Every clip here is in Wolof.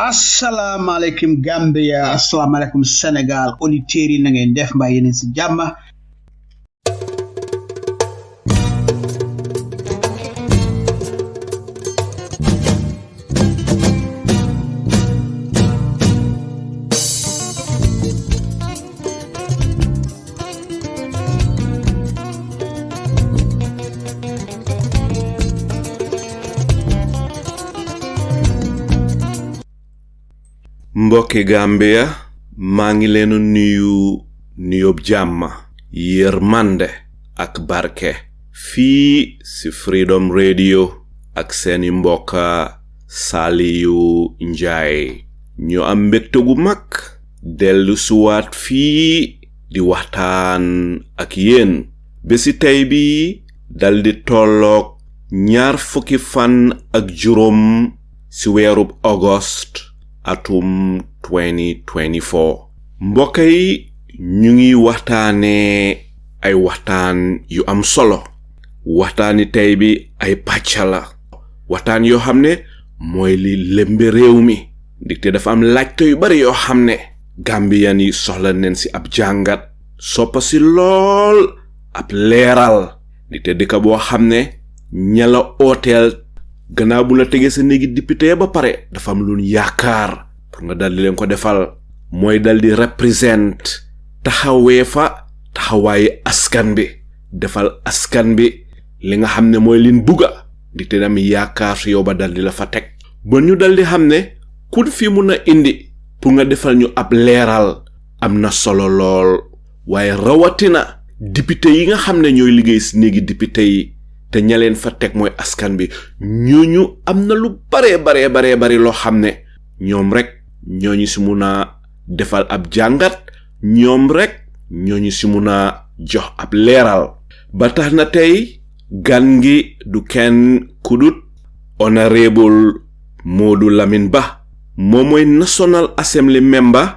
Assalamualaikum Gambia, assalamualaikum Senegal, auditeurs yi na ngeen def mbaa yéen ci jàmm. mbokki Gambia maa ngi leen nuyoob jàmm yërmande ak barke fii ci Freedom Radio ak seeni mbokka Saliyu Njaay ñu am mbégte gu mag dellu suwaat fii di waxtaan ak yéen bési tey bi daldi tolloog 20 fan ak juróom ci weerub August atum 2024 mbokk yi ñu ngi waxtaane ay waxtaan yu am solo waxtaani tey bi ay pàcc la waxtaan yoo xam ne mooy li lembe réew mi dikte dafa am laajte yu bari yoo xam ne Gambian yi soxla neen ci ab jàngat soppa ci lool ab leeral dikte dëkk boo xam ne ñala ooteel gannaaw bu la tegee sa néegi député ba pare dafa am lu yaakaar pour nga daldi leen ko defal mooy daldi represent taxawee fa taxawaayi askan bi defal askan bi li nga xam ne mooy liñ bugga di te dam yaakaar su yow ba daldi la fa teg ba ñu daldi xam ne ku fi mun a indi pour nga defal ñu ab leeral am na solo lool waaye rawatina député yi nga xam ne ñooy liggéey ci néegi député yi te ñaleen fa teg mooy askan bi ñooñu am na lu bare loo xam ne ñoom rek ñooñu ci mun a defal ab jàngat ñoom rek ñooñu ci mun a jox ab leeral ba tax na tey gan gi du kenn kudut honorable Modou Lamin Bah moom mooy National Assembly member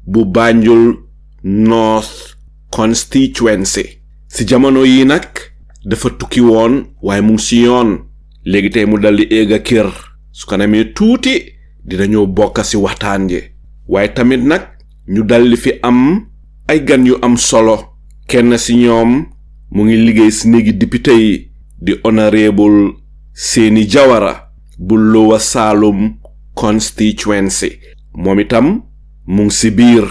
bu Banjul North Constituency ci jamono yi nag dafa tukki woon waaye mu ngi ci yoon léegi tey mu daldi eega kër su ko namee tuuti dinañoo bokk ci waxtaan ji waaye tamit nag ñu daldi fi am ay gan yu am solo kenn ci ñoom mu ngi liggéey ci néegi député yi di honorable Seeni Jawara bu Lower Salum Constituency moom itam mu ngi ci biir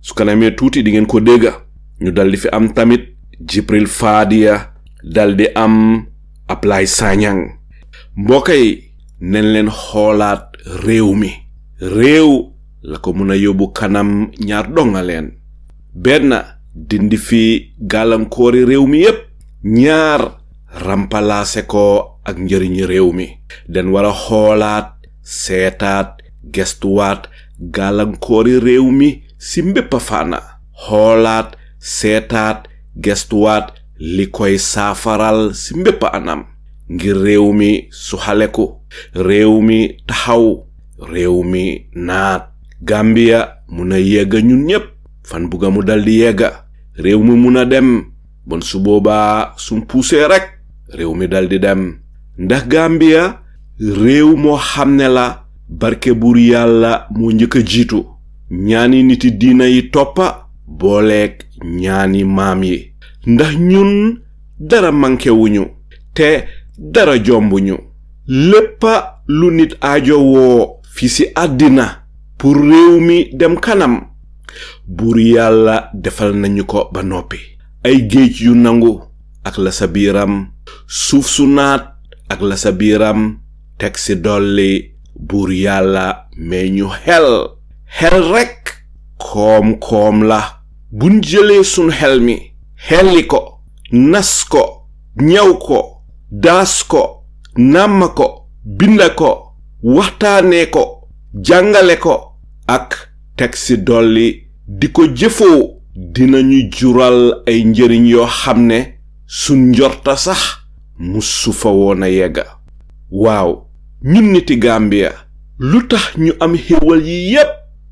su ko namee tuuti di ngeen ko dégga ñu daldi fi am tamit Jibril Fadia daldi am Ablay Sanyang mbokk yi nen leen xoolaat réew mi réew la ko mun a yóbbu kanam ñaar dongaleen benn dindi fi gàllankoori réew mi yépp ñaar rampalaase ko ak njëriñi réew mi den war a xoolaat seetaat gestuwaat gàllankoori réew mi ci mbéppa faana xoolaat seetaat gestuwaat li koy saafaral ci mbéppa anam ngir réew mi su xaleku réew mi taxaw réew mi naat Gambia mun a yegga ñun ñépp fan bugga mu daldi yegga réew mi mun a dem bon su boobaa sum puusee rek réew mi daldi dem ndax Gambia réew moo xam ne la barke buur yàlla moo njëkk a jiitu ñaani niti diina yi toppa booleeg ñaani maam yi ndax ñun dara manke wuñu te dara jombuñu léppa lu nit aajo woo fi ci àddina pour réew mi dem kanam buur yàlla defal nañu ko ba noppi ay géej yu nangu ak la sa biiram suuf su naat ak la sa biiram teg ci dolli buur yàlla may ñu xel rekk koom la buñ jëlee sun xel mi xelli ko nas ko ñaw ko daas ko nàmm ko binda ko waxtaanee ko jàngale ko ak teg si dolli di ko jëfoo dinañu jural ay njëriñ yoo xam ne suñ njorta sax musu fa woon a yegga. waaw ñun niti Gambia lu tax ñu am xéewal yi yépp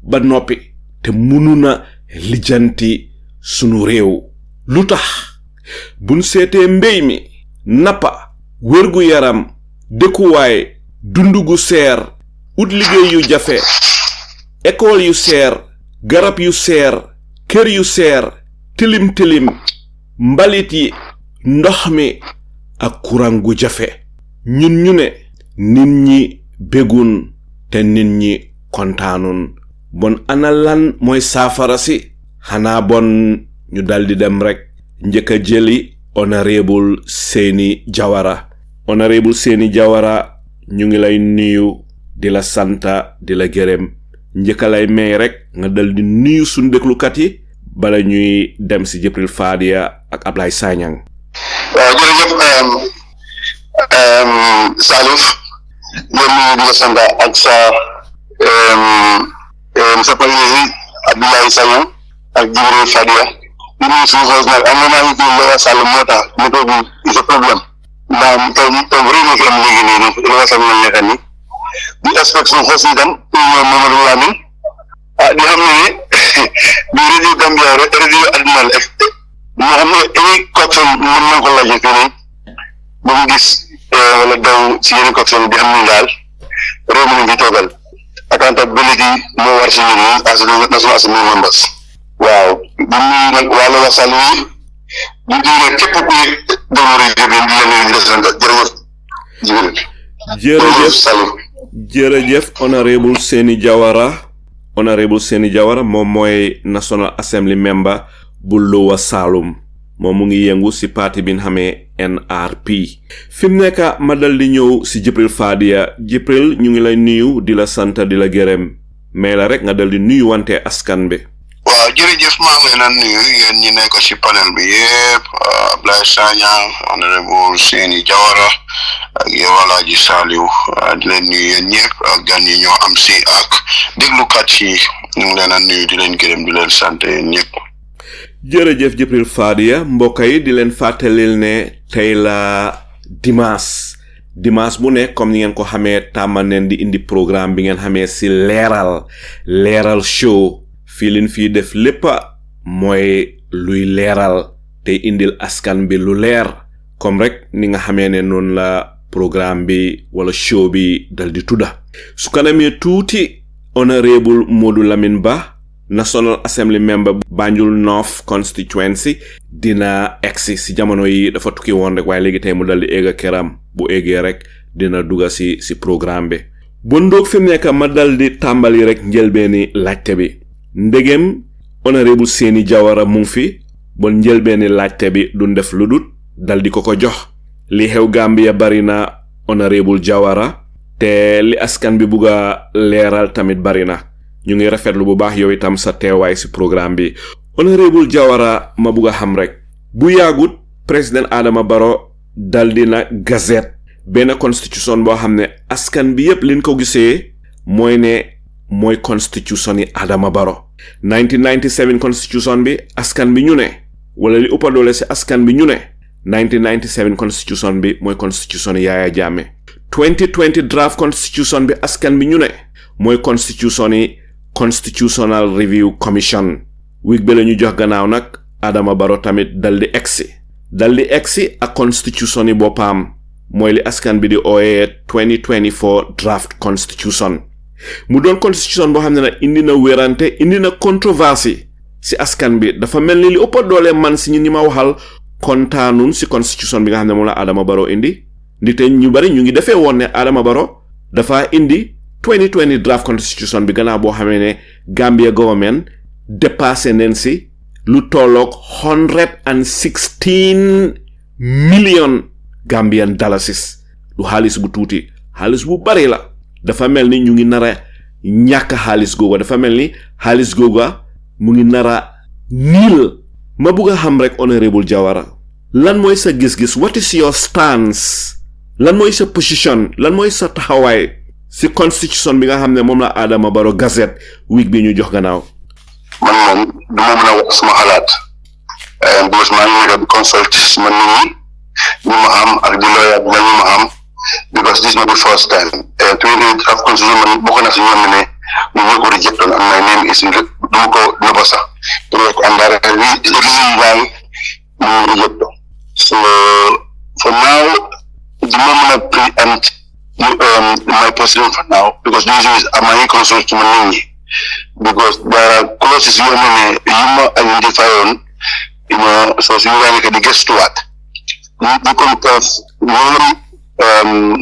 ba noppi te mënu na lijanti sunu réew? lu tax buñ seetee mbéy mi, nappa, wérgu yaram, dëkkuwaay, dundugu seer, ut liggéey yu jafe, école yu seer, garab yu seer, kër yu seer, tilim mbalit yi, ndox mi ak courant gu jafe, ñun ñu ne nit ñi bégun te nit ñi kontaanun. bon ana lan mooy saafara si? xanaa bon ñu daldi dem rek njëkk a jëli honorable Seni Jawara. honorable Seni Jawara ñu ngi lay nuyu di la santa di la gërëm. njëkk lay may rek nga daldi nuyu suñu déglukat yi bala ñuy dem si Jibril Fadia ak Ablaye Sanyang. waaw jërëjëf Salif ñoom ñu di la sant ak sa président Abdoulaye Sanyang ak Jibril Fadia ñu ngi suñu xoos nag am na naa ñu la Sall moo tax ñu toog ni sa problème ndax taw réew mi fi am léegi nii la Sall la nekk ni di aspect suñu xoos yi tam ñoom Mamadou Lamine di xam ne bi radio Gambia radio adduna la moo xam ne any coxon mën nañ ko laajee feneen ba mu gis wala daw si yeneen coxon bi xam ne daal réew mi lañ fi toogal accountability moo war si ñun as national assembly members. waaw bu ñu nag wàllu wasal yi ñu diine képp kuy doomu réew mi di leen di sant jërëjëf honorable Seni Jawara. honorable Seni Jawara moom mooy national assembly member bu Lower Salum. moom mu ngi yëngu si parti bi nga xamee NRP. fi mu nekk ma dal di ñëw si Jibril Fadia. Jibril ñu ngi lay nuyu di la sant di la gërëm mais la rek nga dal di nuyu wante askan bi. waaw jërëjëf maa ngi leen a nuyu yéen ñi nekk ci panel bi yépp Ablaye Sanyang honorable Seni Jawara ak yow Alaaji Saliw di leen nuyu yéen ñëpp ak gan yi ñoo am si ak déglukat yi ñu ngi leen a nuyu di leen gërëm di leen sant yéen ñëpp. jërëjëf Jibril Fadia. mbokk yi di leen fàttalil ne tey la dimanche bu ne comme ni ngeen ko xamee tàmma neen di indi programme bi ngeen xamee si leeral show. fii leen fii def lépp mooy luy leeral te indil askan bi lu leer comme rek ni nga xamee ne noonu la programme bi wala show bi dal di tudda. su kanamee tuuti honorable Modou Lamine Ba National Assembly member Banjul North Constituency dina egsi si jamono yi dafa tukki woon rek waaye léegi tey mu dal di egga këram. bu eggee rek dina dugga si programme bi. bu ndoog fi mu nekk ma dal di tàmbali rek njëlbeeni laajte bi. ndegem honorable Seni Jawara mu ngi fi bon njëlbeeni laajte bi duñ def lu dul dal di ko jox. li xew Gambia bari na honorable Jawara te li askan bi bugga leeral tamit bari na. ñu ngi rafetlu bu baax yow itam sa teewaay si programme bi. honorable Jawara ma bugga xam rek bu yaagut President Adama Barrow dal dina gazette benn constitution boo xam ne askan bi yépp liñ ko gisee mooy ne mooy constitution yi Adama Barrow. 1997 constitution bi askan bi ñu ne wala li ëppa doole si askan bi ñu ne 1997 constitution bi mooy constitution yi Yaya Jammeh. 2020 draft constitution bi askan bi ñu ne mooy constitution yi Constitutional Review Commission. week bi la ñu jox gannaaw nag Adama Barrow tamit dal di egsi ak constitution yi boppam mooy li askan bi di ooyee 2024 draft constitution. mu doon constitution boo xam ne nag indi na wérante indi na controverse si askan bi. dafa mel ni li ëpp doole man si ñi ma waxal kontaanun si constitution bi nga xam ne moom la Adama Barrow indi. ndite ñu bari ñu ngi defee woon ne Adama Barrow dafa indi 2020 draft constitution bi gannaaw boo xamee ne Gambia government dépassé neen si lu tolloog 116 million Gambian dalasis. lu xaalis bu tuuti xaalis bu bari la. dafa mel ni ñu ngi nara ñàkk xaalis googa. dafa mel ni xaalis googa mu ngi nara niil. ma bugg a xam rek honorable Jawara lan mooy sa gis-gis? what is your stance? lan mooy sa position? lan mooy sa taxawaay si constitution bi nga xam ne moom la Adama Barrow gazette week bi ñu jox gannaaw? man moom du ma mën a wax suma xalaat because maa ngi nekk consult suma nit ñi ñu ma xam ak di lawyer bi ñu ma xam because this is not the first time 20 draft constitution man bokk na si ñoom ne ñu ñoo ko rejectoon and my name is du ma ko nëbba sax pour wax ko àndaare reason why ñu rejecto so for now du ma mën a preempt my position for now because the issue is maa ngi consult suma nit ñi because there are clauses yoo xam ne yu ma identify on so suñu gaa nekk di gëstuwaat ñu ko pass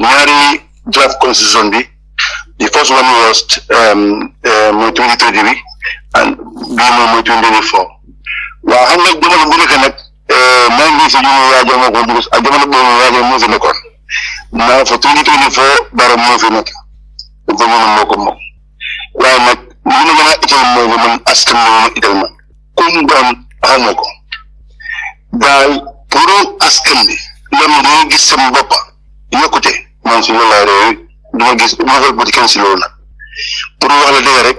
ñaari draft constitution bi the first one was mooy 2030 bi and bii moom mooy 2024 waaw xam nga jamono bu nekk nag maa ngi si ñu waaja moo ko because ak jamono boobu waaja moo fi nekkoon now for 2024 Barrow moo fi nekk dafa mën moo ko moom waaye nag li ma gën a ital mooy ne man askan bi ma ital man comme doon xam nga ko daal pour askan bi loolu danga gis sama bopp yokkute man si loolu laa réew duma gis duma xool bëti kenn si loolu nag pour wax la dëgg rek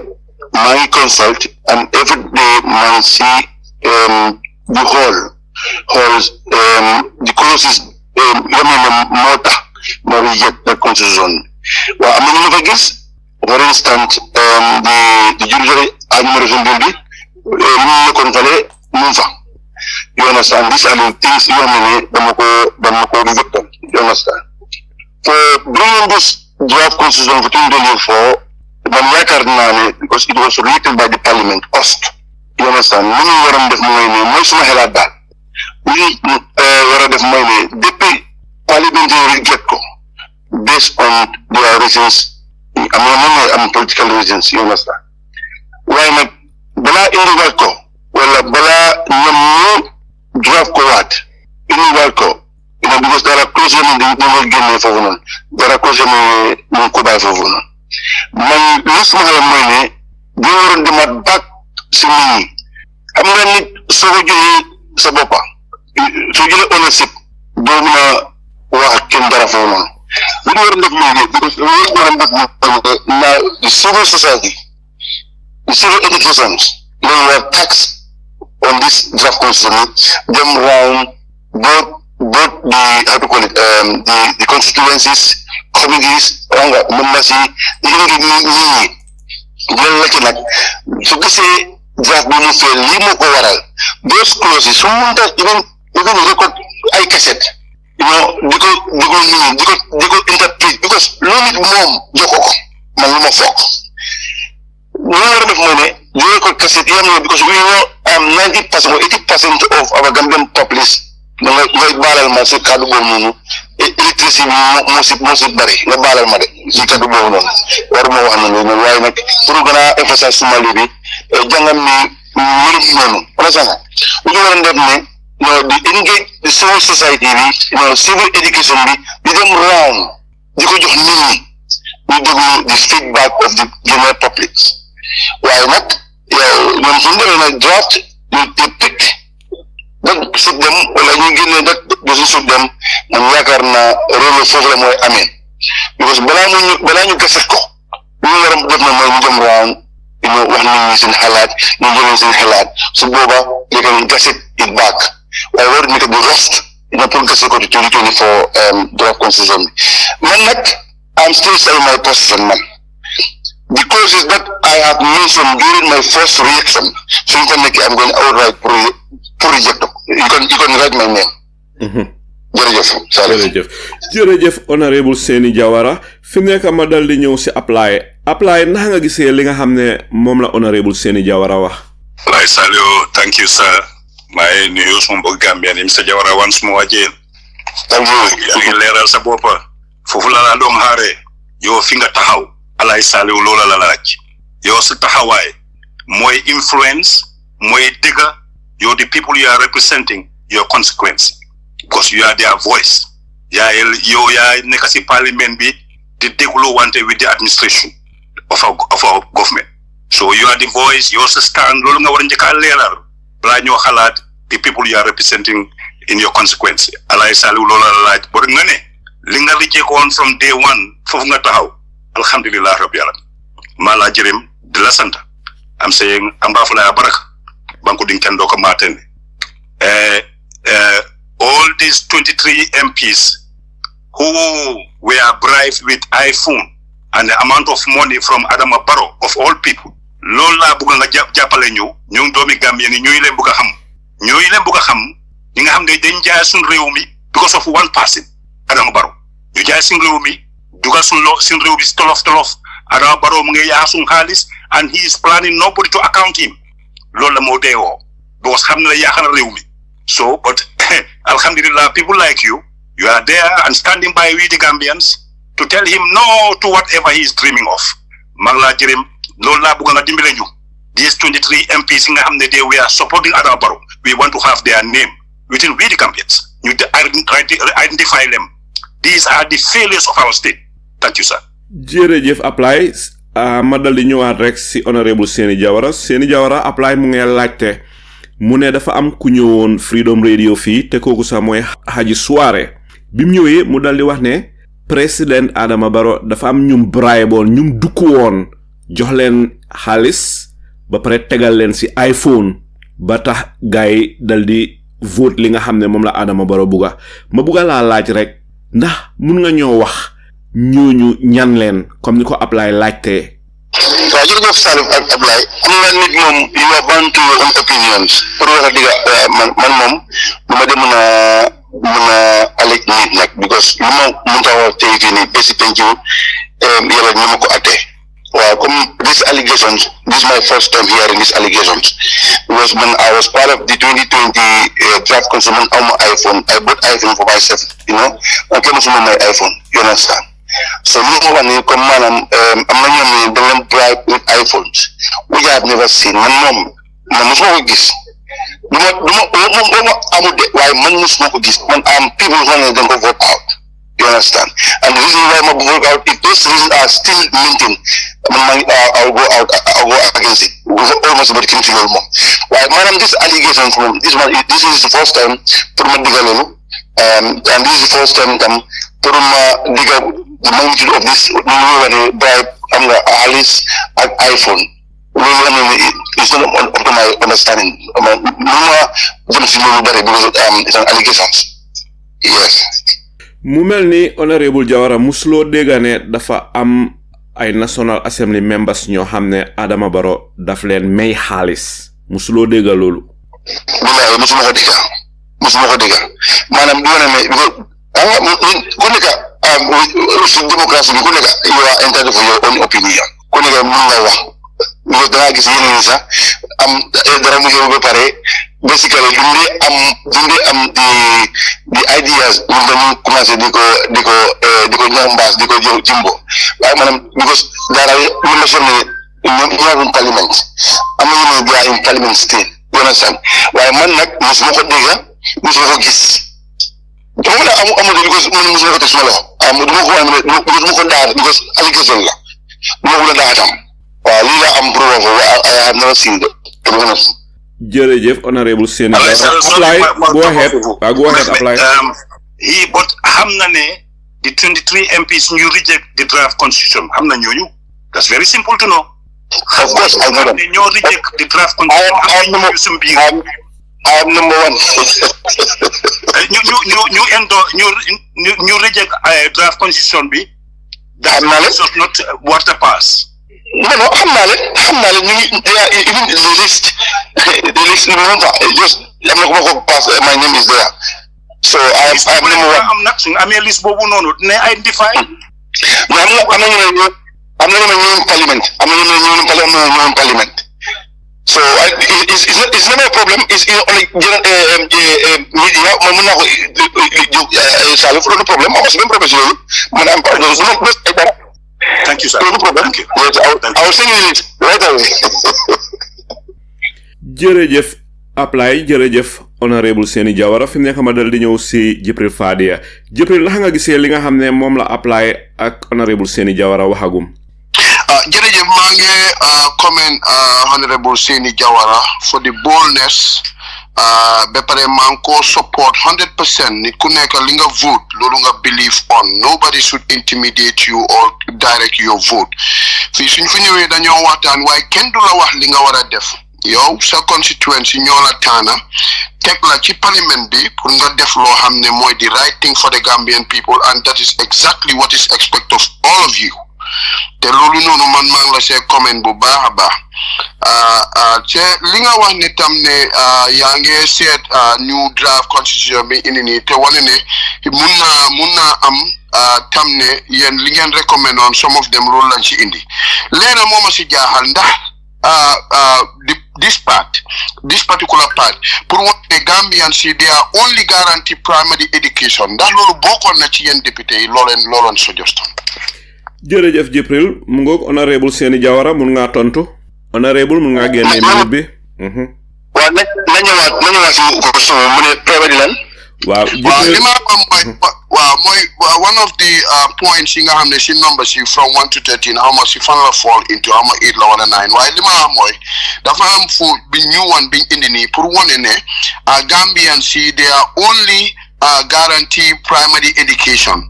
maa ngi consult and every day maa ngi si di xool di clauses yoo xam ne moo tax ma reject the constitution waaw am na ñu fa gis for instance the judiciary admiration bill bi lu ñu nekkoon fale mu fa you understand these are the things yoo xam ne dama ko reject you understand for bringing this draft constitution for 2024 man yaakaar naa ne because it was written by the parliament OST you understand li ñu waroon def mooy ne mooy suma xalaat daal li ñu war a def mooy ne depuis parliamentary get ko based on their reasons am na moom mooy am political reasons you understand waaye nag balaa indiwaat ko wala balaa ñoom ñu draft ko waat indiwaat ko because there are clauses yoo xam ne dañoo génne foofu noonu there are clauses yoo xam ne ñu ko bàyyi foofu noonu man li suma xalaat mooy ne dañu waroon demaat back si nit ñi xam nga nit soo ko jëlee sa boppa soo jëlee ownership doo mën a wax ak kenn dara foofu noonu li ñu waroon def mooy ne because li ñu waroon def na the civil society the civil educations they were taxed on this draft constitution them round both the how to call it the constituencies committees nga mën na si di indi nit ñi dinañ la ci nag su gisee draft bi mu fee lii moo ko waral those clauses su mënta even record ay cassette di ko nit ñi di ko interpret because loolu nit moom joko ko man lu ma foog lu war a def mooy ne di record cassette yi am na because we know 90% or 80% of our Gambian populace nga baalal ma si kàddu boobu noonu électricité bi moo si bari nga baalal ma de si kàddu boobu noonu waruma wax na loolu waaye nag pour gën a emphasize suma lii bi jàngam ni mënut noonu presanga lu ñu war a def ne di engage the civil society bi civil education bi di dem round di ko jox nit ñi ñu déglu the feedback of the general public waaye nag ñoom suñu demee nag draft ñu pick donc sut dem wala ñu génnee nag dosi sut dem man yaakaar naa réew foofu la mooy amee because balaa ñu gaset ko li ñu war a def na mooy ñu dem round wax nit ñi seen xalaat ñu jëlee seen xalaat su booba léegi ñu gaset it back waaye waru nekk di rost pour gaset ko ci 2024 draft constitution bi man nag I'm still selling my position man the clauses that I have mentioned during my first reaction suñ ko nekkee I'm going outright pour reject you can write my name jërëjëf honorable Seni Jawara fi nekk ma dal di ñëw si apply naka nga gisee li nga xam ne moom la honorable Seni Jawara wax lay Saliou thank you sir may nuyu suma mbokk Gambien yi Mr Jawara once more again thank you yaa ngi leeral sa boppa foofu la la doon xaare yow fi nga taxaw alay Saliou loola la laaj yow sa taxawaay mooy influence mooy dëgga you're the people you are representing your consequence because you are their voice yow yaa nekk si parliament bi di déglu wante with the administration of our government so you are the voice yow sa stand loolu nga war a njëkk a leeral balaa ñoo xalaat the people you are representing in your consequence alay Saliou loola la laaj bor nga ne li nga lijjeekoon from day one foofu nga taxaw alhamdulillah rabbi alamin maa laa jërëm di la sant I'm saying ambafula baraka banko dinkendo ko maten all these 23 MPs who were bribed with iPhone and the amount of money from Adama Barrow of all people loolu laa bëgg nga jàppale ñu ñoom doomi Gambie ni ñooy leen bëgg a xam ñi nga xam ne dañ jaay suñu réew mi because of one person Adama Barrow ñu jaay suñu réew mi dugal suñu réew bi tolof Adama Barrow mu ngi yaa suñu xaalis and he is planning nobody to account him loolu la moo deewoo because xam ne la yaa xana réew mi so but alhamdulillah people like you are there and standing by we the Gambians to tell him no to whatever he is dreaming of mag laa jërëm loolu laa bëgg nga dimbale ñu these 23 MPs nga xam ne they were supporting Adama Barrow we want to have their name within we the Gambians you identify them these are the failures of our state thank you sir jërëjëf apply ma dal di ñëwaat rek si honorable Seni Jawara apply mu ngi laajte mu ne dafa am ku ñëwoon Freedom Radio fii te kooku sax mooy Haji Suare bi mu ñëwee mu dal di wax ne President Adama Barrow dafa am ñum bribeoon ñum dukku woon jox leen xaalis ba pare tegal leen si iPhone ba tax gaay dal di vote li nga xam ne moom la Adama Barrow bugga ma bugga laa laaj rek ndax mun nga ñoo wax ñooñu ñan leen comme ni ko Ablaye laajtee. waaw jërëjëf Salif ak Ablaye xam nga nit moom you are bound to your own opinions pour wax a digga man moom du ma dem mun a alej nit nag because lu ma mun ta wax tey fii nii bési penc yàlla ñu ma ko atte waaw comme these allegations this is my first time hearing these allegations because when I was part of the 2020 draft consumer iPhone I bought iPhone for myself I came to my iPhone you understand so lu ma wax ni comme maanaam am na ñoom ne da leen bribe with iPhones which I have never seen man mosuma ko gis du ma amul de waaye man mosuma ko gis man am people who ne dañ ko vote out you understand and the reason why ma vote out if those reasons are still maintained I'll go against it because almost about came to your mom waaye maanaam this allegations moom this is the first time pour ma diga loolu and this is the first time tam pour ma diga the magnitude of this new bribe am nga Alice ak iPhone loolu am na it's not up to my understanding ma dem si loolu bari because it's an allegations yes mu mel ni honorable Jawara musuloo dégga ne dafa am ay National Assembly members ñoo xam ne Adama Barrow daf leen may xaalis musuloo dégga loolu bilaay musuma ko dégga maanaam du wane ne ku nekk su démocratie bi ku nekk you are entitled for your own opinion ku nekk mun nga wax because dangaa gis yeneen ñi sax am dara mu ñëw ba pare basically duñ am the ideas ñun dañu commencé di ko ñambaas di ko jimbo waaye maanaam because dara ñu ma sonne ñoom ñaagum parliament am na ñu ne they are in parliament still you understand waaye man nag mosuma ko dégga mosuma ko gis dama la amul because man mosuma ko teg suma loxo duma ko daar because allégation la duma ko daa tam waaw lii la am proof I have never seen it jërëjëf honorable Seni apply go ahead apply but xam na ne the 23 MPs ñu reject the draft constitution xam na ñooñu that's very simple to know of course I know that ñoo reject the draft constitution I am number one ñu reject draft constitution bi that is not what to pass no xam naa leen ñu even the list remember just am na ko pass my name is there so I am number one am nak suñu amee liste boobu noonu ne identify no am na ñu parliament so it's not a problem it's only media man na ko Salif no problem am na problem man am pardon thank you sir no problem thank you yes I will send you it right away jërëjëf apply jërëjëf honorable Seni Jawara fi mu nekk ma dal di ñëw si Jibril Fadia Jibril la nga gisee li nga xam ne moom la apply ak honorable Seni Jawara waxagum jërëjëf maa ngi comment honorable Seni Jawara for the boldness ba pare maa ngi ko support 100%. Nit ku nekk li nga vote loolu nga believe on. Nobody should intimidate you or direct your vote. Fii suñ fi ñëwee dañoo waxtaan waaye kenn du la wax li nga war a def. Yow sa constituency ñoo la taana teg la ci parliament bi pour nga def loo xam ne mooy the right thing for the Gambian people, and that is exactly what is expected of all of you. Te loolu noonu man maa ngi la see comment bu baax a baax te li nga wax ne tam ne yaa ngi seet new draft constitution bi indi nii te wane ne mun naa am tam ne yéen li ngeen recommend on some of them loolu lañ ci indi leena moo ma si jaaxal ndax this particular part pour what the Gambians see they are only guarantee primary education ndax loolu bokkoon na ci yéen député yi looleen suggestion. Jërëjëf Jibril mu ngoog honorable Seni Jawara mun ngaa tontu honorable mun ngaa génne minute bi. waaw nañu si question mu ne primary lan. waaw li ma am mooy one of the points yi nga xam ne si number si from 1 to 13 how much si fan la fall into how much 8 la wala 9 waaye li ma am mooy dafa am fu bi new one biñ indi nii pour wane ne Gambians si they are only guarantee primary education.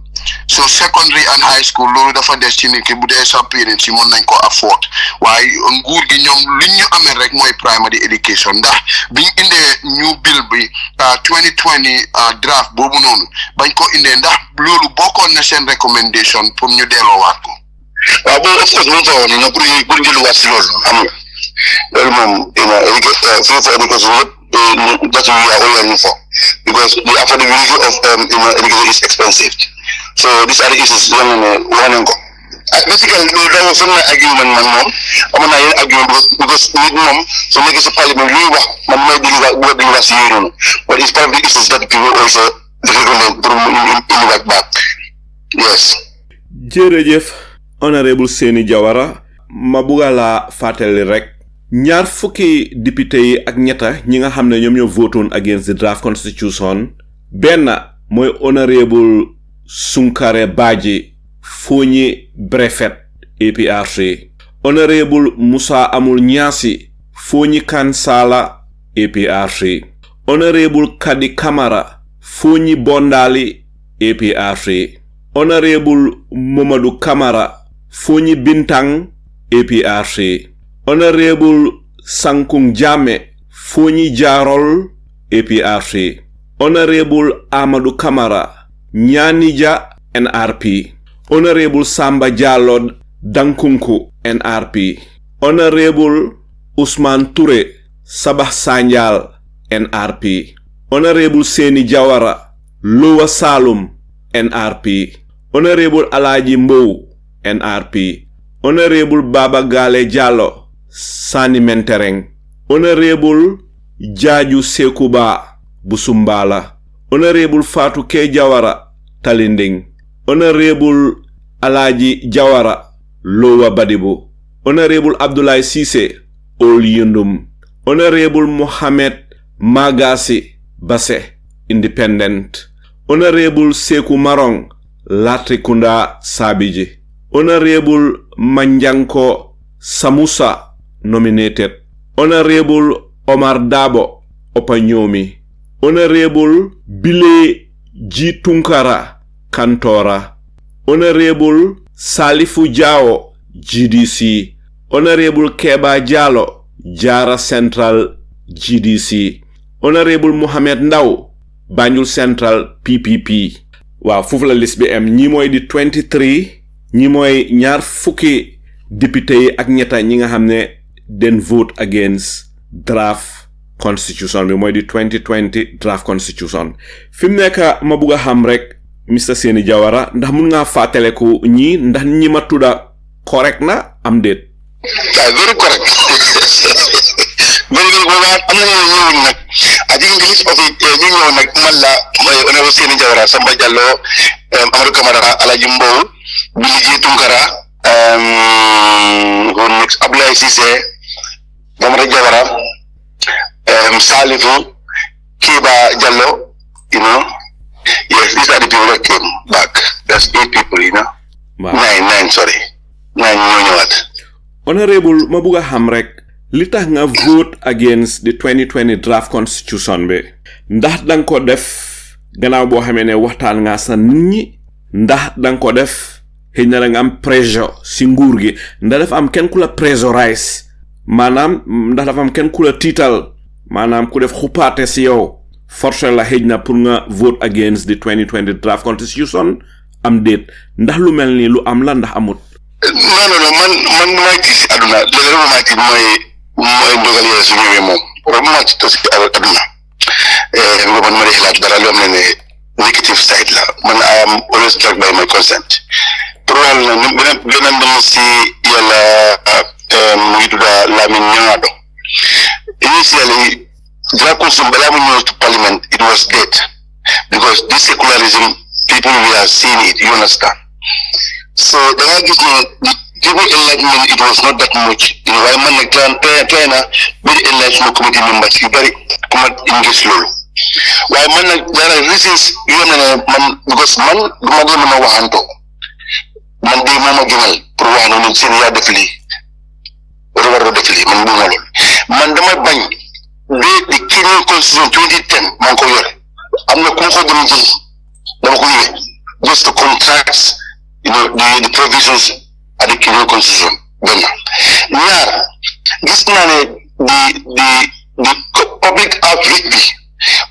So secondary and high school loolu dafa des ci nit ki bu dee sa parents yi mën nañ ko afford waaye nguur gi ñoom li ñu amee rek mooy primary education ndax biñ indee new bill bi 2020 draft boobu noonu bañ ko indee ndax loolu bokkoon na seen recommendation pour ñu delloowaat ko. waaw boobu of course mu taxawoon ni nga pour jëluwaat si loolu xam nga loolu moom free for education yëpp that's what we are all learning for because the affordability of education is expensive. So these are the issues one go. Basically, there was some argument man I'm not argument because with mom so make a parliament man might deliver but it's part of the issues that people also back. Yes. Jërëjëf honorable Seni Jawara ma bugga la fàttali rek ñaar fukki député yi ak ñetta ñi nga xam ne ñoom ñoo votoon against the draft constitution benn mooy honorable Sunkare Baji Fonyi Brefet APRC honorable Musa Amul Nyasi Fonyi Kansala APRC honorable Kadi Kamara Fonyi Bondali APRC honorable Momadou Kamara Fonyi Bintang APRC honorable Sankung Jame Fonyi Jarol APRC honorable Amadou Kamara Nyanija NRP honorable Samba Jalod Dankunku NRP honorable Usman Touré Sabah Sanjal NRP honorable Seni Jawara Lowa Salum NRP honorable Alaji Mbow NRP honorable Baba Gale Jallo Sani Mentereng honorable Jaju Sekuba Busumbala honorable Fatou K Jawara Talinding honorable Alaji Jawara Lowa Badibu honorable Abdoulaye Cissé Ol Yundum honorable Mohamed Magasi Basse Independent honorable Seku Marong Latrikunda Sabiji honorable Manjanko Samusa nominated honorable Omar Dabo Opanyomi honorable Bile G. Tunkara Kantora honorable Salifu Jao GDC honorable Keba Jalo Jara Central GDC honorable Mohamed Ndaw Banjul Central PPP waaw foofu la liste bi am ñi mooy di 23 ñi mooy ñaar fukki député yi ak ñetta ñi nga xam ne den vote against draft constitution bi mooy di 2020 draft constitution fi mu nekk ma bugg a xam rek Mr. Seni Jawara ndax mun ngaa fàttaleku ñi ndax ñi ma tudda correct na am déet. Very correct. Very good. I'm not I think the list of it, you know, like Malla, honorable Seni Jawara, Samba Jallo, Amadou Kamara, Alaji Mbow, Billy Tunkara, who next, Abdoulaye Cissé, Mamara Jawara, Salifu, Kiba Jallo, you know. Yes, these are the people that came back. That's 8 people, you know. Wow. 9, sorry. 9, you know what. Honorable, ma buga xam rek li tax nga vote against the 2020 draft constitution bi ndax dang ko def gannaaw boo xamee ne waxtaan nga sa nit ñi ndax dang ko def xëy na nga am pressure si nguur gi ndax dafa am kenn ku la pressurize maanaam ndax dafa am kenn ku la tiital maanaam ku def xupaate si yow forcé la xëy na pour nga vote against the 2020 draft constitution am déet ndax lu mel ni lu am la ndax amut non man may gis aduna léegi ma ci mooy ndogal yàlla su ñëwee moom vraiment ci tos aduna nga man ma di xalaat dara loo xam ne negative side la man I am always struck by my consent pour wàll na beneen dem si yàlla mu ngi tudda Lamin Ñaado initially draft constitution balaa mu ñëw to parliament it was dead because this secularism people we are seeing it you understand so the people enlightenment it was not that much you know why man like try na very enlightenment committee members you very come English lolo why man like there are reasons you know man because man de man waxanto man de mama gënal pour wax no seen ya def li war def li man bu ngol man dama bañ de Kenyan constitution 2010 man ko yore amna ku ko dem jël dama ko yore just to contract you know the provisions at the Kenyan constitution then ñaar gis na ne the public outreach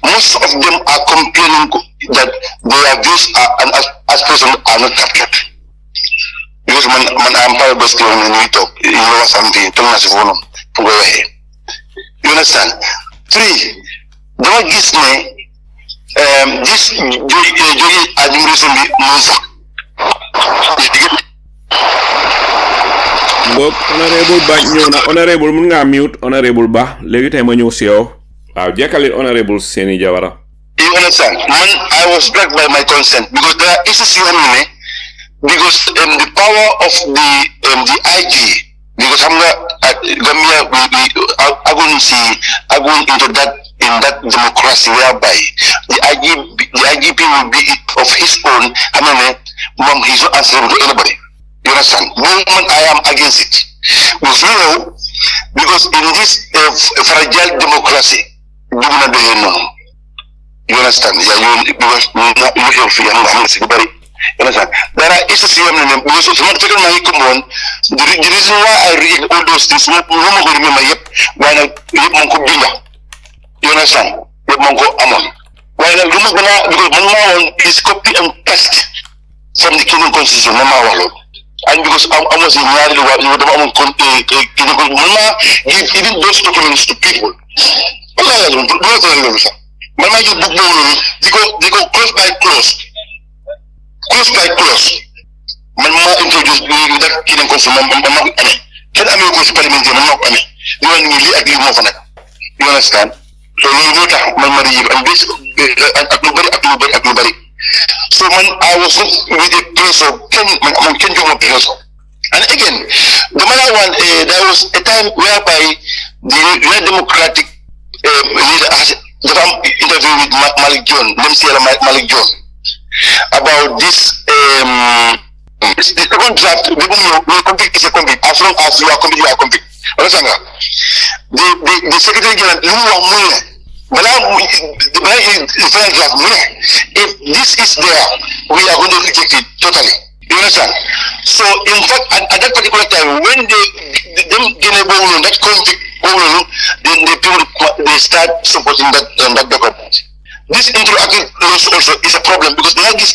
most of them are complaining that their views and aspirations are not captured because man am part of the story when we talk you know something to us for go ahead you understand 3 dama gis ne this jogi administration bi mo sax Bob honorable ba ñëw na honorable mun nga mute honorable ba léegi tay ma ñëw ci yow waaw jekkalit honorable Seni Jawara you understand man I was struck by my consent because there are issues you know because the power of the IG because I'm Gambia we going into that in that democracy whereby the IGP will be of his own I mean mom he's not answerable to anybody you understand movement I am against it because you know because in this fragile democracy you understand yeah you because you feel you understand there are issues you know because if not taking my common the reason why I read all those things no more remember yep why not yep mon ko binda you understand yep mon ko amon why not because man is copy and paste from the Kenyan constitution no matter what and because I was in Yari even those documents to people man you book they go close by close man ma introduce that Kenyan constitution man ma ane ken amé ko ci parlement man ma ko ane ñu wone li ak li mo fa nak you understand so ñu tax man ma yib and this ak lu bari so man I was with a pressure can do more pressure and again the matter one there was a time whereby the democratic leader has interview with Malik John Malik John about this the second draft we compete is a compete as long as you are compete understand the secretary general if this is there we are going to reject it totally you understand so in fact at that particular time when they get that conflict then the people they start supporting that document this interactive laws also is a problem because the is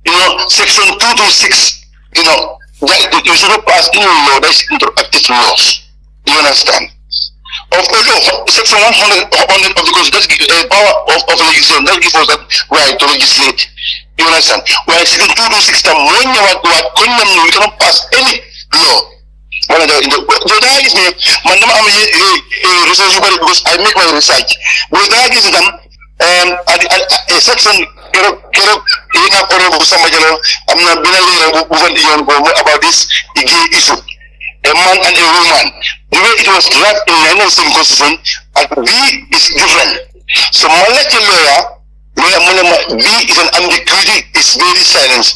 you know section 226 you know that you should not pass any law that is interactive laws you understand of section 100 of the constitution that power of legislation that gives us that right to legislate you understand where section 226 time when you are condemned we cannot pass any law one of the that is me man am research because I make my research because that is them a section kero ina ko sama jalo amna binali about this issue a man and a woman the way it was drafted in the 19th constitution B is different so molecular lawyer B is an ambiguity is very silent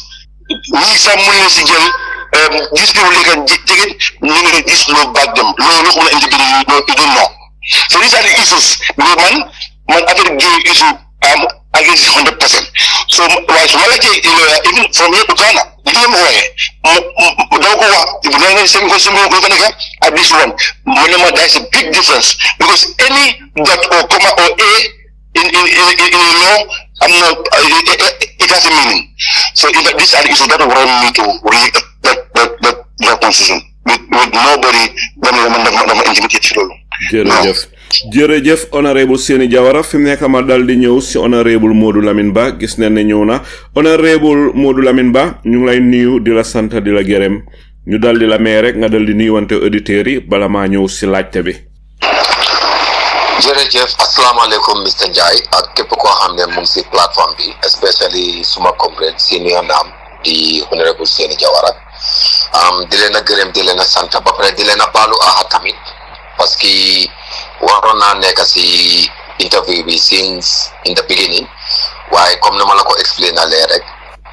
ni some municipal these people they can take it, this law back them. Law look on individual, you don't know. So these are the issues. Man, after the gay issue, against 100%. So why even from here to Ghana, you don't know if you don't same question at this one, there's a big difference because any dot or comma or a in law, it has a meaning. So in fact, these are the issues that want me to read that constitution with nobody dama intimidate ci loolu. jërëjëf honorable Seni Jawara fi mu nekk ma dal di ñëw si honorable Modou Lamine Ba gis nañ ne ñëw na honorable Modou Lamine Ba ñu ngi lay nuyu di la sant di la gërëm ñu dal di la may rek nga dal di nuyuwante auditeurs yi bala maa ñëw si laajte bi. jërëjëf asalaamaaleykum Mr Ndiaye ak képp koo xam ne mu ngi si plateforme bi especially suma comrade senior naam di honorable Seni Jawara di leen a gërëm di leen a sant ba pare di leen a baalu aha tamit parce que waroon naa nekk si interview bi since in the beginning waaye comme ni ma la ko explain rek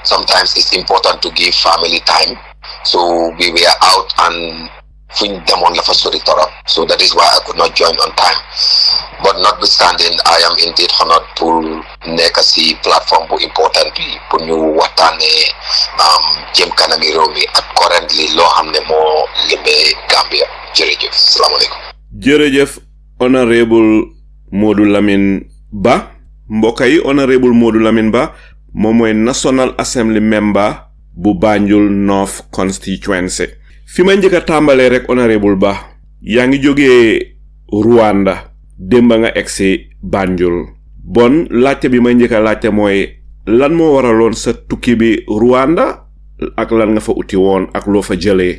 sometimes it's important to give family time so we were out and fuñ demoon la fa sori torop so that is why I could not join on time but notwithstanding I am indeed honored pour nekk si platform bu important bi pour ñu waxtaanee jëm kanami réew mi ak currently loo xam ne moo lëmbee Gambia jërëjëf salaamaaleykum. jërëjëf honorable Modou Lamine Ba mbokk yi honorable Modou Lamine Ba moom mooy National Assembly member bu Banjul North constituency. fi ma njëkk a tàmbalee rek honorable Ba yaa ngi jógee Rwanda démba nga egsi Banjul bon laajte bi may njëkk a laajte mooy lan moo waraloon sa tukki bi Rwanda ak lan nga fa uti woon ak loo fa jëlee.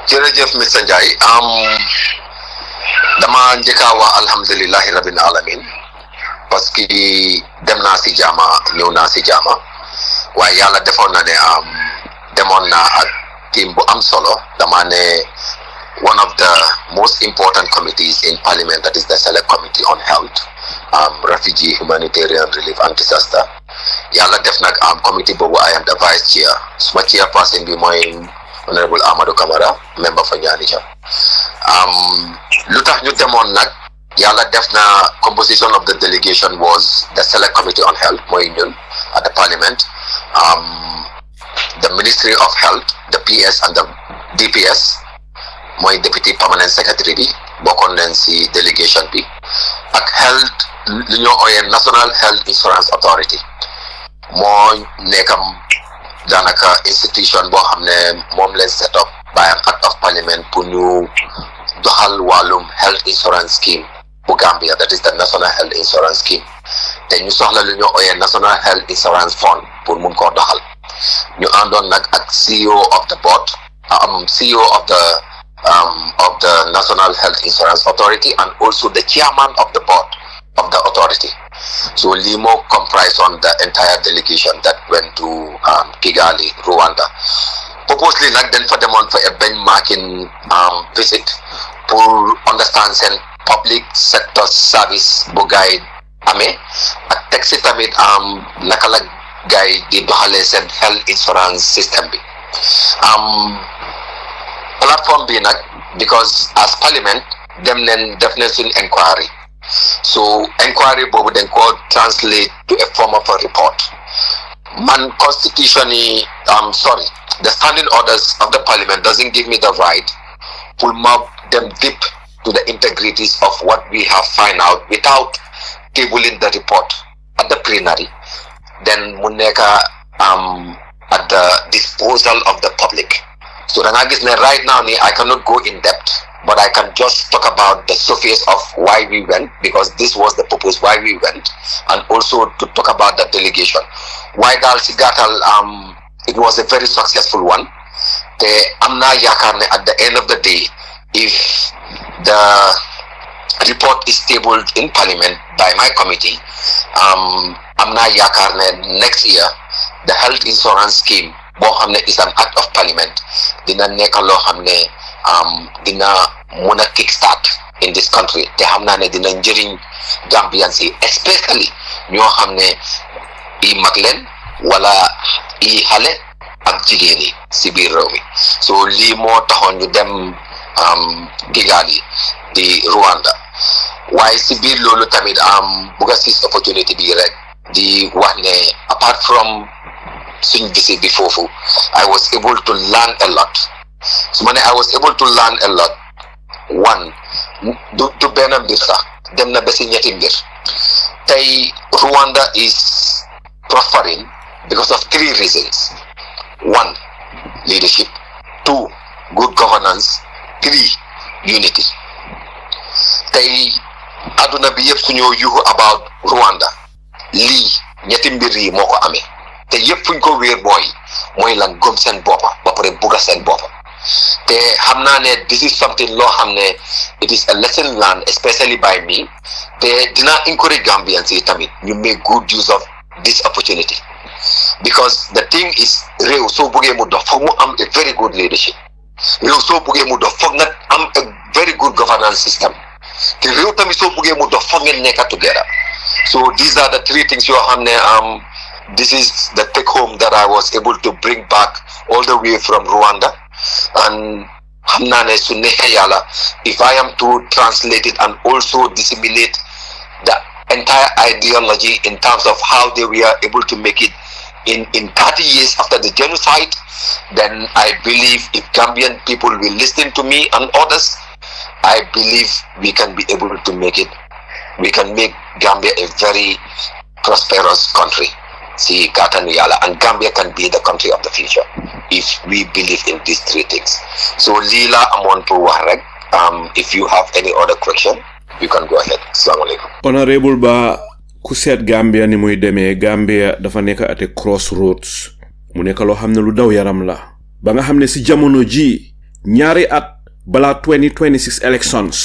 jërëjëf Mr Ndiaye dama njëkk a wax alhamdulillahi rabbil alamin parce que dem naa si jaama ñëw naa si jaama waaye yàlla defoon na ne demoon naa ak team bu am solo dama ne one of the most important committees in parliament that is the select committee on health refugee humanitarian relief and disaster yàlla def nag committee boobu I am the vice chair suma chairperson bi mooy honorable Amadou Camara member for Nyanija lu tax ñu demoon nag yàlla def na composition of the delegation was the select committee on health mooy ñun at the parliament the Ministry of Health, the PS and the DPS, my Deputy Permanent Secretary bi bokkoon nañ si delegation bi ak health li ñoo ooyee National Health Insurance Authority moo nekkam daanaka institution boo xam ne moom leen set up by an act of parliament pour ñu doxal wàllum health insurance scheme bu Gambia that is the National Health Insurance Scheme te ñu soxla lu ñoo ooyee National Health Insurance Fund pour mun koo doxal ñu àndoon nag ak CEO of the board CEO of the National Health Insurance Authority and also the chairman of the board of the authority. So Limo comprised on the entire delegation that went to Kigali, Rwanda. Purposely like then for them on for a benchmarking visit to understand public sector service bugay ame at taxi tamit nakala guy di doxale sen health insurance system bi platform bi nak because as parliament dem len def na sun inquiry so inquiry bobu den ko translate to a form of a report man constitution the standing orders of the parliament doesn't give me the right to map them deep to the integrities of what we have find out without tabling the report at the plenary then muneka at the disposal of the public. So the right now I cannot go in depth, but I can just talk about the surface of why we went, because this was the purpose why we went, and also to talk about the delegation. Why Dal Sigatal it was a very successful one. The Amna Yakarne at the end of the day, if the report is tabled in parliament by my committee, Amna Yakarne next year the health insurance scheme bo xamne is an act of parliament dina nek lo xamne dina muna kickstart in this country te xamna ne dina njëriñ Gambians yi especially ñoo xamne i maglen wala i xale ak jigéen yi si biir réew mi so lii moo taxoon ñu dem Kigali di Rwanda waaye si biir loolu tamit bugga sis opportunity bi rek di wax ne apart from suñ visit bi foofu I was able to learn a lot su ma ne I was able to learn a lot one du benn mbir sax dem na ba si ñetti mbir tey Rwanda is prospering because of 3 reasons. 1, leadership. 2, good governance. 3, unity. Tey aduna bi yëpp su ñoo yuuxu about Rwanda lii ñetti mbir yi moo ko amee te yëpp fuñ ko wéer mooy lan gëm seen boppa ba pare bugga seen boppa te xam naa ne this is something loo xam ne it is a lesson learned especially by me te dinaa encourage Gambians yi tamit ñu make good use of this opportunity because the thing is réew soo buggee mu dox foog mu am a very good leadership réew soo buggee mu dox foog nga am a very good governance system te réew tamit soo buggee mu dox foog ngeen nekk together so these are the 3 things yoo xam ne this is the take home that I was able to bring back all the way from Rwanda and xam naa ne su neexee yàlla if I am to translate it and also disseminate the entire ideology in terms of how they were able to make it in 30 years after the genocide, then I believe if Gambian people will listen to me and others, I believe we can be able to make it. We can make Gambia a very prosperous country. See, Katanuyala, and Gambia can be the country of the future if we believe in these 3 things. So, Lila Amontu Warek, if you have any other question, you can go ahead. Assalamu alaikum. Honorable Ba, ku seet Gambia ni muy demee Gambia dafa nekk at a crossroads mu nekk loo xam ne lu daw yaram la ba nga xam ne si jamono ji ñaari at balaa 2026 elections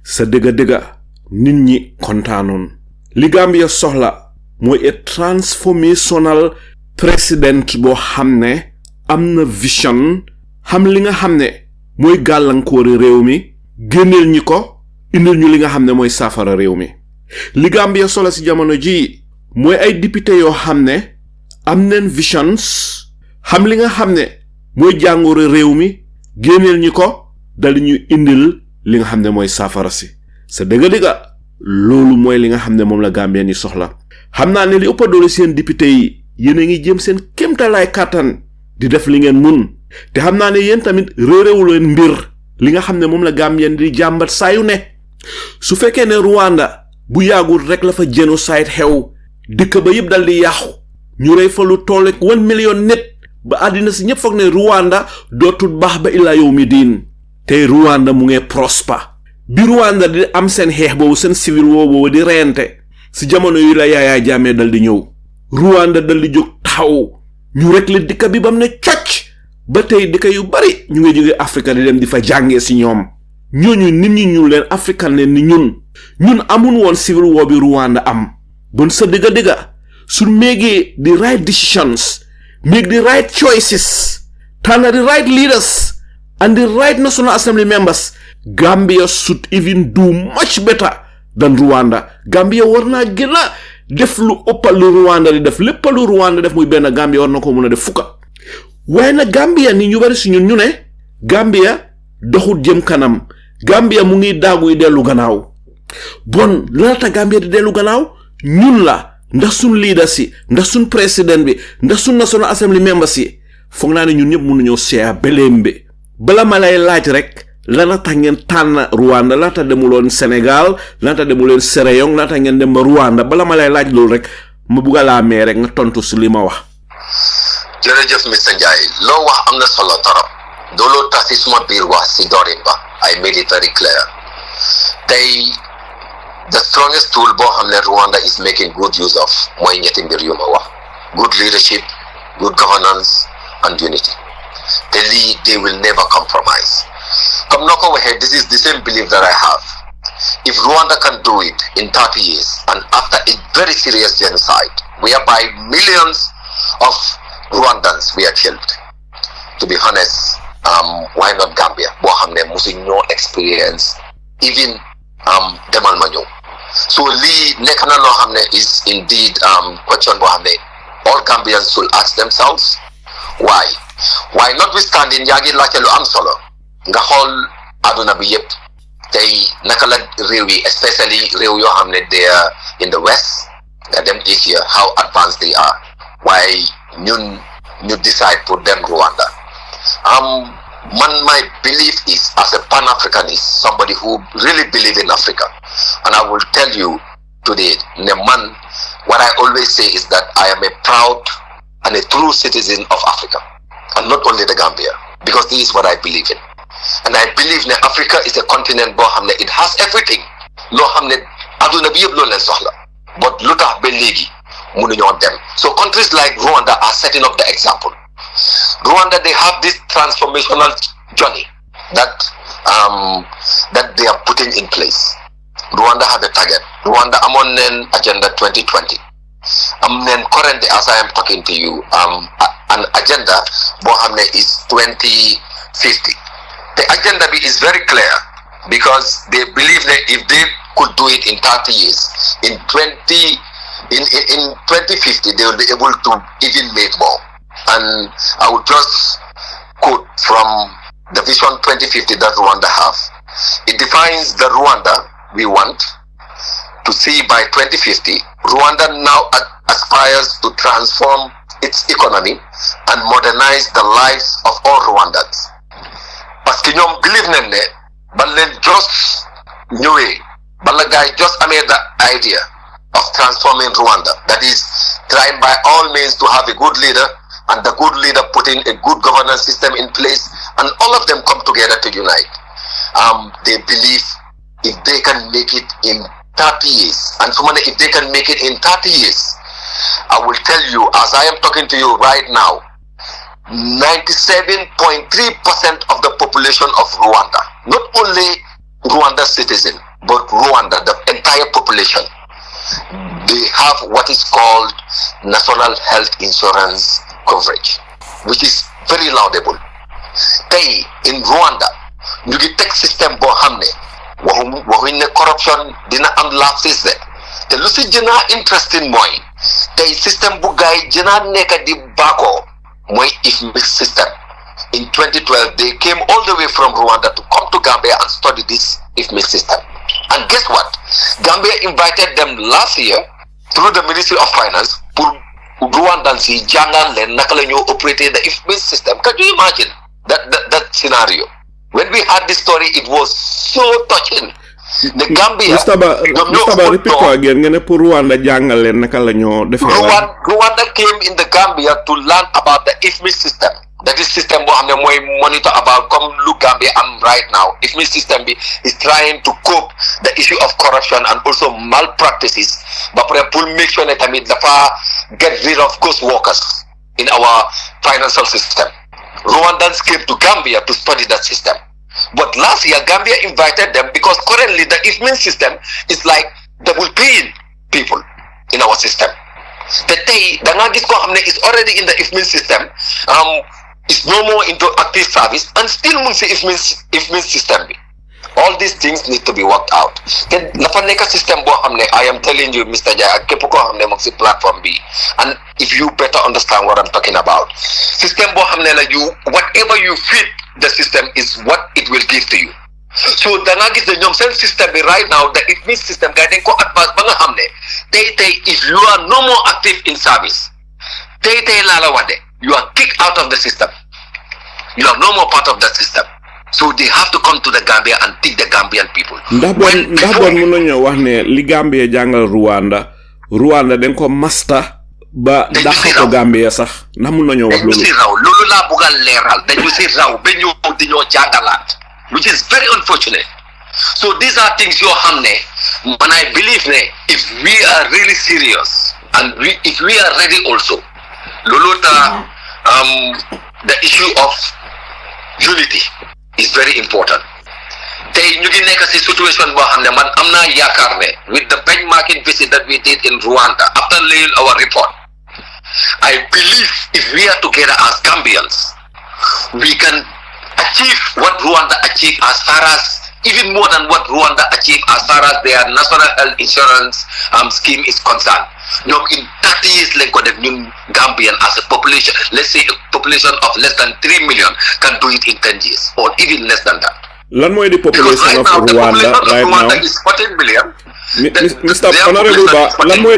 sa dëgga nit ñi kontaanoon li Gambia soxla mooy a transformational president boo xam ne am na vision xam li nga xam ne mooy gàllankoori réew mi génneel ñi ko indil ñu li nga xam ne mooy saafara réew mi li Gambia solo si jamono ji mooy ay député yoo xam ne am neen visions xam li nga xam ne mooy jàngoro réew mi génneel ñi ko dal ñu indil li nga xam ne mooy saafara si sa dëgga loolu mooy li nga xam ne moom la Gambien yi soxla xam naa ne li ëpp doole seen député yi yéen a ngi jëm seen kéemtalaay kàttan di def li ngeen mun te xam naa ne yéen tamit réeréwu leen mbir li nga xam ne moom la Gambien di jàmbat saa yu ne su fekkee ne Rwanda bu yàggul rek la fa génocide xew dëkk ba yëpp dal di yàqu ñu rey fa lu toll ak 1 million nit ba àddina si ñëpp foog ne Rwanda dootul baax ba illaa yow mi diin tey Rwanda mu ngi prosper bi Rwanda di am seen xeex boobu seen civil war boobu di reyante si jamono yu la Yaya Jammeh dal di ñëw Rwanda dal di jóg taxaw ñu rek la dëkk bi bam ne cocc ba tey dëkk yu bari ñu ngi jóge Afrique di dem di fa jàngee si ñoom ñooñu nit ñi ñu leen africain leen ni ñun amun woon civil war bi Rwanda am bon sa dëgga su méegee the right decisions make the right choices tànn the right leaders and the right National Assembly members Gambia should even do much better than Rwanda Gambia war naa gën a def lu ëppal lu Rwanda di def lépp lu Rwanda def muy benn Gambia war na ko mën a def fukka waaye nag Gambia ni ñu bari si ñun ñu ne Gambia doxul jëm kanam Gambia mu ngi daaguy dellu gannaaw bon laata Gambia di dellu gannaaw ñun la ndax suñ leader si ndax suñ président bi ndax suñ National Assembly members yi foog naa ne ñun ñëpp mënuñoo seeya beleem bi bala ma lay laaj rek lana tax ngeen tànn Rwanda laata demuloon Sénégal laata demuloon Sierra Leone laata ngeen dem ba Rwanda bala ma lay laaj loolu rek ma bugg a laa mee rek nga tontu si li ma wax. jërëjëf Mr. Njie loo wax am na solo torop dooloo tax si suma biir wax si doorin ba I made it very clear tey the strongest tool boo xam ne Rwanda is making good use of mooy ñetti mbir yu ma wax good leadership good governance and unity te lii they will never compromise comme noo ko waxee this is the same belief that I have if Rwanda can do it in 30 years and after a very serious genocide whereby millions of Rwandans were killed to be honest why not Gambia boo xam ne musuñ ñoo experience even demal ma ñëw so lii nekk na loo xam ne is indeed question boo xam ne all Gambians should ask themselves Why notwithstanding yaa ngi laajte lu am solo nga xool aduna bi yëpp tey naka la réew yi especially réew yoo xam ne they are in the west nga dem Asia how advanced they are waaye ñun ñu decide pour dem Rwanda. My belief is, as a Pan-Africanist, somebody who really believes in Africa, and I will tell you today, Neman, what I always say is that I am a proud and a true citizen of Africa, and not only the Gambia, because this is what I believe in. And I believe that Africa is a continent, it has everything. But look at Beligi, them. So countries like Rwanda are setting up the example. Rwanda, they have this transformational journey that they are putting in place. Rwanda have a target. Rwanda, I'm on an agenda 2020. I'm then currently, as I am talking to you, an agenda is 2050. The agenda is very clear because they believe that if they could do it in 30 years, in 2050 they will be able to even make more. And I would just quote from the Vision 2050 that Rwanda have. It defines the Rwanda we want to see by 2050. Rwanda now aspires to transform its economy and modernize the lives of all Rwandans. Parce que ñoom believe nañ ne ba leen just ñëwee bala gaay just amee the idea of transforming Rwanda, that is trying by all means to have a good leader, and the good leader putting a good governance system in place, and all of them come together to unite. They believe if they can make it in 30 years, and if they can make it in 30 years, I will tell you, as I am talking to you right now, 97.3% of the population of Rwanda, not only Rwanda citizen, but Rwanda, the entire population, they have what is called National Health Insurance coverage, which is very laudable. They in Rwanda, ñu ngi teg système boo xam ne waxuñ ne corruption dina am lapses de te lu si gën a interesting mooy tey système bu gaay gën a nekk di baakoo mooy IFMIS system. In 2012, they came all the way from Rwanda to come to Gambia and study this IFMIS system. And guess what? Gambia invited them last year through the Ministry of Finance for Rwandan si jangal len naka la ñoo operator the IFMIS system. Can you imagine that scenario? When we had this story, it was so touching. The Gambia, Mr. Ba, repeat again. Rwanda came in the Gambia to learn about the IFMIS system. That is system we monitor about come look Gambia right now. IFMIS system is trying to cope the issue of corruption and also malpractices, but pour make sure that get rid of ghost workers in our financial system. Rwandans came to Gambia to study that system. But last year, Gambia invited them because currently the IFMIS system is like double paying people in our system. The Dangagis is already in the IFMIS system, is no more into active service, and still IFMIS system. All these things need to be worked out. Then Lafaneka system I am telling you, Mr. Jaya, platform B. And if you better understand what I'm talking about. System you whatever you feed the system is what it will give to you. So the Nagis the Nyomsen system right now, the IFMIS system guiding ko advance banga hamne. If you are no more active in service, you are kicked out of the system. You are no more part of that system. So they have to come to the Gambia and teach the Gambian people. Li Gambia jangal Rwanda den ko master ba daxako Gambia sax ndax mun nañu wax lolu lolu la bugal leral dañu ci raw be ñu di ñoo jangalat, which is very unfortunate. So these are things you xamne man I believe if we are really serious and if we are ready also lolu ta the issue of unity is very important. Tay ñu ngi nekk ci situation bo xamne man amna yaakar ne with the benchmarking visit that we did in Rwanda after laying our report, I believe if we are together as Gambians, we can achieve what Rwanda achieved as far as even more than what Rwanda achieved as far as their national health insurance scheme is concerned. In 30 years, Gambian as a population, let's say a population of less than 3 million can do it in 10 years or even less than that. Lan mooy the population of Rwanda right now? Rwanda is 14 million. Mr. Honorable Ba,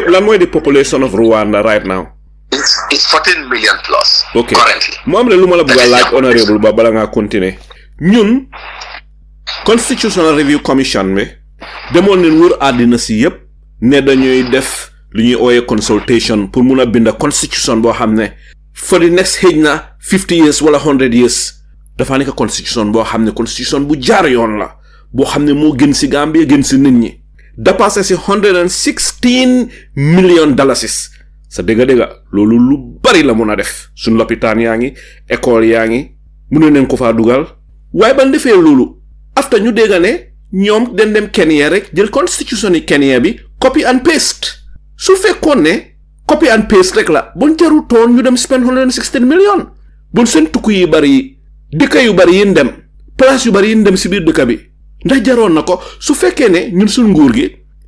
lan mooy the population of Rwanda right now? It's 14 million plus. Okay. Currently. Mo am lu ma la bëgg a laaj Honorable Ba bala nga continuer. Ñun Constitutional Review Commission bi demoon nañ wër àddina si yépp ne dañuy def lu ñuy ooyee consultation pour mun a binda constitution boo xam ne for the next xëj na 50 years wala 100 years dafa nekk constitution boo xam ne constitution bu jaar yoon la boo xam ne moo gën si Gambie gën si nit ñi dépassé si 116 million dollars sa dëgga loolu lu bari la mun a def suñ lopitaan yaa ngi école yaa ngi mënu neen ko faa dugal waaye ban defee loolu after ñu dégga ne ñoom den dem Kenya rek jël constitution yi Kenya bi copy and paste su fekkoon ne copy and paste rek la bon jaru toon ñu dem spend 116 million bon seen tukku yi bari dëkk yu bari yin dem place yu bari yin dem si biir dëkk bi ndax jaroon na ko su fekkee ne ñun suñ nguur gi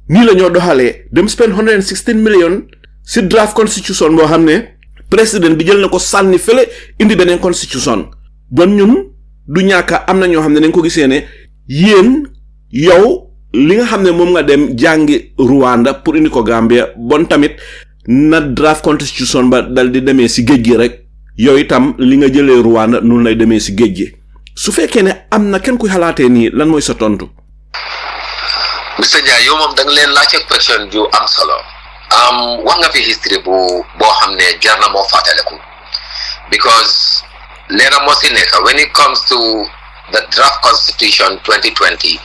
nii la ñoo doxalee dem spend 116 million si draft constitution boo xam ne président bi jël na ko sànni fële indi beneen constitution bon ñun du ñàkka am na ñoo xam ne nañ ko gisee ne yéen yow li nga xam ne moom nga dem jàngi Rwanda pour indi ko Gambia bon tamit na draft constitution ba dal di demee si géej gi rek yow itam li nga jëlee Rwanda noonu lay demee si géej gi su fekkee ne am na kenn kuy xalaatee nii lan mooy sa tontu. Mr. Ndiaye yow moom da nga leen laajte question ju am solo wax nga fi history boo xam ne jar na moo fàttaliku because leena moo si nekk when it comes to the draft constitution 2020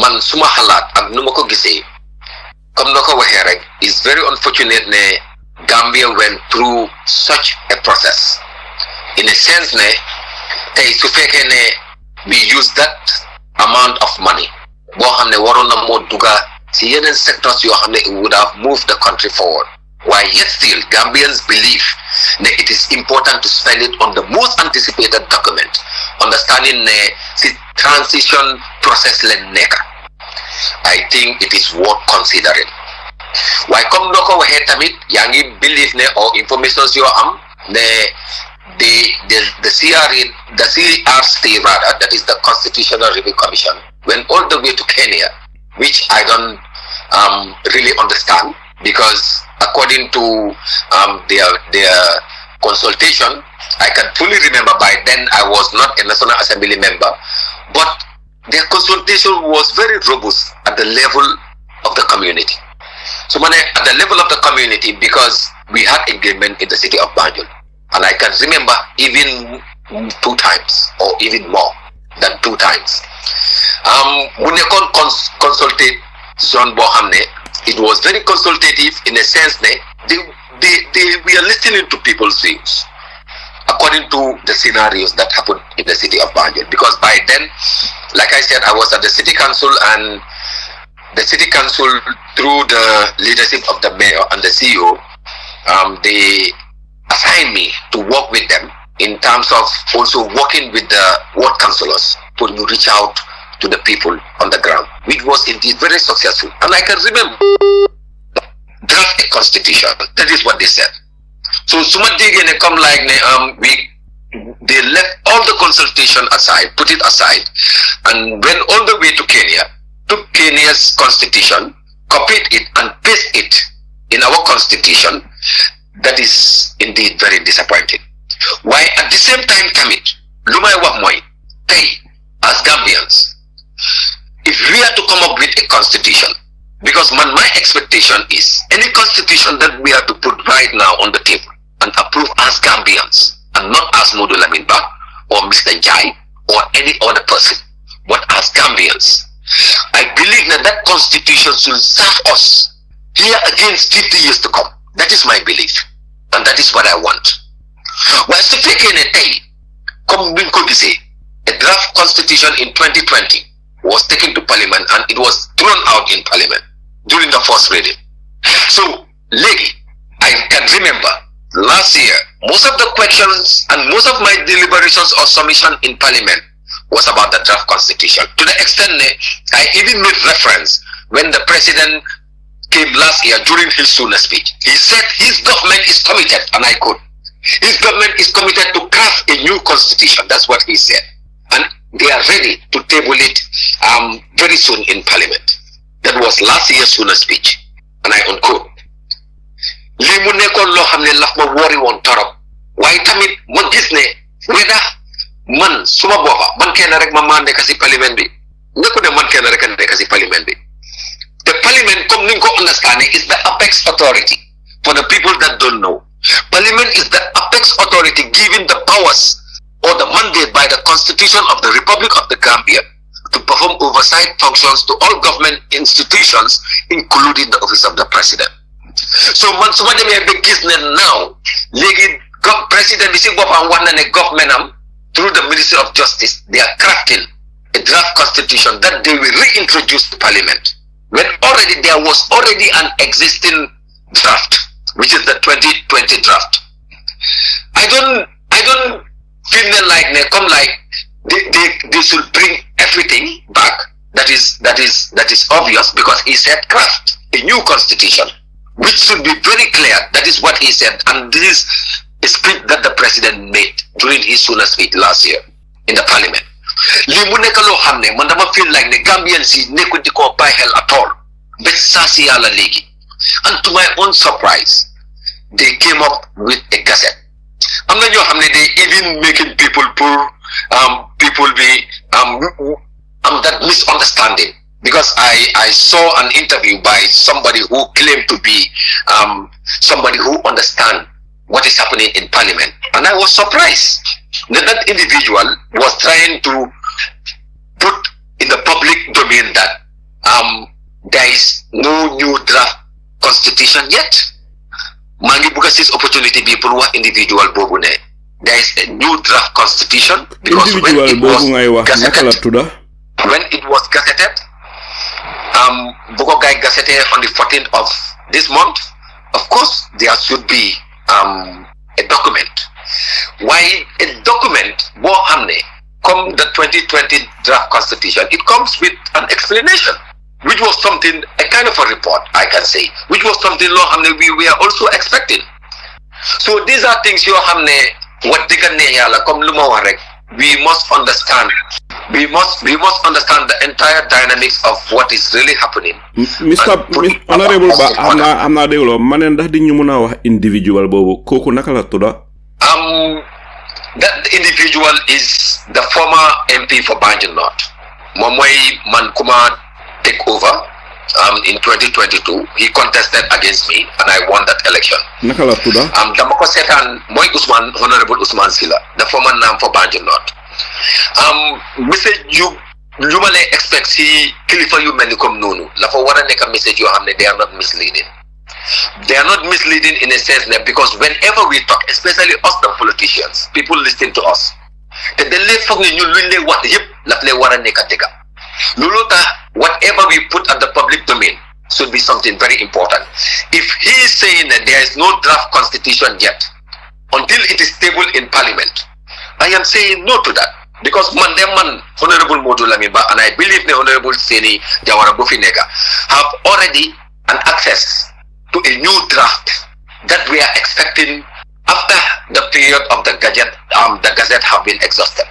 man suma xalaat ak nu ma ko gisee comme na ko waxee rek is very unfortunate ne Gambia went through such a process in a sense ne tey su fekkee ne we use that amount of money boo xam ne waroon na moo duga si yeneen sectors yoo xam ne it would have moved the country forward. Why yet still Gambians believe that it is important to spend it on the most anticipated document, understanding the transition process neka. I think it is worth considering. Why come doko wahe tamit yangi believe ne or information yo am ne the CRC rather, that is the Constitutional Review Commission, went all the way to Kenya, which I don't really understand, because according to their consultation, I can fully remember by then I was not a National Assembly member, but their consultation was very robust at the level of the community. So at the level of the community, because we had agreement in the city of Banjul, and I can remember even 2 times or even more than 2 times. When they consultation, it was very consultative in a sense that we are listening to people's views according to the scenarios that happened in the city of Banjul. Because by then, like I said, I was at the city council, and the city council, through the leadership of the mayor and the CEO, they assigned me to work with them in terms of also working with the ward councillors to reach out to the people on the ground, which was indeed very successful. And I can remember, draft a constitution. That is what they said. So they come like they left all the consultation aside, put it aside, and went all the way to Kenya, took Kenya's constitution, copied it and pasted it in our constitution. That is indeed very disappointing. Why at the same time, Tamit, Lumai Wahmoy, as Gambians, if we are to come up with a constitution, because my expectation is any constitution that we have to put right now on the table and approve as Gambians, and not as Modu Laminba or Mr. Jai or any other person, but as Gambians, I believe that constitution should serve us here against 50 years to come. That is my belief, and that is what I want. Whilst to take in a day, come a draft constitution in 2020 was taken to Parliament, and it was thrown out in Parliament during the first reading. So, lady, I can remember last year, most of the questions and most of my deliberations or submission in Parliament was about the draft constitution. To the extent that I even made reference when the president came last year during his Suna speech. He said his government is committed, and I quote, His government is committed to craft a new constitution. That's what he said. And they are ready to table it very soon in Parliament. That was last year's Suna speech. And I unquote. Li mu nekkoon loo xam ne laf ma wori woon torop waaye tamit ma gis ne weda man suma boppa man kenn rek ma nekk si parlement bi nekku ne man kenn rek a nekk si parlement bi the parliament comme ni nga ko understand is the apex authority for the people that don't know. Parliament is the apex authority given the powers or the mandate by the Constitution of the Republic of the Gambia to perform oversight functions to all government institutions, including the office of the president. So man suma demee ba gis ne now léegi president bi si boppam wax na ne government am through the Ministry of Justice they are crafting a draft constitution that they will reintroduce to Parliament when already there was already an existing draft, which is the 2020 draft. I don't feel like they come like they should bring everything back. That is obvious because he said craft a new constitution, which should be very clear. That is what he said, and this is a speech that the president made during his Suna speech last year in the Parliament. Li mu nekk loo xam ne man dama feel like the Gambians si nekkul di ko bàyyi xel at all. Bés saa si yàlla léegi. And to my own surprise, they came up with a gazette. I'm not sure how many they even making people be that misunderstanding, because I saw an interview by somebody who claimed to be somebody who understand what is happening in Parliament, and I was surprised that individual was trying to put in the public domain that there is no new draft constitution yet. Mangi buga this opportunity people were individual bobu ne there is a new draft constitution because when it was gazetted bugo guy gazetted on the 14th of this month, of course there should be a document. Why a document bo xamne come the 2020 draft constitution, it comes with an explanation, which was something, a kind of a report, I can say, which was something we were also expecting. So these are things what they can we must understand. We must understand the entire dynamics of what is really happening. Mr. Honorable, I'm not able. Man, that didn't you know individual bobo koku nakala tuda. That individual is the former MP for Banjul North. Momoy Mankuma take over in 2022. He contested against me and I won that election. Nakala tuda. Dama ko setan moy Usman, Honorable Usman Sila, the former NAM for Banjul North. Message you may expect see kilifa yu melni comme nonu la fa wara nek message yo xamne they are not misleading. They are not misleading in a sense that because whenever we talk, especially us the politicians, people listen to us. Te de le fogg ñu luñ lay wax yépp la lay wara nek dega. Luluta, whatever we put at the public domain should be something very important. If he is saying that there is no draft constitution yet, until it is tabled in Parliament, I am saying no to that. Because Honorable Modu Lamiba, and I believe the Honorable Seni Jawara Bufinega, have already an access to a new draft that we are expecting after the period of the gazette have been exhausted.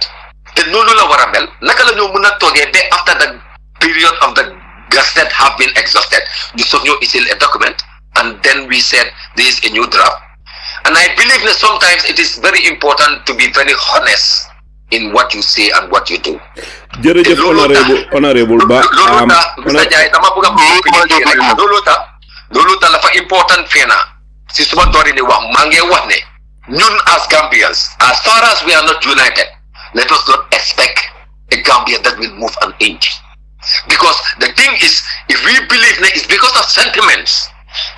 The Nulula Waramel, Nakala Muna Togebe, after the period of the gazette have been exhausted, the Sonyo is still a document, and then we said there is a new draft. And I believe that sometimes it is very important to be very honest in what you say and what you do. Honorable Luluta la fa important fena si suma tori ni wax mangé wax ne ñun as Gambians, as far as we are not united, let us not expect a Gambia that will move an inch. Because the thing is, if we believe that it's because of sentiments,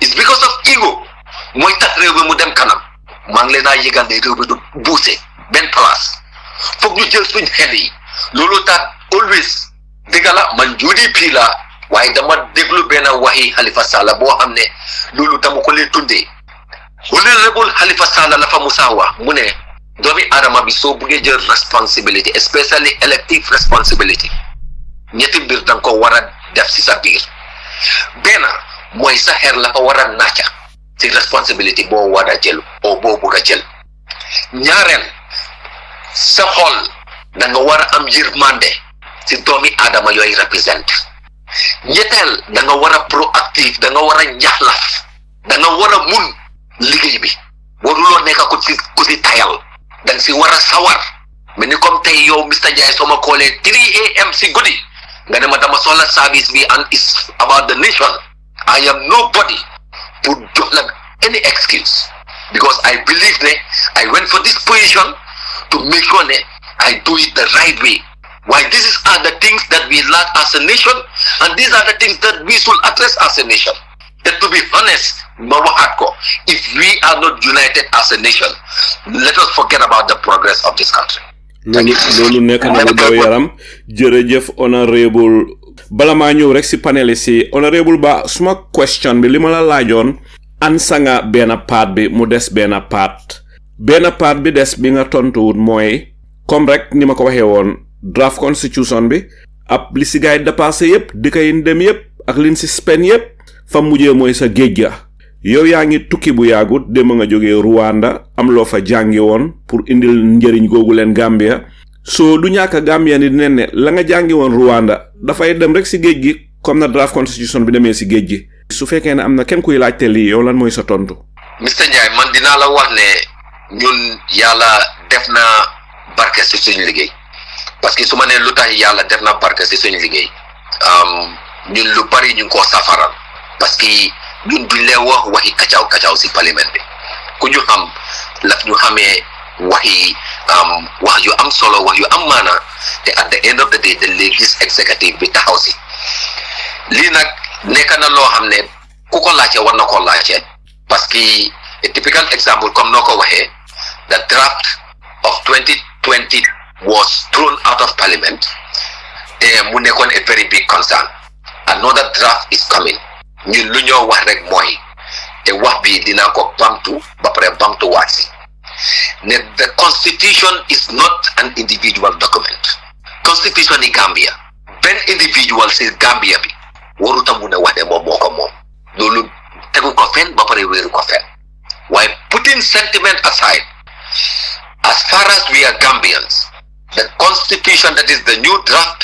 it's because of ego, moy tax rew mu dem kanam mang leena yegal ne rew bi du bousé ben place fokk ñu jël suñ xel yi. Lolu tax always degala man judi pila waye dama deglu ben waxi Halifa Sallah bo xamne lolu tam ko le tundé Honorable Halifa Sallah la fa musawa mu ne doomi adama bi so bëgge jël responsibility, especially elective responsibility, ñetti mbir dang ko wara def ci sa biir. Bena moy sa xer la ko wara nacca ci responsibility bo wara jël o bo bëgga jël. ñaareel sa xol da nga war a am yërmande si doomi aadama yooyu représente ñetteel da nga war a proactive da nga war a njaxlaf da nga war a mun liggéey bi waruloo nekk ku si tayal da nga si war a sawar mais ni comme tey yow Mr. Njie soo ma koolee 3 am si guddi nga ne ma dama soxla service bi and it's about the nation. I am nobody to jox la any excuse because I believe that I went for this position to make sure that I do it the right way. Why these are the things that we lack as a nation, and these are the things that we should address as a nation. That to be honest, if we are not united as a nation, let us forget about the progress of this country. loolu nekk na lu daw yaram jërëjëf honorable bala maa ñëw rek si panel si honorable Ba suma question bi li ma la laajoon ansa nga benn part bi mu des benn part bi des bi nga tontuwut mooy comme rek ni ma ko waxee woon draft constitution bi ab li si gaay dépassé yépp di kay dem yépp ak liñ si spend yépp fa mujjee mooy sa géej ga yow yaa ngi tukki bu yaagut dem nga jógee Rwanda am loo fa jàngi woon pour indil njëriñ googu leen Gambia so du ñàkk Gambia ni dinañ ne la nga jàngi woon Rwanda dafay dem rek si géej gi comme na draft constitution bi demee si géej gi su fekkee ne am na kenn kuy laajte lii yow lan mooy sa tontu. Mr. Njie man dinaa la wax ne ñun yàlla def na barke si suñu liggéey parce que su ma nee lu tax yàlla def na barke si suñu liggéey ñun lu bari ñu ngi koo safaral parce que ñun duñ lee wax waxi kacaw si parlement bi ku ñu xam laf ñu xamee waxi wax yu am solo wax yu am maana te at the end of the day dañ lay gis executive bi taxaw si lii nag nekk na loo xam ne ku ko laajte war na koo laajte parce que a typical example comme noo ko waxee the draft of 2020 was thrown out of parliament te mu nekkoon a very big concern. Another draft is coming. ñun lu ñoo wax rek mooy te wax bi dinaa ko bamtu ba pare bamtu waat si ne the constitution is not an individual document. Constitution ni Gambia benn individual si Gambia bi waruta mun a wax ne moom moo ko moom loolu tegu ko fen ba pare wéeru ko fen waaye putting sentiment aside as far as we are Gambians the constitution that is the new draft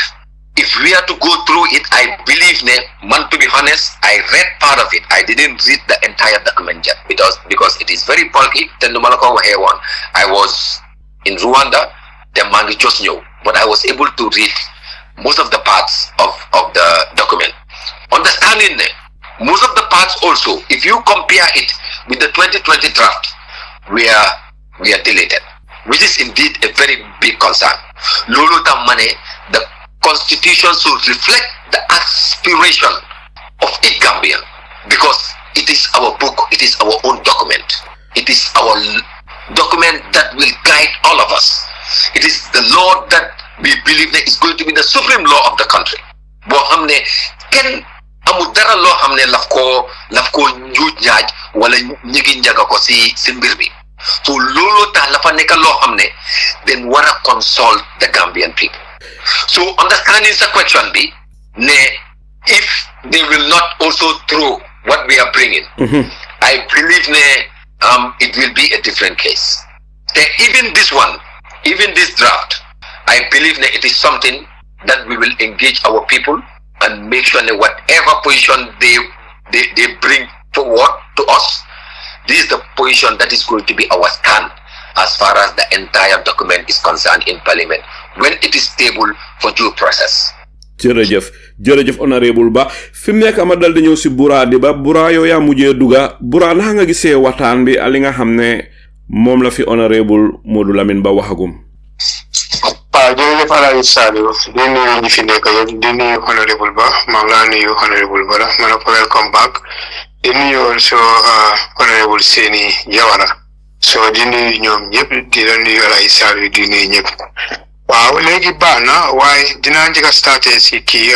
if we are to go through it, I believe, man, to be honest, I read part of it. I didn't read the entire document yet because it is very bulky. I was in Rwanda, the man just knew, but I was able to read most of the parts of the document. Understanding most of the parts also, if you compare it with the 2020 draft, we are deleted, which is indeed a very big concern. Lolo money, the constitution should reflect the aspiration of a Gambian because it is our book, it is our own document, it is our document that will guide all of us. It is the law that we believe that is going to be the supreme law of the country. Bo xamne ken amu dara lo xamne laf ko njuuj njaaj wala ñigi njaga ko si mbir bi. So lolo tax la fa nek lo xamne then wara consult the Gambian people. So understanding the question be, if they will not also throw what we are bringing, I believe it will be a different case. Even this one, even this draft, I believe it is something that we will engage our people and make sure that whatever position they bring forward to us, this is the position that is going to be our stand as far as the entire document is concerned in Parliament when it is stable for due process. jërëjëf honorable Ba fi mu nekk ama dal di ñëw si Bura di ba Bura yow yaa mujjee duga Bura naka nga gisee waxtaan bi ali nga xam ne moom la fi honorable Modou Lamine Ba waxagum. jërëjëf Alaye Sadio di nuyu ñi fi nekk yëpp di nuyu honorable Ba maa ngi laa nuyu honorable Ba ma ne ko welcome back di nuyu also honorable Seni Jawara so di nuyu ñoom ñëpp di la nuyu Alaye Sadio di nuyu ñëpp. waaw léegi baax na waaye dinaa njëkk a starté si kii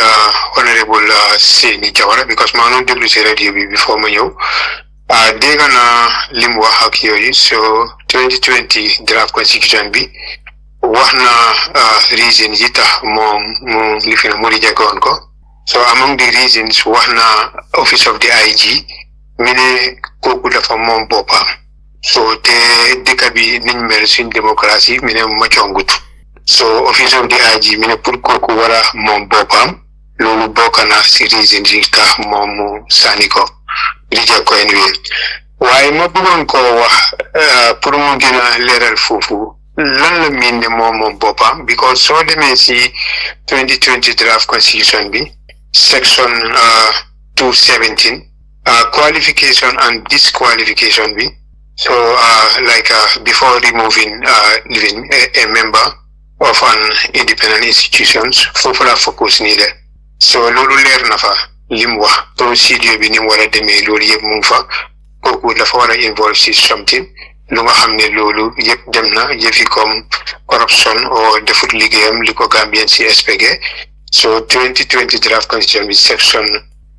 honorable Seni Jawara because maa ngi déglu si radio bi before ma ñëw dégg naa li mu wax ak yooyu so 2020 draft constitution bi wax na reason yi tax moom li fi na mu rijegoon ko so among the reasons wax na office of the IG mi ne kooku dafa moom boppam so te dëkk bi niñ mel suñ démocratie mi ne macongut so office of the IG mi ne pour kooku war a moom boppam loolu bokk na si reason yi tax moom mu sànni ko reject ko anyway waaye ma bëggoon koo wax pour mu gën a leeral foofu lan la miin ne moom boppam because soo demee si 2020 draft constitution bi section 217 qualification and disqualification bi so before removing even a member of an independent institutions foofu la focus nii de so loolu leer na fa lim wax procedure bi ni mu war a demee loolu yëpp mu ngi fa kooku dafa war a involve si something lu nga xam ne loolu yëpp dem na yëfi comme corruption o defut liggéeyam li ko Gambien si expecté so 2020 draft constitution bi section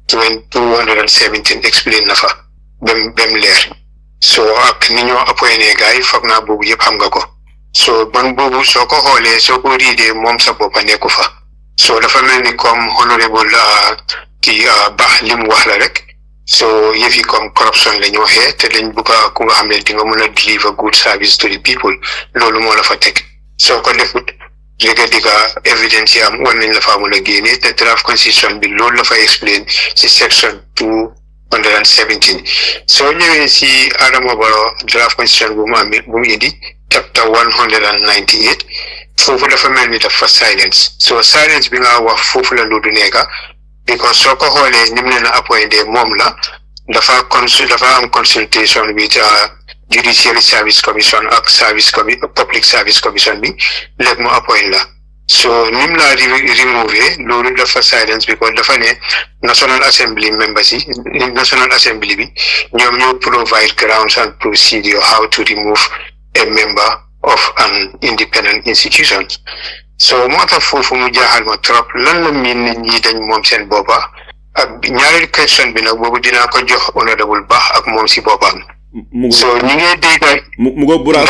217 explain na fa bem leer so ak ni ñoo appointé gars yi foog naa boobu yëpp xam nga ko so ban boobu soo ko xoolee soo ko riidee moom sa boppa nekku fa so dafa mel ni comme honorable baax li mu wax la rek so yëfi comme corruption la ñu waxee te dañ bëgg a ku nga xam ne di nga mën a deliver good service to the people loolu moo la fa teg soo ko defut diga evidence yi am war nañ la faa mën a génne te draft constitution bi loolu la fa explain si section 217 soo ñëwee si Adama Barrow draft constitution bu mu indi chapter 198 foofu dafa mel ni dafa silence so silence bi nga wax foofu la loolu nekka because soo ko xoolee ni mu leen a appointé moom la dafa am consultation with Judiciary Service Commission ak Public Service Commission bi léegi mu appoint la so ni mu la remove loolu dafa silence because dafa ne National Assembly members yi National Assembly bi ñoom ñoo provide grounds and procedure how to remove a member of an independent institution so moo tax foofu mu jaaxal ma trop lan la miin nit ñi dañ moom seen boppa ak ñaareelu question bi nag boobu dinaa ko jox honorable baax ak moom si boppam so ñi ngay dégg mu go bura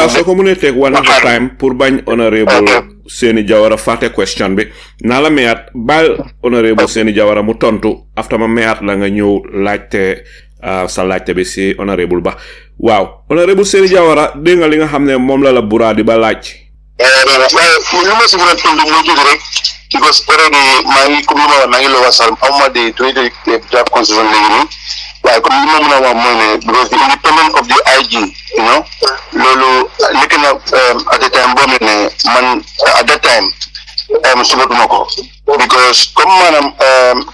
soo ko mënee teg one at a time pour bañ honorable Seni Jawara fàtte question bi naa la mayaat baal honorable Seni Jawara mu tontu after ma mayaat la nga ñëw laajte sa laajte bi si honorable ba waaw honorable Seni Jawara dégg nga li nga xam ne moom la bura di ba laaj lu ma si mën a tontu mooy tuuti rek because already maa ngi loo wasal awma de 20 draft constitution léegi nii waaye comme li ma mën a wax mooy ne because the independence of the IG loolu nekk na at the time boo xam ne man at that time subatuma ko because comme maanaam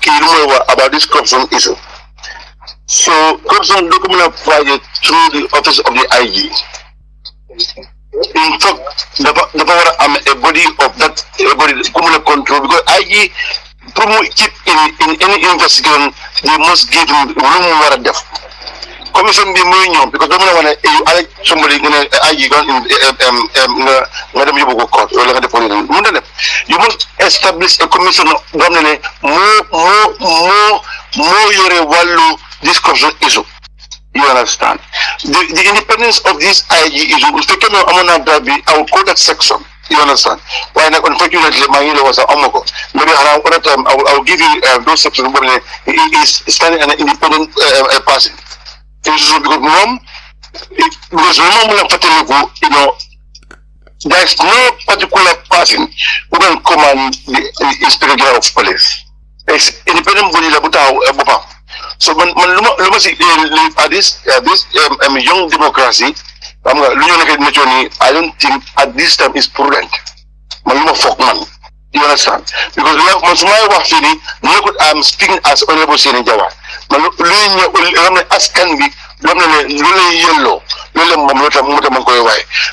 kii lu mooy wax about this corruption issue so corruption doo ko mën a provided through the office of the IG in fact dafa war a am a body of that body ku mën a control because IG pour mu keep in any investigation they must give him lu mu war a def commission bi muy ñoom because doo mën a wane you elect somebody nga ne IG nga dem yóbbu ko court wala nga def ko nii mun na def you must establish a commission boo xam ne moo yore wàllu this corruption issue. You understand? The independence of this IG issue, if you can I will call that section. You understand? Why not? Unfortunately, my email was Omoko. Maybe around other time, I will give you those sections where he is standing an independent person. Because mom, you know, there is no particular person who can command the inspector general of police. It's independent body. So when at this young democracy, I don't think at this time is prudent. You understand? Because I'm speaking as Honorable Seni Jawara.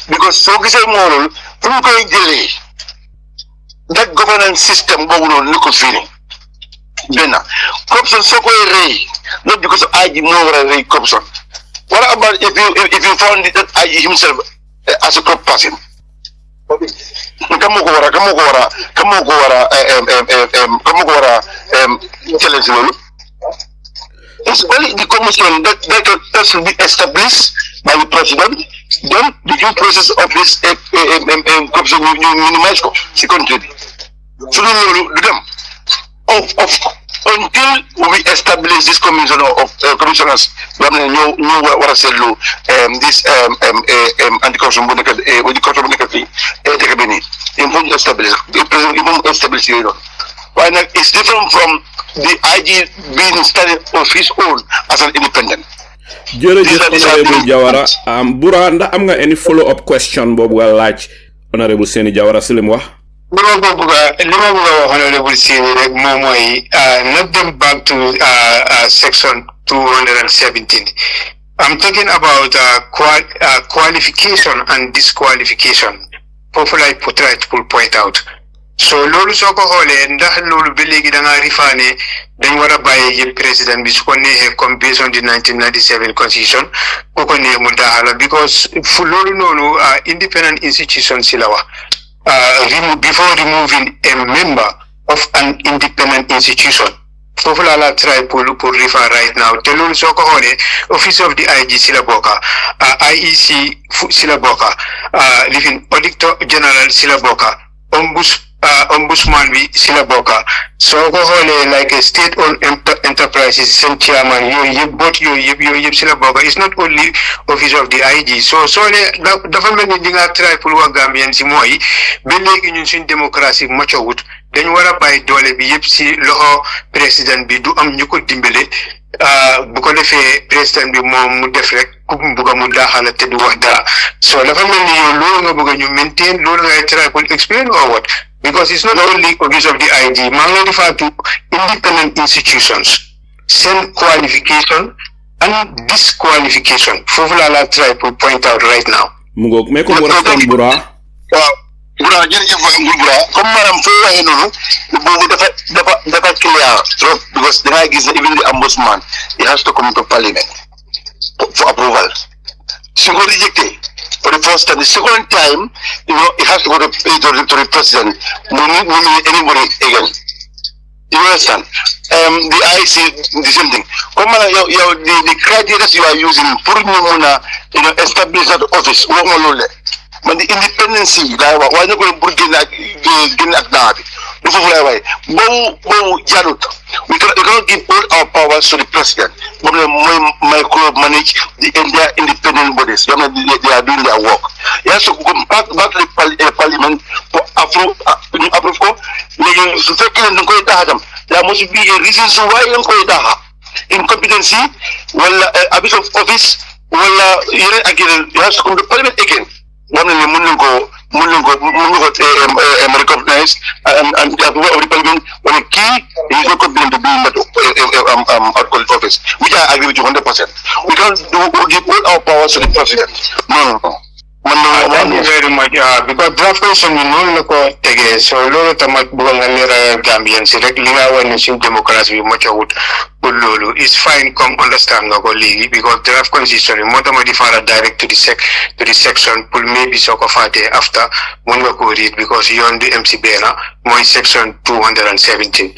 Because so that governance system feeling. Corruption so not because of IG more corruption. What about if you found that IG himself as a corrupt person? It's only the commission that should be established by the president. Then the due process of this corruption you minimize secondly. So do them. Until we establish this commission of commissioners war a seetlu this anti-corruption bu nekk corruption bu nekk fii dëkk bi nii il faut ñu establish yooyu noonu waaye nag it's different from the IG being studied of his own as an independent. jërëjëf honorable Jawara Bura ndax am nga any follow up question boobu nga laaj honorable Seni Jawara si li mu wax. li ma bëgg a wax honorable Seni rek moom mooy not them back to section 217. I'm talking about qualification and disqualification. Foofu lay try to point out. So loolu soo ko xoolee ndax loolu ba léegi da ngaa rifaane dañ war a bàyyi yëpp président bi su ko neexee comme based on the 1997 constitution ku ko neex mu daaxala because fu loolu noonu independent institution si la wax before removing a member of an independent institution foofu la try pour refer right now te loolu soo ko xoolee office of the IG si la bokka IEC si la bokka lifin auditor general si la bokka ombudsman bi si la bokka soo ko xoolee like a state owned enterprises seen chairman yooyu yëpp si la bokka it's not only office of the IG so ne dafa mel ni di nga try pour wax Gambien si mooy ba léegi ñun suñ démocratie mocowut dañ war a bàyyi doole bi yëpp si loxo président bi du am ñu ko dimbale bu ko defee président bi moom mu def rek ku bugg mu daaxala te du wax dara so dafa mel ni yow loolu nga bëgg ñu maintain loolu ngay try pour explain or what because it's not only office of the IG maa ngi refer to independent institutions seen qualification and disqualification foofu la try pour point out right now. mu ngoog mais ko mu respond Bura. waaw Bura jërëjëf Bura comme maanaam foo waxee noonu boobu dafa clear trop because da ngaa gis ne even the ombudsman it has to come to parliament for approval su ko rejecté for the first time the second time it has to go to the president we need anybody again you understand the IC the same thing comme maanaam yow the criteria you are using pour ñu mun a establish that office waxuma loolu man the independence laay wax waaye ñu ko pour génn ak daa bi du foofu laay waaye boobu jaarut we cannot give all our powers to the president moom la mooy micromanage the entire independent bodies yoo xam ne they are doing their work it has to go back to the parliament pour ñu approve ko léegi su fekkee ne da nga koy daaxa tam there must be a reason so why nga koy daaxa incompetency wala abuse of office wala yeneen ak yeneen it has to come to parliament again moom la ne mën nañ ko recognize and the approval of the parliament when a key is not competent to be in that office, which I agree with you 100%. We can't give all our powers to the president. No. Thank you very much. Because draft question ni noonu la ko tegee so loolu tamit bëgg nga leeral Gambien si rek li nga wax ne suñ démocratie bi mocawut pour loolu is fine comme understand nga ko léegi because draft constitution bi moo tax ma di faral direct to the section pour maybe soo ko fàttee after mun nga ko read because yoon du MC Bena mooy section 217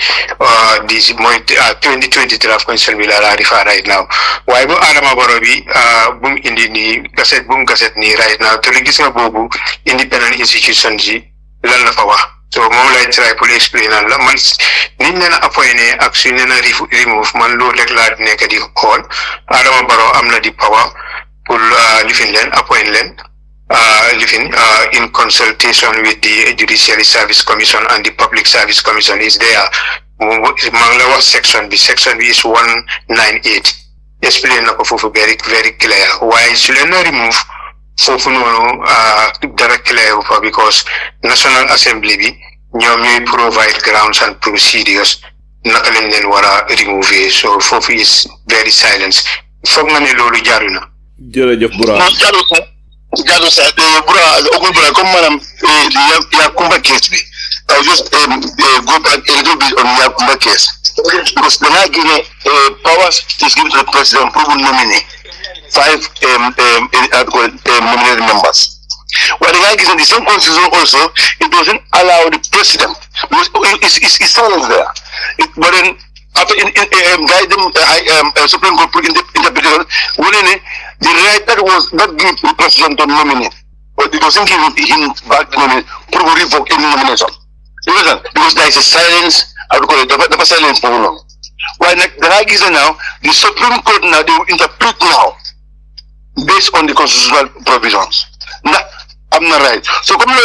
this mooy 2020 draft constitution bi la di far right now waaye bu Adama Barrow bi bu mu indi nii gaset nii right now te li gis nga boobu independent institutions yi lan la fa wax so moom lay try pour explain la man niñ leen a appointé ak suñ leen a remove man loolu rek laa nekk di xool Adama Barrow am na di power pour lifin leen appoint leen in consultation with the Judiciary Service Commission and the Public Service Commission is there maa ngi la wax section bi is 198 explain na ko foofu very very clear waaye su leen a remove foofu noonu dara clear fa because National Assembly bi ñoom ñooy provide grounds and procedures naka lañ leen war a remove so foofu is very silence foog nga ne loolu jaaru na. jërëjëf Bura. jaaru sa Bura ogul Bura comme maanaam Yakumba case bi I just go back a little bit on Yakumba case because the Nagine powers is given to the president to nominate 5 nominated members. What the guy is in the same constitution also, it doesn't allow the president because it's silence there. But then after guide them Supreme Court interpretation, the right that was not given to the president to nominate, but it doesn't give him back the nomination to revoke any nomination. You understand? Because there is a silence. I would call it the silence for long. Why not? Now the Supreme Court now they will interpret now based on the constitutional provisions. Now, I'm not right. So come on,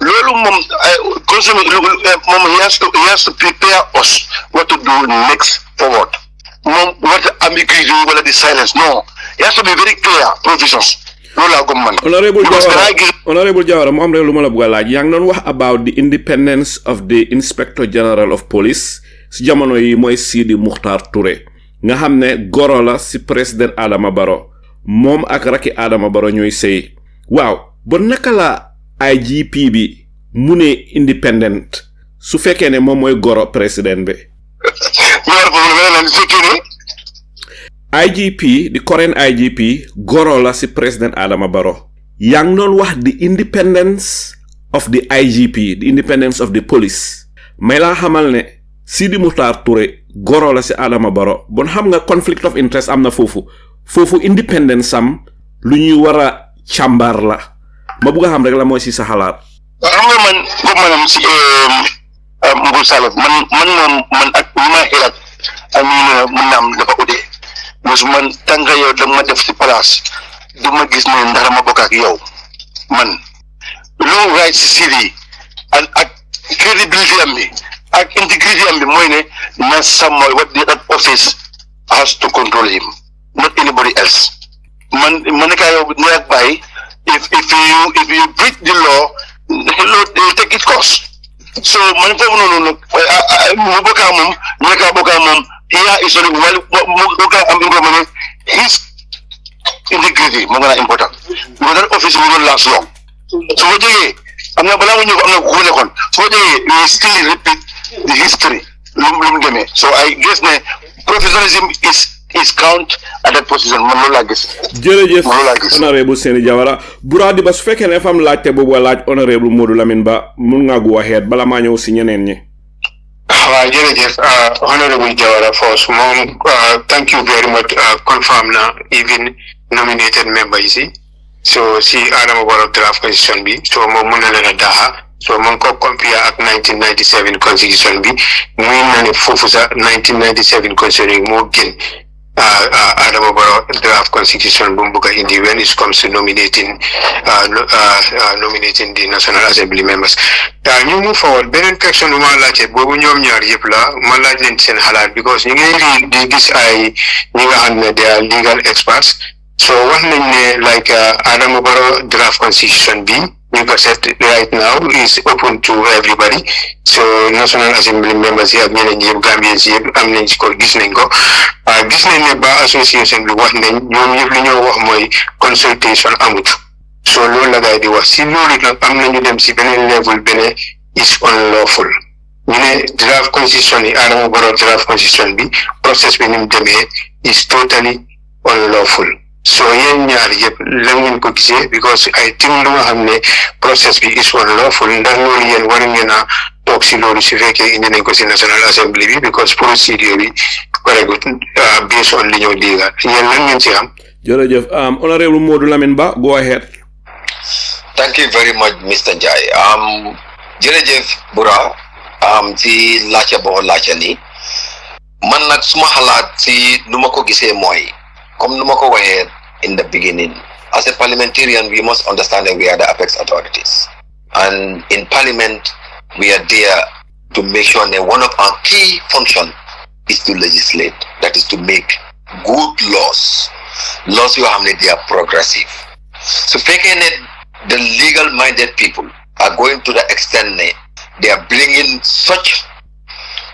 he has to prepare us what to do next forward. What ambiguity, whether the silence. No, it has to be very clear provisions. Honorable Jawara, mo am rek luma la bëgg laaj yang non wax about the independence of the Inspector General of Police si jamono yi moy Sidi Mukhtar Touré nga xamne goro la si President Adama Barrow mom ak raki Adama Barrow ñoy sey waaw bo naka la IGP bi mune independent su fekkee ne mom moy goro president bi IGP, the current IGP, goro la si President Adama Barrow. Yang non wax the independence of the IGP, the independence of the police. May la xamal ne Sidi Mukhtar Touré goro la si Adama Barrow. Bon xam nga conflict of interest am na fofu. Fofu independence am lu ñuy wara chambar la. Ma bëgg xam rek la moy ci sa xalaat. Xam nga man ko manam ci Mbul Salaf man ak ma xelat amina munam dafa udé. Man tanga yow da ma def ci place duma gis ne ndax ma bokk ak yow man lu right city ak credibility am bi ak integrity am bi moy ne na someone what the office has to control him, not anybody else. Man ka yow ne ak bay if you break the law will take its course. So man fofu nonu mo bokk ak mom ne ka bokk ak mom here is only his integrity more important. Because that office will not last long. So what do you I'm not so we still repeat the history. So I guess the professionalism is count at that position. Jërëjëf honorable Seni Jawara Buradi ba su fekkee ne fam laajte boobu laaj honorable Modou Lamine Ba mun nga go ahead bala maa ñëw si ñeneen ñi. Honorable Jawara Force, Mom, thank you very much. Confirm now, even nominated member, you see. So, see, Adama Barrow draft constitution B. So, Mom, Daha. So, Mom, compare at 1997 constitution B. Mwin Fufusa 1997 concerning Morgan. Adama Barrow draft constitution Bumbuka Indi when it comes to nominating the National Assembly members. You move forward. Benen question ma laajte bobu ñom ñaar yépp la ma laaj leen seen xalaat because ñu ngi di gis ay ñi nga xam ne they are legal experts. So wax nañ ne like Adama Barrow draft constitution bi ñu ko set right now is open to everybody. So National Assembly members yi ak ñeneen yépp Gambians yépp am nañ ci ko gis nañ ko. Gis nañ ne ba association bi wax nañ ñoom yépp li ñoo wax mooy consultation amut. So loolu la gaay di wax si loolu nag am nañu dem si beneen level bene is unlawful ñu ne draft constitution yi Adama Barrow draft constitution bi process bi ni mu demee is totally unlawful. So yéen ñaar yëpp la ngeen ko gisee because I think lu nga xam ne process bi is unlawful ndax loolu yéen war ngeen a toog si loolu si fekkee indi nañ ko si National Assembly bi because procedure bi paregut based on li ñoo diga yéen lan ngeen si xam. Jërëjëf honorable Modou Lamine Ba go ahead. Thank you very much, Mr. Njai. Jërëjëf Bura ci laajte boo laajte ni man nag suma xalaat si nu ma ko gisee mooy comme nu ma ko waxee in the beginning as a parliamentarian we must understand that we are the apex authorities and in parliament we are there to make sure that one of our key functions is to legislate, that is to make good laws yoo xam ne they are progressive. So fekkee ne the legal minded people are going to the extent that they are bringing such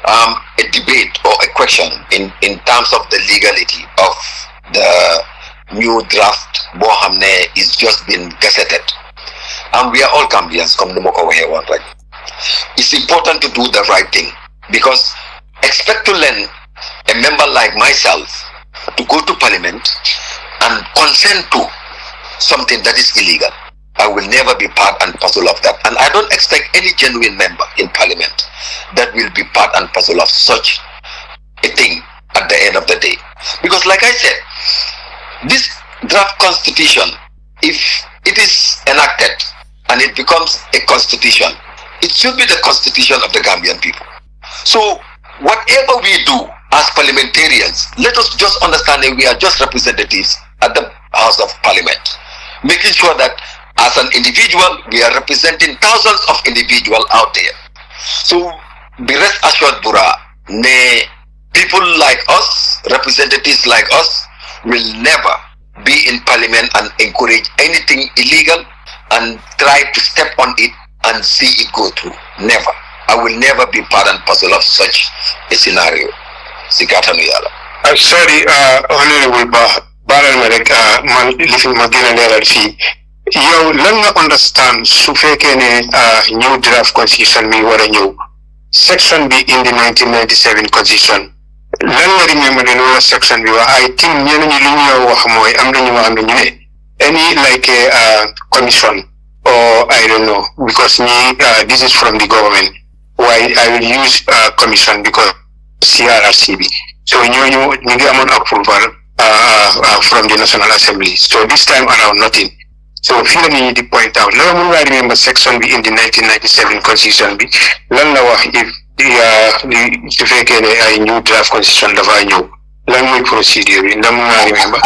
a debate or a question in terms of the legality of the new draft Bohamne is just been gazetted. And we are all Gambians, come to right? It's important to do the right thing because expect to learn a member like myself to go to parliament and consent to something that is illegal. I will never be part and parcel of that. And I don't expect any genuine member in parliament that will be part and parcel of such a thing at the end of the day. Because like I said, this draft constitution, if it is enacted and it becomes a constitution, it should be the constitution of the Gambian people. So whatever we do as parliamentarians, let us just understand that we are just representatives at the House of Parliament, making sure that as an individual, we are representing thousands of individuals out there. So be rest assured, Bura, people like us, representatives like us, will never be in Parliament and encourage anything illegal and try to step on it and see it go through. Never. I will never be part and parcel of such a scenario. I'm sorry, Honorable Baral Marek, man, living Magina Neralfi. You learn understand, so fake new draft constitution, me what a new section be in the 1997 constitution. Learn remember the lower section, I think any like a commission, or I don't know, because this is from the government. Why I will use commission because CRRCB. So you need approval from the National Assembly. So this time around nothing. So if you need to point out, I remember section B in the 1997 constitution B. If the new draft constitution the new language procedure. Remember.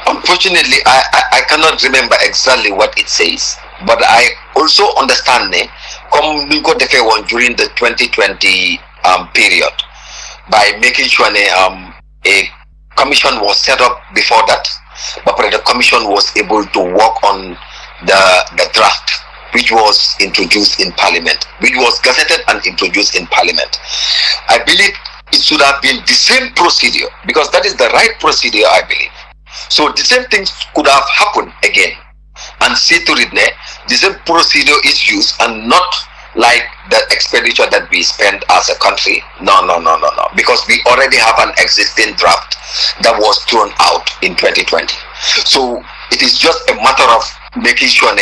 Unfortunately, I cannot remember exactly what it says, but I also understand during the 2020 period by making sure a commission was set up before that, but the commission was able to work on the draft which was introduced in Parliament, which was gazetted and introduced in Parliament. I believe it should have been the same procedure, because that is the right procedure, I believe. So the same things could have happened again, and see to it, the same procedure is used, and not like the expenditure that we spend as a country. No, because we already have an existing draft that was thrown out in 2020. So it is just a matter of making sure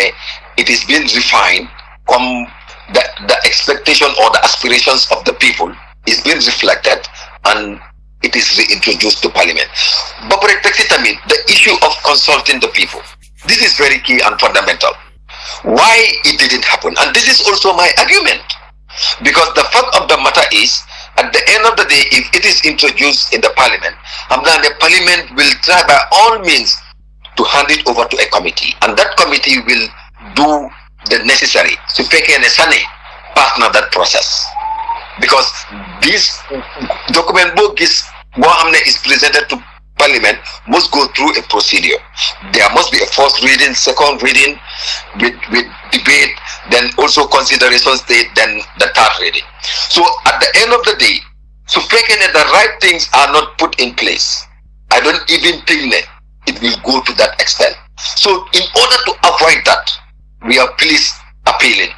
it is being refined, the expectation or the aspirations of the people is being reflected, and it is reintroduced to Parliament. But the issue of consulting the people, this is very key and fundamental. Why it didn't happen, and this is also my argument, because the fact of the matter is, at the end of the day, if it is introduced in the Parliament, the Parliament will try by all means to hand it over to a committee, and that committee will do the necessary to take a partner that process, because this document book is presented to Parliament must go through a procedure. There must be a first reading, second reading, with debate, then also consideration state, then the third reading. So at the end of the day, so the right things are not put in place, I don't even think that it will go to that extent. So in order to avoid that, we are please appealing.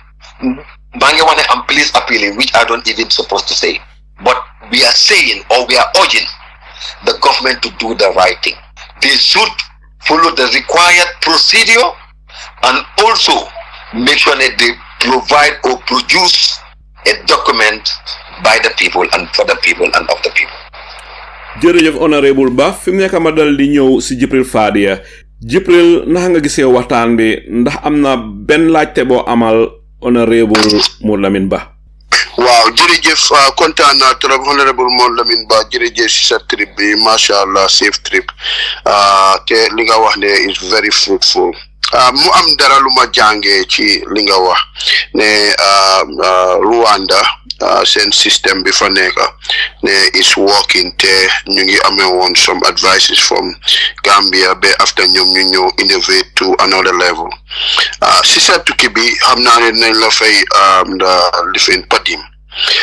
I'm please appealing, which I don't even supposed to say. But we are saying, or we are urging the government to do the right thing. They should follow the required procedure, and also make sure that they provide or produce a document by the people and for the people and of the people. jërëjëf honorable Ba fi mu nekk ma dal di ñëw si Jibril Fadia. Jibril, naka nga gisee waxtaan bi, ndax am na benn laajte boo amal honorable Mo Lamin Ba? waaw jërëjëf kontaan naa trop honorable Mo Lamin Ba, jërëjëf si sa trip bi, masha Allah, safe trip, te li nga wax ne is very fruitful. Mu am dara lu ma jàngee ci li nga wax ne Rwanda seen système bi fa nekk ne is working, te ñu ngi amee woon some advices from Gambia ba after ñoom ñu ñëw innovate to another level. Si sa tukki bi xam naa ne nañ la fay lifin padim,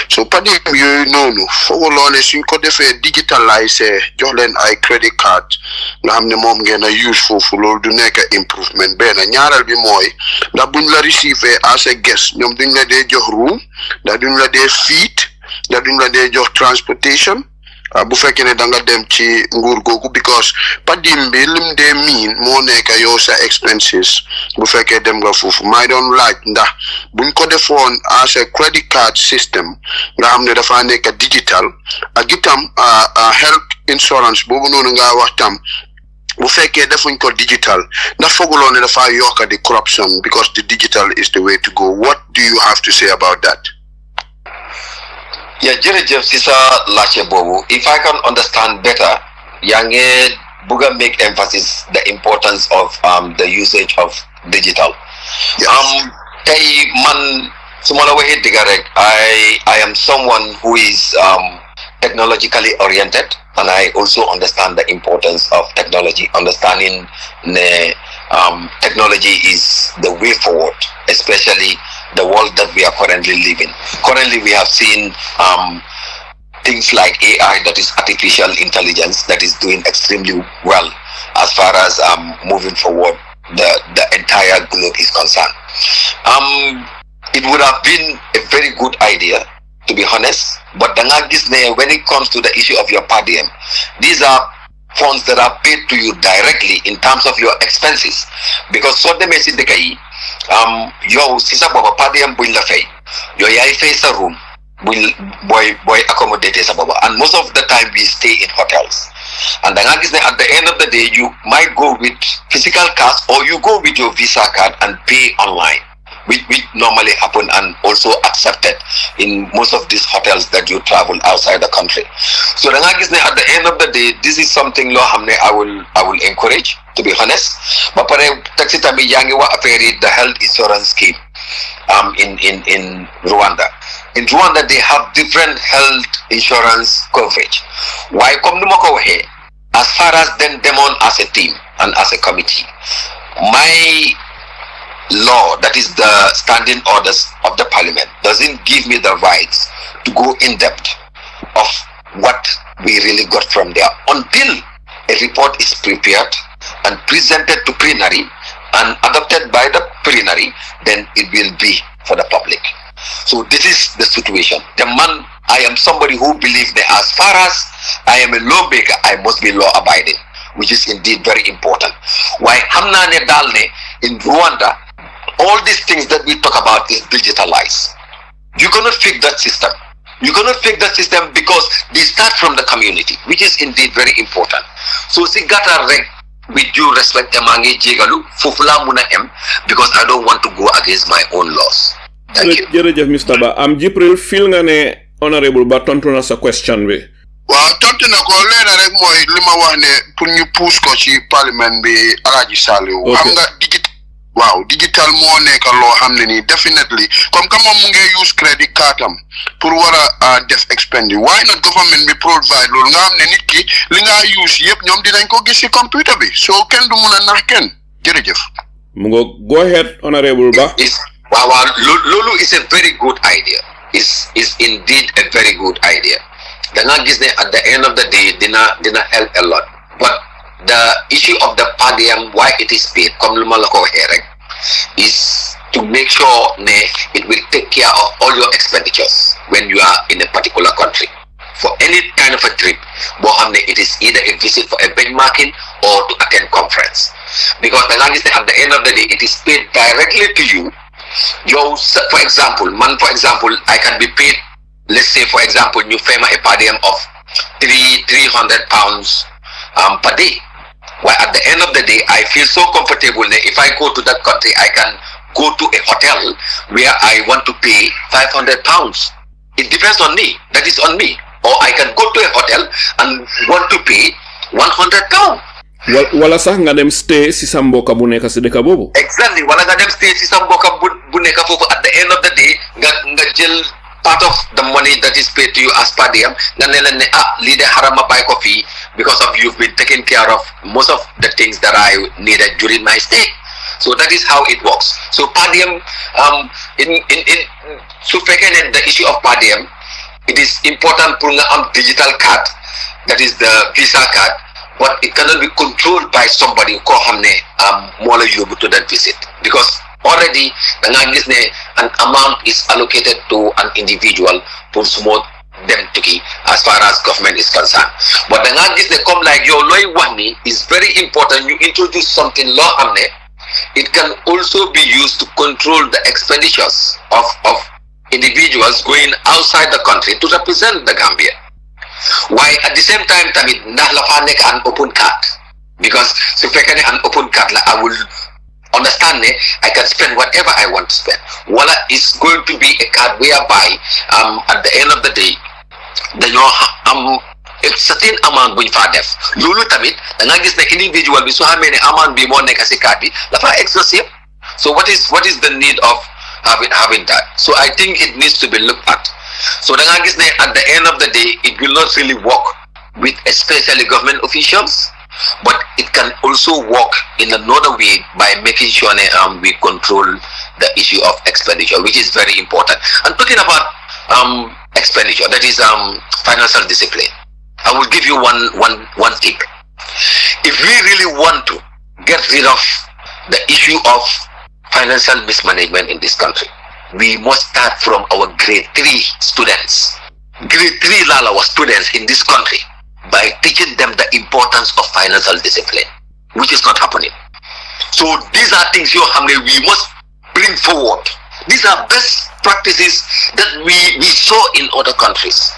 so padim yooyu noonu fooguloo ne suñ ko defee digitaliser jox leen ay credit card nga xam ne moom ngeen a use foofu, loolu du nekk improvement. benn ñaareel bi mooy ndax buñ la receiver as a guest ñoom duñ la dee jox room, ndax duñ la dee feed, ndax duñ la dee jox transportation bu fekkee ne da nga dem ci nguur googu, because padim bi lim dee miin moo nekk yow sa expenses bu fekkee dem nga foofu. may doon laaj ndax buñ ko defoon as a credit card system nga xam ne dafa nekk digital, ak itam health insurance boobu noonu nga wax tam bu fekkee defuñ ko digital, ndax fooguloo ne dafa yokk di corruption, because the digital is the way to go. What do you have to say about that? Yeah, jërëjëf si sa laajte boobu. If I can understand better, yaa ngi bëgg a make emphasis the importance of the usage of digital. Tey man su ma la waxee dëgg rek, I am someone who is technologically oriented, and I also understand the importance of technology, understanding technology is the way forward, especially the world that we are currently living. Currently, we have seen things like AI, that is artificial intelligence, that is doing extremely well as far as moving forward the entire globe is concerned. It would have been a very good idea, to be honest, but when it comes to the issue of your per diem, these are funds that are paid to you directly in terms of your expenses, because so the message the kay yo sisa baba per diem buñ la fay yo yaay fay sa room boy accommodate sa baba, and most of the time we stay in hotels, and at the end of the day you might go with physical cash or you go with your Visa card and pay online, which normally happen and also accepted in most of these hotels that you travel outside the country. So at the end of the day, this is something I will encourage, to be honest. But the health insurance scheme in Rwanda. In Rwanda, they have different health insurance coverage. Why come to as far as them on as a team and as a committee, my law, that is the standing orders of the parliament, doesn't give me the rights to go in depth of what we really got from there until a report is prepared and presented to plenary and adopted by the plenary. Then it will be for the public. So this is the situation. I am somebody who believes that as far as I am a lawmaker, I must be law abiding, which is indeed very important. Why hamnane dalne in Rwanda, all these things that we talk about is digitalized. You cannot fix that system. You cannot fix that system because they start from the community, which is indeed very important. So sigata reg, with due respect, emange jegalu fufula muna em, because I don't want to go against my own laws. Thank you. Jerejef Mr. Ba, Jibril feel nga ne honorable ba tontu na sa question bi. Waaw tontu na ko leena rek moy lima wax ne pour ñu pousse ko ci parlement bi Alhaji Saliou. Xam nga digital moo nekk loo xam ne nii definitely comme que moom mu ngi use credit card am pour war a def expendi, why not government bi provide loolu nga xam ne nit ki li nga use yëpp ñoom dinañ ko gis ci computer bi, so kenn du mun a nax kenn. Jërëjëf. Mu ngo go ahead honorable Ba. Wow, Lulu is a very good idea. Is indeed a very good idea. At the end of the day, dina help a lot. But the issue of the per diem, why it is paid, is to make sure it will take care of all your expenditures when you are in a particular country. For any kind of a trip, it is either a visit for a benchmarking or to attend conference. Because at the end of the day, it is paid directly to you. For example, I can be paid, let's say for example, you pay a per diem of £300 per day. While at the end of the day, I feel so comfortable that if I go to that country, I can go to a hotel where I want to pay £500. It depends on me. That is on me. Or I can go to a hotel and want to pay £100. Wala sax nga dem stay si sa mboka bu nekk si dëkk boobu. Exactly, wala nga dem stay si sa mboka bu nekk foofu. At the end of the day, nga jël part of the money that is paid to you as per diem, nga ne leen ne lii de xaram ma bàyyi ko fii because of you've been taking care of most of the things that I needed during my stay. So that is how it works. So per diem, so fekkee the issue of per diem, it is important pour nga am digital card, that is the Visa card. But it cannot be controlled by somebody who more to that visit, because already an amount is allocated to an individual to smooth them to key as far as government is concerned. But the come like your law is very important. You introduce something law it can also be used to control the expenditures of individuals going outside the country to represent the Gambia. Why at the same time an open card, because if I can an open card, I will understand I can spend whatever I want to spend. Wala is going to be a card whereby at the end of the day am a certain amount buñ fa def loolu tamit da nga gis ne individual bi su xamee ne amount bi moo nekk si carte bi dafa exhaustive. So what is the need of having that? So I think it needs to be looked at. So at the end of the day, it will not really work with especially government officials, but it can also work in another way by making sure we control the issue of expenditure, which is very important. And talking about expenditure, that is financial discipline. I will give you one tip. If we really want to get rid of the issue of financial mismanagement in this country, we must start from our grade 3 students. Grade 3 Lala students in this country by teaching them the importance of financial discipline, which is not happening. So these are things we must bring forward. These are best practices that we saw in other countries.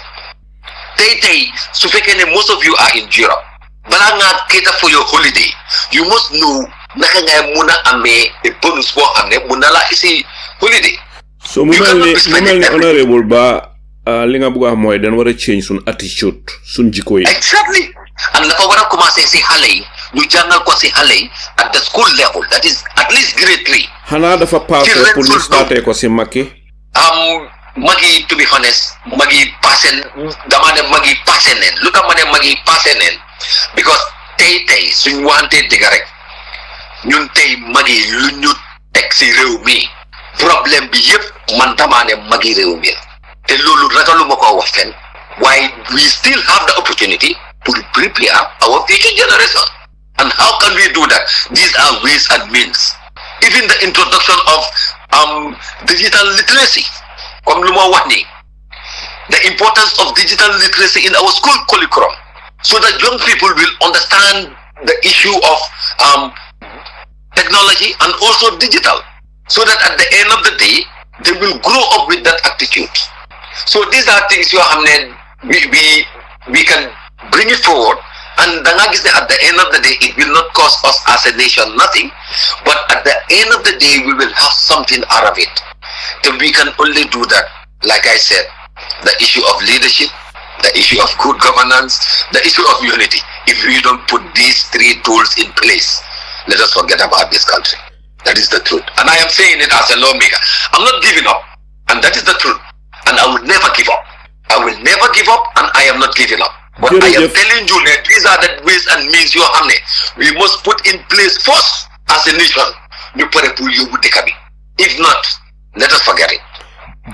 Most of you are in Europe. Balanga cater for your holiday. You must know naka ngay muna amé bonus bo xamné muna la isi holiday. So mu melni honorable ba li nga bëgg moy dañ wara change sun attitude sun jikko yi. Exactly. And dafa wara commencer ci xalé yi ñu jangal ko ci xalé yi at the school level, that is at least grade 3. Xana dafa passé pour ñu starter ko ci Maki. Magi, to be honest, magi passen dama ne magi passen nen lu tax ma ne magi passen nen because tey suñ wante diga rek ñun tey magi lu ñu tek ci réew mi problème bi yépp man dama ne magi réew mi te loolu ragaluma ko wax fen why we still have the opportunity to prepare our future generation. And how can we do that? These are ways and means. Even the introduction of digital literacy. The importance of digital literacy in our school curriculum, so that young people will understand the issue of technology and also digital, so that at the end of the day they will grow up with that attitude. So these are things we can bring it forward, and at the end of the day it will not cost us as a nation nothing, but at the end of the day we will have something out of it. Then we can only do that, like I said, the issue of leadership, the issue of good governance, the issue of unity. If we don't put these 3 tools in place, let us forget about this country. That is the truth. And I am saying it as a lawmaker. I'm not giving up. And that is the truth. And I will never give up. I will never give up, and I am not giving up. But I am telling you that these are the ways and means we must put in place first as a nation. If not, let us forget it.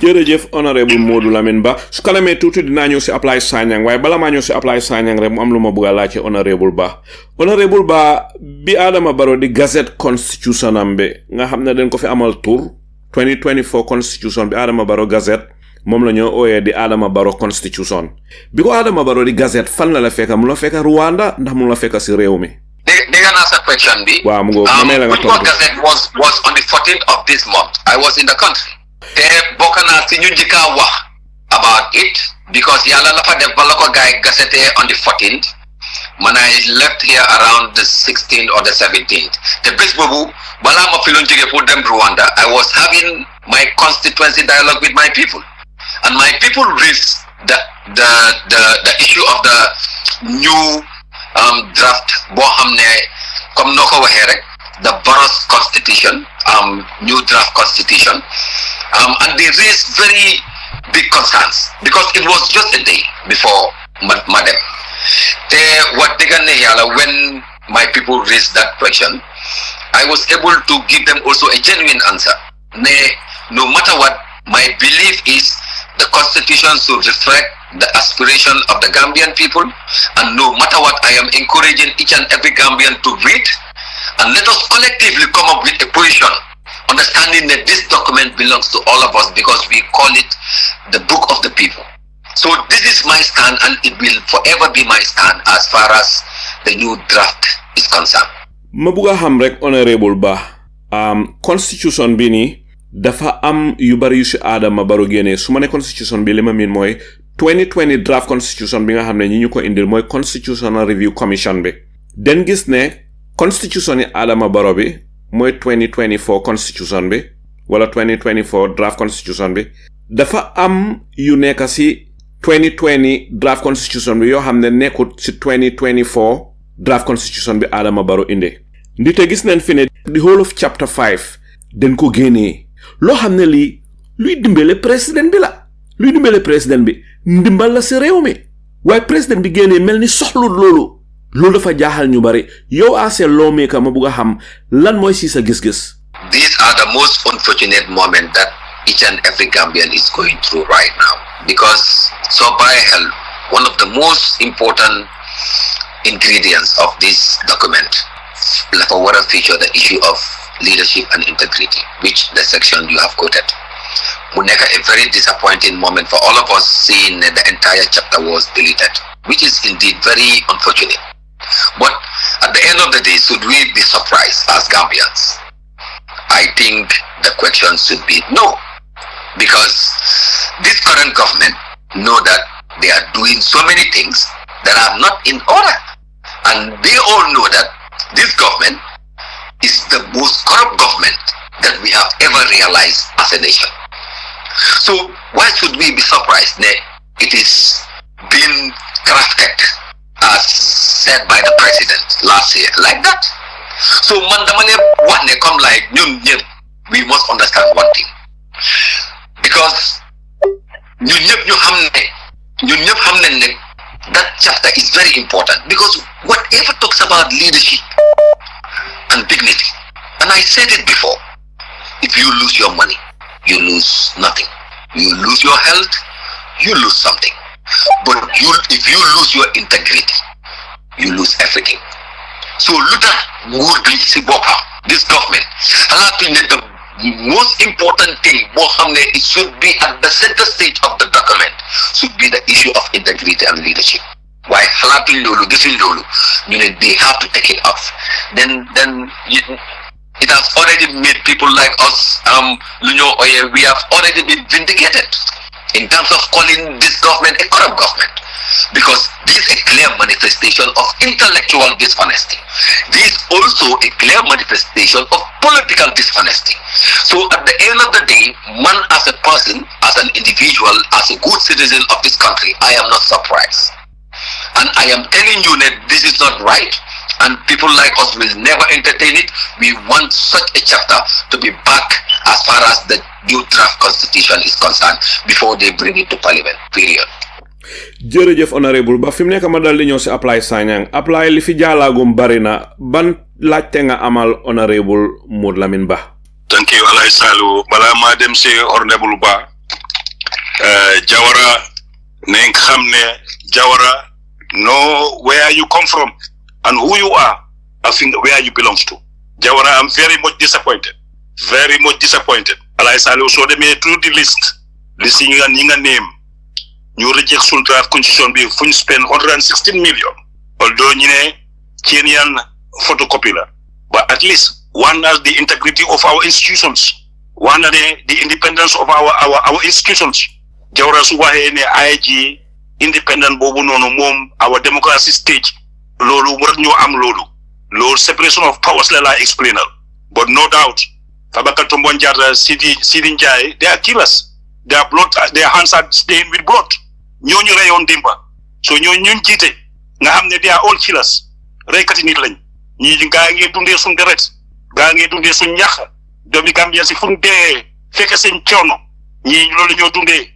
Jërëjëf honorable Modou Lamine Ba su kanamee tuuti dinaa ñëw si apply Sanyang waaye bala maa ñëw si apply Sanyang rek mu am lu ma bëgg a laaj ci honorable Ba bi Adama Barrow di Gazette Constitution am bi nga xam ne dañ ko fi amal tour 2024 Constitution bi Adama Barrow Gazette moom la ñoo ooyee di Adama Barrow Constitution bi ko Adama Barrow di Gazette fan la fekka mu la fekka Rwanda ndax mu la fekka si réew mi. Dégg naa sa question bi. Waaw mu nga Gazette was on the 14th of this month. I was in the country. Te bokk naa si ñu njëkk a wax about it because yàlla la fa def ba la ko gaay Gazette on the 14th. Man, I left here around the 16th or the 17th. The best boobu balaa ma fi loon jóge pour dem Rwanda, I was having my constituency dialogue with my people, and my people raised the issue of the new draft boo xam ne comme noo ko waxee rek the Barrow's constitution, new draft constitution, and they raised very big concerns because it was just a day before Madam. When my people raised that question, I was able to give them also a genuine answer. No matter what, my belief is the constitution should reflect the aspiration of the Gambian people, and no matter what, I am encouraging each and every Gambian to read, and let us collectively come up with a position, understanding that this document belongs to all of us because we call it the book of the people. So this is my stand, and it will forever be my stand as far as the new draft is concerned. Mabuga xam rek honorable Ba, constitution bi ni dafa am yu bari yu ci Adama Barrow génné su ma ne constitution bi li ma miin mooy 2020 draft constitution bi nga xam ne ñi ñu ko indil mooy constitutional review commission bi. Den gis ne constitution yi Adama Barrow bi mooy 2024 constitution bi wala 2024 draft constitution bi dafa am yu nekk ci 2020 draft constitution bi yoo xam ne nekkut ci 2024 draft constitution bi Adama Barrow inde ndite gis nañ fi ne the whole of chapter 5 den ko génnee loo xam ne lii luy dimbale président bi la luy dimbale président bi ndimbal la si réew mi waaye président bi génnee mel ni soxlut loolu dafa jaaxal ñu bari yow as a lawmaker ma bugg a xam lan mooy si sa gis-gis. These are the most unfortunate moments that each and every Gambian is going through right now, because so by hell, one of the most important ingredients of this document for a feature the issue of leadership and integrity, which the section you have quoted. Muneka, a very disappointing moment for all of us, seeing that the entire chapter was deleted, which is indeed very unfortunate. But at the end of the day, should we be surprised as Gambians? I think the question should be no, because this current government know that they are doing so many things that are not in order, and they all know that this government is the most corrupt government that we have ever realized as a nation. So why should we be surprised that it is being crafted as said by the president last year like that? So mandamane one come like we must understand one thing, because that chapter is very important, because whatever talks about leadership and dignity, and I said it before, if you lose your money, you lose nothing. You lose your health, you lose something. But if you lose your integrity, you lose everything. So Luther would be this government. The most important thing, it should be at the center stage of the document, should be the issue of integrity and leadership. Why they have to take it off. Then it has already made people like us, we have already been vindicated in terms of calling this government a corrupt government, because this is a clear manifestation of intellectual dishonesty. This is also a clear manifestation of political dishonesty. So at the end of the day, man as a person, as an individual, as a good citizen of this country, I am not surprised. And I am telling you that this is not right, and people like us will never entertain it. We want such a chapter to be back as far as the new draft constitution is concerned before they bring it to parliament, period. Jërëjëf honorable ba fi mu nekk ma dal di ñëw si apply Sanyang apply li fi jaalaagum bari na ban laajte nga amal honorable Mod Lamin Ba. Thank you Alay Salu bala ma dem si honorable Ba Jawara nañ xam ne Jawara know where you come from and who you are, I think where you belong to. Jawara, I'm very much disappointed. Very much disappointed. Alay Salu so they made through the list nga name ñu reject sun draft constitution bi fuñ spend 116 million, although ñu ne Kenyan photocopy la, but at least one has the integrity of our institutions, one has the independence of our institutions. Jawara su waxee ne IG independent boobu noonu moom our democracy stage loolu war ñu am loolu separation of powers la laa explainal, but no doubt Fabakary Tombong Jatta, Sidi Njie, they are killers. Their hands are stained with blood. Ñooñu reyoon dimba, so ñun jiite nga xam ne they are all killers, reykati nit lañ, ñii gaa ngi dundee suñ deret, gaa ngi dundee suñ ñax, doomi Gambien si fuñ dee fekk seen coono, ñii loolu ñoo dundee.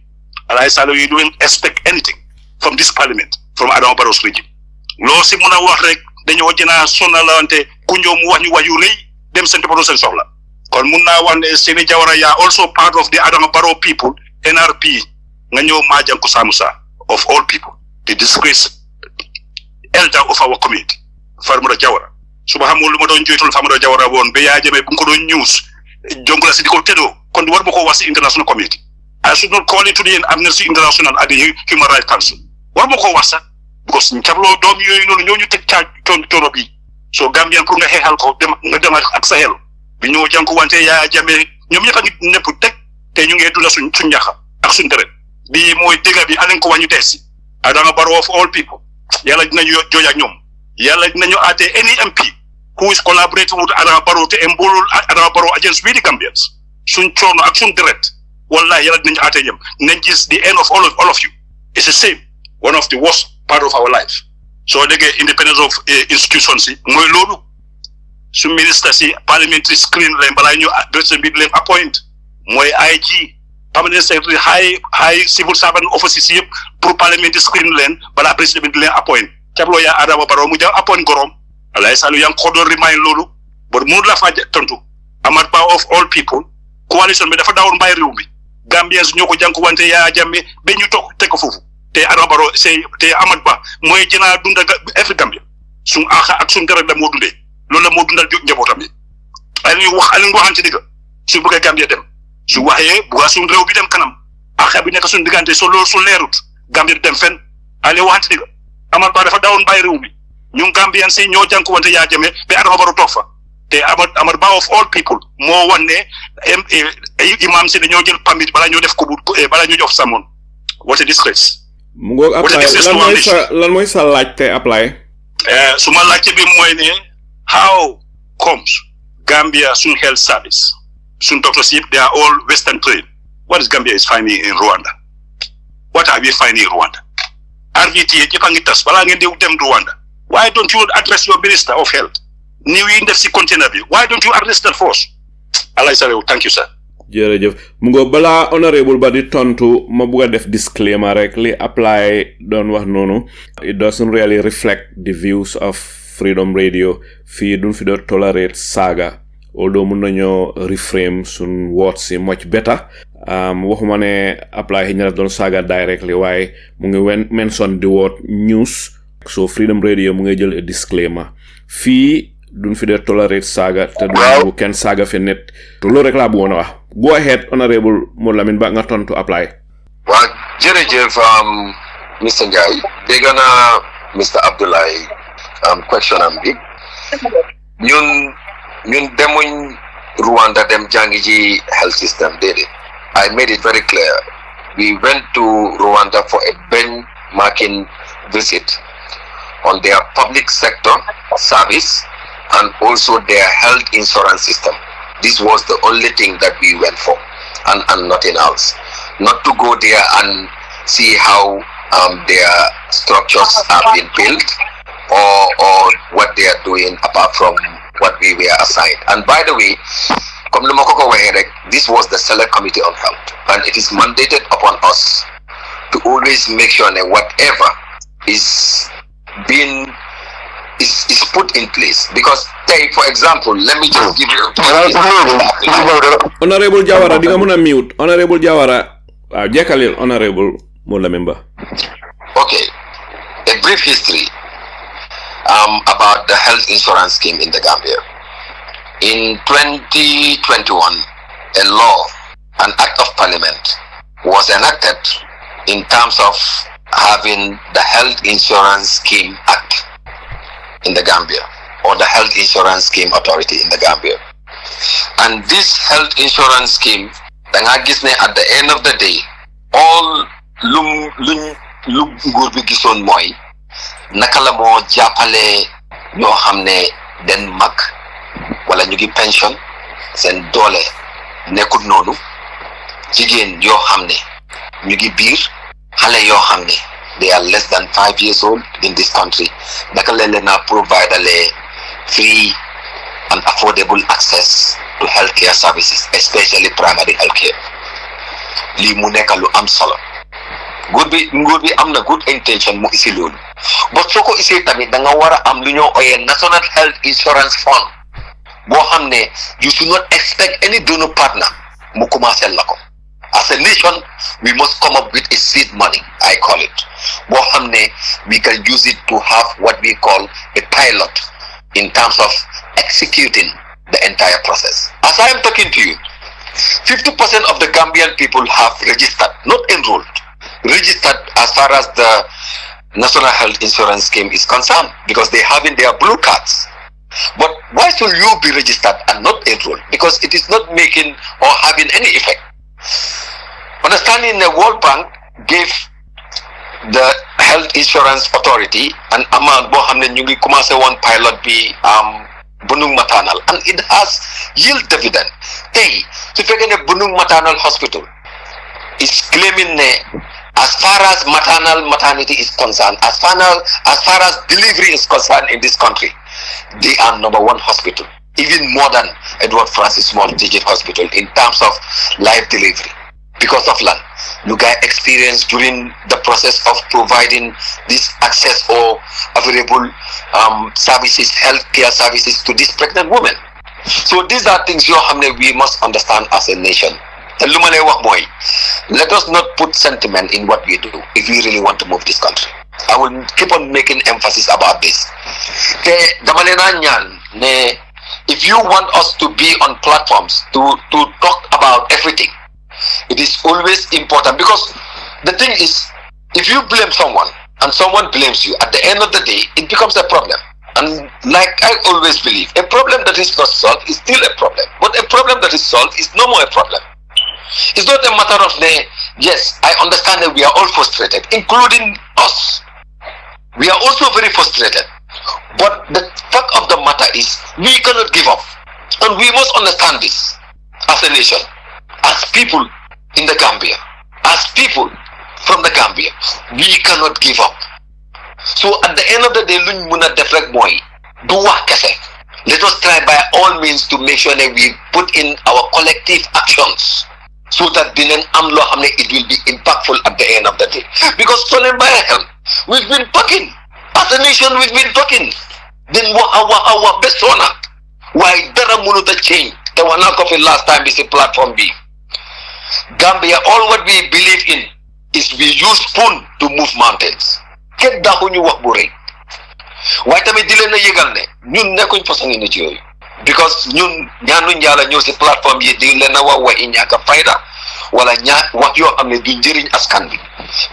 Alay Salu, you don't expect anything from this parliament, from Adama Barrow's regime. Loo si mun a wax rek dañoo jëna sonalante ku ñëw mu wax ñu wax yu rëy dem seen toppatoo seen soxla. Kon mun naa wax ne Seni Jawara ya also part of the Adama Barrow people, NRP, nga ñëw Majanku Samusa, of all people, the disgraced elder of our community, Farmara Jawara. Suba xamul lu ma doon joytul Farmara Jawara woon ba yaa jëmee bu ko doon news jongla si di ko tëddoo kon war ma ko wax si international community. I should not call it to the Amnesty International at the Human Rights Council. War ma ko wax sax because ncabloo doom yooyu noonu ñoo ñu teg coono bi. So Gambian pour nga xeexal ko nga dem ak sa xel bi ñoo jànku wante yaa jamee ñoom ñëpp a ngi nepp teg te ñu ngi dunda suñ ñaxa ak suñ deret bi mooy dégga bi alen ko wàññi tees Adama Barrow of all people yàlla dinañu jooj ak ñoom yàlla dinañu aate any MP who is collaborating with Adama Barrow te embolul Adama Barrow against we the Gambians suñ coono ak suñ deret wallahi yàlla dinañu aate ñëm nañ gis the end of all of you It's the same. One of the worst part of our life. So they get independence of institutions. Moy lolu. Su minister si parliamentary screen len bala ñu president bi len appoint. Moy IG permanent secretary high civil servant offices yep pour parliamentary screen len bala president bi len appoint. Tablo ya Adama Barrow mu jam appoint gorom. Allah salu yang ko do remind lolu. But mu la fa tontu. Amat Ba of all people coalition bi dafa dawon bay rew mi. Gambians ñoko janku wante ya jamme be ñu tok tek ko fofu. Te Adama Barrow te Amat Ba moy jina dunda Afrique Gambia sun axa ak sun dara da mo dundé loolu la mo dundal njabotam yi ay ñu waxante diga su bëgg Gambia dem su waxé bu sun rew bi dem kanam axa bi nek sun digante so loolu su leerut Gambia dem fen ay waxante diga Amat Ba dafa dawon bay rew mi ñu Gambian ci ñoo janku wante ya jame be Adama Barrow tok fa te Amat Ba of all people mo wonné imam ci ñoo jël permit bala ñoo def ko bala ñu jox samon what a disgrace. mu ngoog apply lan mooy sa laajte apply suma laajte bi mooy ne how comes Gambia sun health service sun doctors yëpp they are all western trained. What is Gambia is finding in Rwanda? What are we finding in Rwanda? RVT yëpp a ngi tas balaa ngeen di dem Rwanda. Why don't you address your minister of health? Ni wi def si container bi why don't you address that first? Allah isarew, thank you sir. jërëjëf mu ngo bala honorable ba di tontu ma bëgg def disclaimer rek li apply doon wax noonu it doesn't really reflect the views of Freedom Radio fii duñ fi do tolerate saga although mun nañoo reframe sun words si much better waxuma ne apply ñara doon saga directly waaye mu ngi mention the word news so Freedom Radio mu ngi jël a disclaimer fii duñ fi do tolerate saga te du ken saga fi net to lo rek la bu wona wax. Go ahead, Honorable Molamin Ba nga tontu apply. Well, jërëjëf Mr. Njai, dégg naa Mr. Abdoulaye question am bi. ñun demuñ Rwanda dem jàngi ji health system déedéet. I made it very clear. We went to Rwanda for a benchmarking visit on their public sector service and also their health insurance system. This was the only thing that we went for and nothing else. Not to go there and see how their structures are being built or what they are doing apart from what we were assigned. And by the way, this was the Select Committee on Health, and it is mandated upon us to always make sure that whatever is put in place. Because for example, let me just give you Honorable Jawara, di nga mëna mute. Honorable Jawara, jekalil Honorable Mola member. Okay. A brief history about the health insurance scheme in the Gambia. In 2021, a law, an act of parliament was enacted in terms of having the Health Insurance Scheme Act in the Gambia, or the Health Insurance Scheme Authority in the Gambia. And this health insurance scheme, at the end of the day, all lum nguur bi gisoon mooy naka la moo jàppale ñoo xam ne den mag wala ñu ngi pension seen doole nekkut noonu jigéen yoo xam ne ñu ngi biir xale yoo xam ne they are less than 5 years old in this country naka leen na provide free and affordable access to healthcare services, especially primary healthcare. Li mu nekk lu am solo. Nguur bi am na good intention mu isi loolu. But soo ko isee tamit da nga war a am lu ñoo ooyee National Health Insurance Fund boo xam ne you should not expect any donor partner mu commencé la ko. As a nation, we must come up with a seed money, I call it. Boo xam ne we can use it to have what we call a pilot in terms of executing the entire process. As I am talking to you, 50% of the Gambian people have registered, not enrolled, registered as far as the National Health Insurance Scheme is concerned, because they have in their blue cards. But why should you be registered and not enrolled? Because it is not making or having any effect. Understanding the World Bank gave the Health Insurance Authority an amount bo xamne ñu ngi commencé one pilot bi Bunung Maternal, and it has yield dividend. Tay su fekkee ne Bunung Maternal Hospital is claiming ne As far as maternity is concerned, as far as delivery is concerned in this country, they are number one hospital, even more than Edward Francis Small Teaching Hospital in terms of live delivery. Because of land, you guys experience during the process of providing this access or available services, healthcare services to these pregnant women. So these are things we must understand as a nation. Let us not put sentiment in what we do if we really want to move this country. I will keep on making emphasis about this. If you want us to be on platforms to talk about everything, it is always important, because the thing is, if you blame someone and someone blames you, at the end of the day, it becomes a problem. And like I always believe, a problem that is not solved is still a problem. But a problem that is solved is no more a problem. It's not a matter of yes, I understand that we are all frustrated, including us. We are also very frustrated. But the fact of the matter is, we cannot give up. And we must understand this as a nation, as people in the Gambia, as people from the Gambia. We cannot give up. So at the end of the day, let us try by all means to make sure that we put in our collective actions, so that it will be impactful at the end of the day. Because we've been talking. As a nation, we've been talking. Then our best one. Why dara munuta change? The one last time is a platform B. Gambia, all what we believe in is we use spoon to move mountains. Get da ñu wax bu reuy. Way tamit di leen yegal ne ñun nekkuñ façon nit yoyu. Because ñun ñaanu ñala ñoo ci platform yi di leen wax wa ñaka fayda wala wax yo xamne du njëriñ askan bi.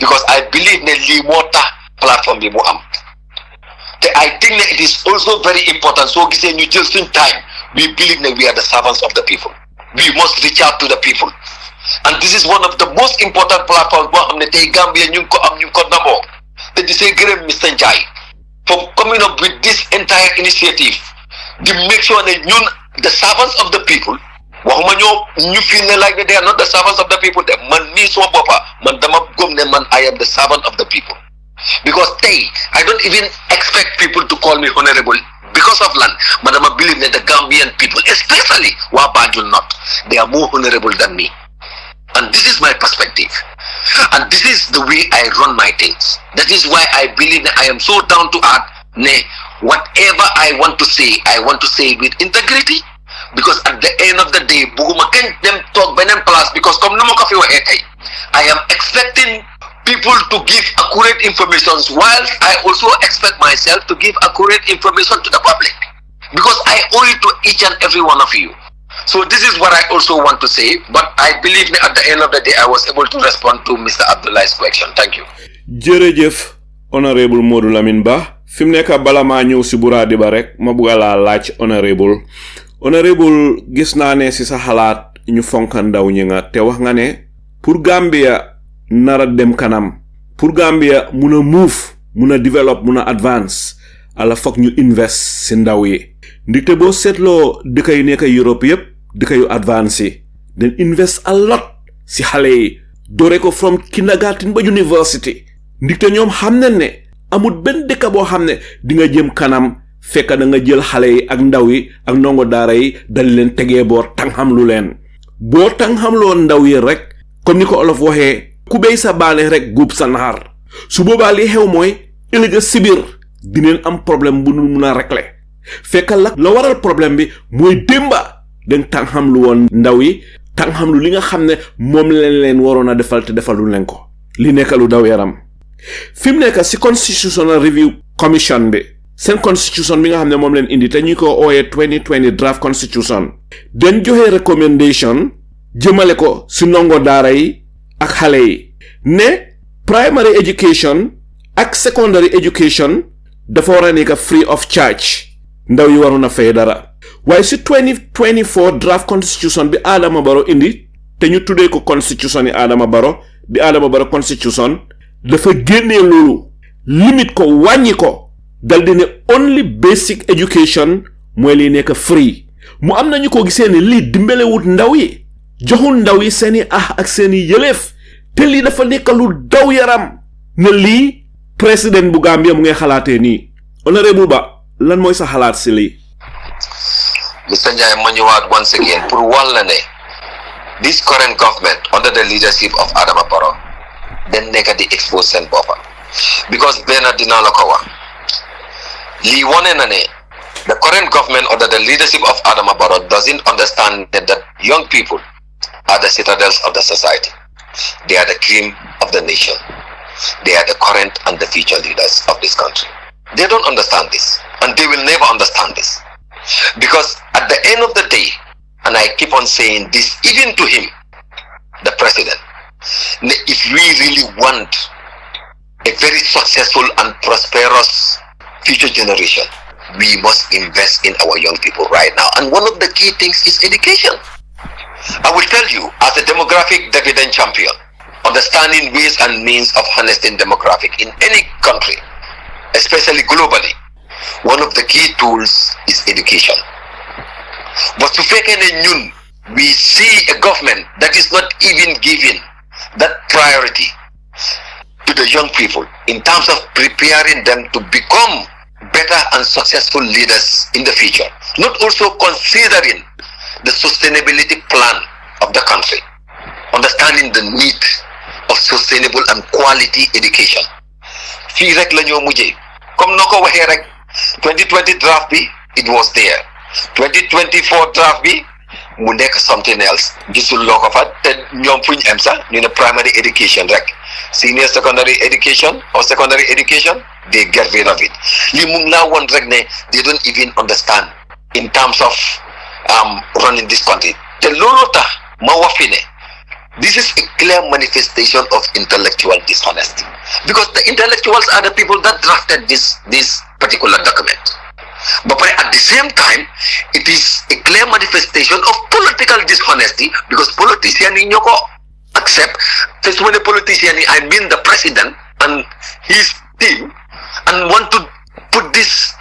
Because I believe ne li mo tax platform bi mu am. I think that it is also very important. So we say, time, we believe that we are the servants of the people. We must reach out to the people. And this is one of the most important platforms Mr. Njai for coming up with this entire initiative to make sure that the servants of the people, you feel like that they are not the servants of the people. I am the servant of the people. Because I don't even expect people to call me honorable because of land. But I believe that the Gambian people, especially Wabajul not, they are more honorable than me. And this is my perspective. And this is the way I run my things. That is why I believe that I am so down to earth. Whatever I want to say it with integrity. Because at the end of the day, them talk because I am expecting people to give accurate information, while I also expect myself to give accurate information to the public, because I owe it to each and every one of you. So this is what I also want to say, but I believe at the end of the day I was able to respond to Mr. Abdullah's question. Thank you. Jerejef Honorable Modou Lamine Ba, fim neka bala ma ñew ci buradi ba rek ma bëgg la laaj honorable gis na ne ci sa xalaat ñu fonkan ndaw ñi nga te wax nga ne pour Gambia nara dem kanam, pour Gambia muna move, muna develop, muna advance, ala fok ñu invest ci ndaw yi. Ndikte bo setlo dëkk yu nekk Europe yépp dëkk yu advance then invest a lot ci xalé yi dore ko from kindergarten ba university. Ndikte ñoom xamna ne amul ben dëkk bo xamne di nga jëm kanam fekk da nga jël xalé yi ak ndaw yi ak ndongo daara yi dal leen tegee boor tangham lu leen bo tangham lo ndaw yi rek comme niko olof waxee ku bey sa baane rek gub sa nar su boba li xew moy ëllëg sibir dineen am problème bu nu mëna régler fekkal la waral problème bi moy demba den tangham lu won ndaw yi tangham lu li nga xamne mom leen warona defal te defalu leen ko li nekkalu daw yaram fim nekk ci constitutional review commission bi sen constitution bi nga xamne mom leen indi te ñu ko oyé 2020 draft constitution den joxe recommendation jëmale ko ci ndongo daara yi ak xalé yi ne primary education ak secondary education dafa wara nekk free of charge ndaw yi waruna fay dara waaye ci 2024 draft constitution bi Adama Barrow indi te ñu tuddee ko constitution yi Adama Barrow di Adama Barrow constitution dafa génnee loolu limite ko wàññi ko dal di ne only basic education mooy li nekk free mu am nañu ko gisee ne lii dimbale wut ndaw yi joxul ndaw yi seeni ak seeni yëleef te lii dafa nekk lu daw yaram ne lii président bu Gambia mu ngay xalaatee nii honorable Ba lan mooy sa xalaat si lii. Mr. Njai ma ñëwaat once again pour wan la ne this current government under the leadership of Adama Barrow den nekk di expose seen boppa because benn dina la ko wax lii wone na ne the current government under the leadership of Adama Barrow doesn't understand that young people are the citadels of the society. They are the cream of the nation. They are the current and the future leaders of this country. They don't understand this, and they will never understand this. Because at the end of the day, and I keep on saying this even to him, the president, if we really want a very successful and prosperous future generation, we must invest in our young people right now. And one of the key things is education. I will tell you, as a demographic dividend champion, understanding ways and means of harnessing demographic in any country, especially globally, one of the key tools is education. But to fake any we see a government that is not even giving that priority to the young people in terms of preparing them to become better and successful leaders in the future, not also considering the sustainability plan of the country, understanding the need of sustainable and quality education. Fii rek la ñoo mujjee comme noo ko waxee rek 2020 draft bi it was there, 2024 draft bi mu nekk something else gisul loo ko fa te ñoom fu ñu am sax ñu ne primary education rek, senior secondary education or secondary education they get rid of it. Li mu ngi laa woon rek ne they don't even understand in terms of running this country. Te loolu tax ma wax fi ne this is a clear manifestation of intellectual dishonesty, because the intellectuals are the people that drafted this particular document. But at the same time, it is a clear manifestation of political dishonesty, because politicians in Yoko accept, first when a politician, I mean the president and his team, and want to put this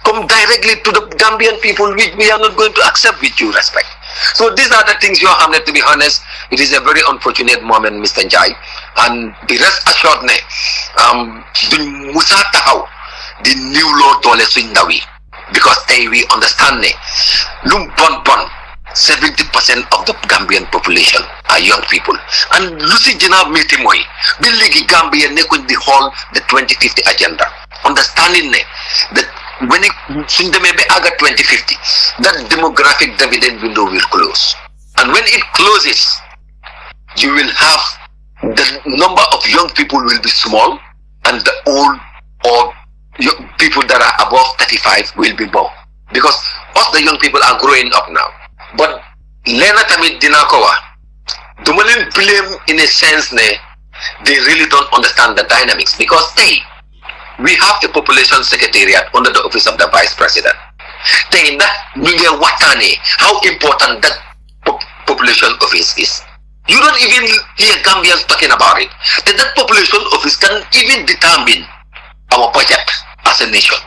come directly to the Gambian people, which we are not going to accept with due respect. So these are the things you have, to be honest. It is a very unfortunate moment, Mr. Njai, and the rest assured ne duñ musa taxaw di new law doole suñ ndaw yi, because tey we understand ne lum bon 70% of the Gambian population are young people, and lu si gën a métti mooy bi léegi Gambia nekkuñ di xool the 2050 agenda, understanding ne that when it soon the maybe aga 2050, that demographic dividend window will close. And when it closes, you will have the number of young people will be small, and the old or people that are above 35 will be more. Because us the young people are growing up now. But Lena Tamid Dinakowa, Dumalin blame in a sense they really don't understand the dynamics, because we have a population secretariat under the office of the vice president. How important that population office is. You don't even hear Gambians talking about it. That population office can even determine our budget as a nation,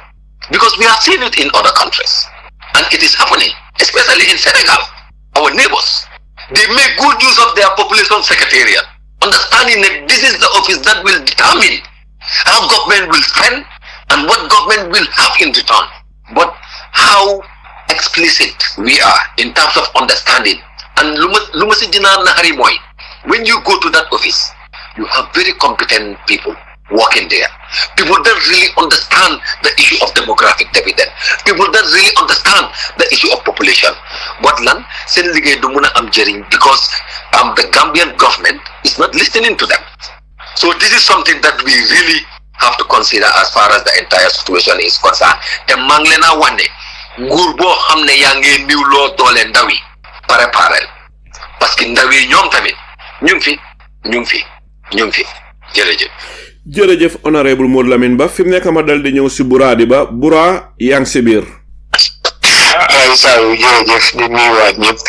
because we have seen it in other countries, and it is happening, especially in Senegal, our neighbors. They make good use of their population secretariat, understanding that this is the office that will determine how government will spend and what government will have in return. But how explicit we are in terms of understanding. And when you go to that office, you have very competent people working there. People that really understand the issue of demographic dividend. People that really understand the issue of population. But because the Gambian government is not listening to them. So this is something that we really have to consider as far as the entire situation is concerned. The manglena wane ngurbo hamne yange new law dole ndawi pare parel, parce que ndawi ñom tamit ñu fi jërëjëf honorable Modou Lamine Ba fi mu nekk ma dal di ñëw si Bura di ba Bura yaa ngi si biir. ay saa yu jërëjëf di nuyuwaat ñëpp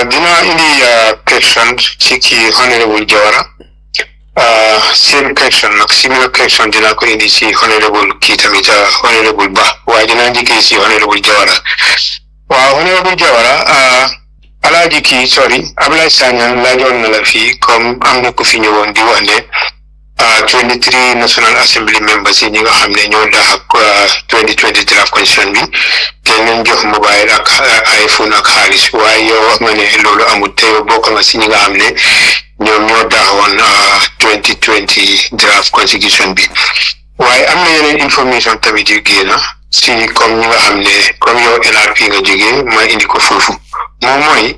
dinaa indi question ci kii honorable Jawara. Same question nag similar question dinaa ko indi si honorable kii tamit honorable Ba, waaye dinaa njëkkee si honorable Jawara. Waaw honorable Jawara Alaaji kii sorry Ablaye Sagnan laajoon na la fii comme am na ku fi ñëwoon di wax ne 23 National Assembly members yi ñi nga xam ne ñoo daax ak 2020 draft constitution bi te leen jox mobile ak iPhone ak xaalis waaye yow wax nga ne loolu amul te yow bokk nga si ñi nga xam ne ñoom ñoo daaxoon 2020 draft constitution bi waaye am na yeneen information tamit yu génn si comme ñi nga xam ne comme yow NRP nga jógee ma indi ko foofu moom mooy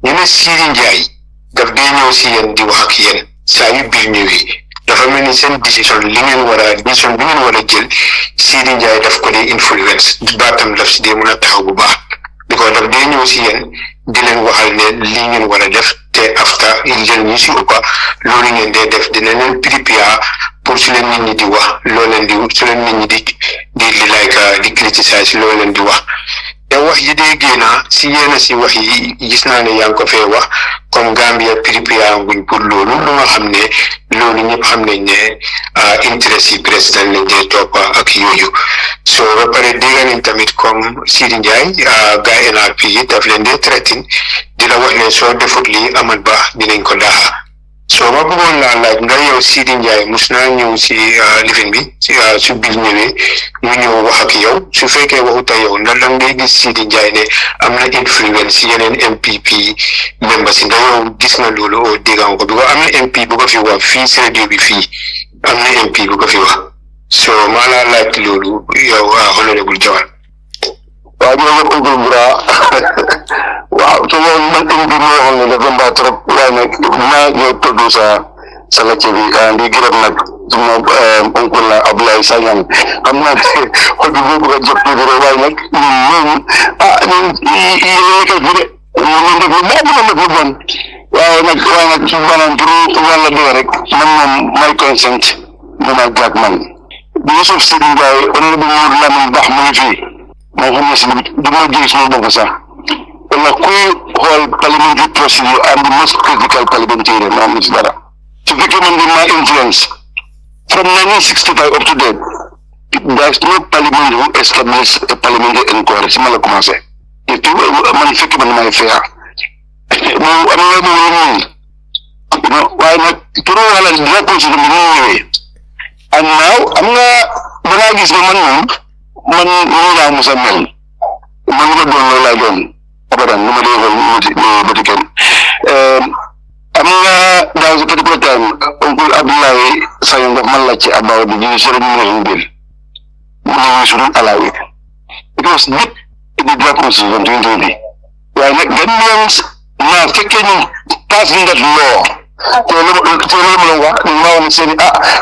ñu ne Sidi Njie daf dee ñëw si yéen di wax ak yéen saa yu biir ñëwee dafa mel ni seen décision bi ngeen war a jël Sidi Njie daf ko dee influence baatam daf si dee mën a taxaw bu baax because daf dee ñëw si yéen di leen waxal ne lii ngeen war a def te after jël ñu si ëppa loolu ngeen dee def dina leen prépare pour su leen nit ñi di wax loo leen di su leen nit ñi di criticize loo leen di wax te wax yi dee génna si yenn si wax yi gis naa ne yaa ngi ko fee wax comme Gambia prépare nguñ pour loolu lu nga xam ne loolu ñëpp xam nañ ne interest yi président lañ dee topp ak yooyu so ba pare dégg nañ tamit comme Sidi Njie gaa NRP yi daf leen dee traité di la wax ne soo defut lii amat ba dinañ ko daaxa so ma bëggoon laa laaj nga yow Sidi Njie mus naa ñëw si lifin bi su biir ñëwee mu ñëw wax ak yow su fekkee waxut ak yow ndax lan ngay gis Sidi Njie ne am na influence si yeneen MPP members yi nga yow gis nga loolu oo dégg nga ko bi ko am na MP bu ko fi wax fii si radio bi fii am na MP bu ko fi wax so maa laa laaj loolu yow honorable Jawar waaw jërëjëf Oncle Bura waaw te loolu man MP moo xam ne dafa mbaa trop waaye nag dinaa ñëw tudd sa lacce bi di gërëm nag suma oncle la Ablaye Sagnan xam naa xol bi boo bëgg a jot tuuti rek waaye nag ñun yéen kay fi de ñu def lu baax na nag lu bon waaye nag maanaam pour wàlla dee rek man moom may consent dina jàpp man bi Yusuf Sidi Njie honorable Modou Lamine Bah mu ngi fii moo xam ne si du ma jël suma bopp sax wala kuy xool parliamentary procedure am the most critical parliamentarian maa ngi si dara su fekkee man di maa influence from 1965 up to date there is no parliament who established a parliamentary inquiry si ma la commencé te tout man fekk man maay feeya moom am na lu ñuul waaye nag pour wala dina considéré bi ñu ñëwee and now am nga dangaa gis ne man ñu laa musa mel man nga doon loolu laa doon abadan nu ma dee xool bëti kenn am nga dans ce particular time oncle Abdoulaye Sagnan daf man laajte about the judicial remuneration bill mu ne we shouldn't allow it because deep in the draft constitution 2020 waaye nag Gambians naa fekkee ñu passing that law te loolu ma la wax dañ maa wax ne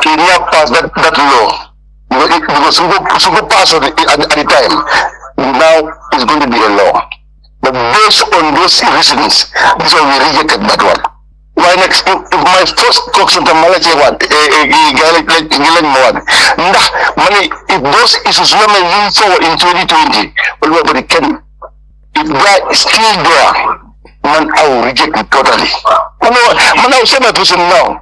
you not pass that law because su ko pass at the time now it's going to be a law but based on those reasons this one we rejected that one why next my first question to Malachi one gilan mo one ndax mani if those issues were moving forward in 2020 well but it can if that is still there man I will reject it totally man I will say my person now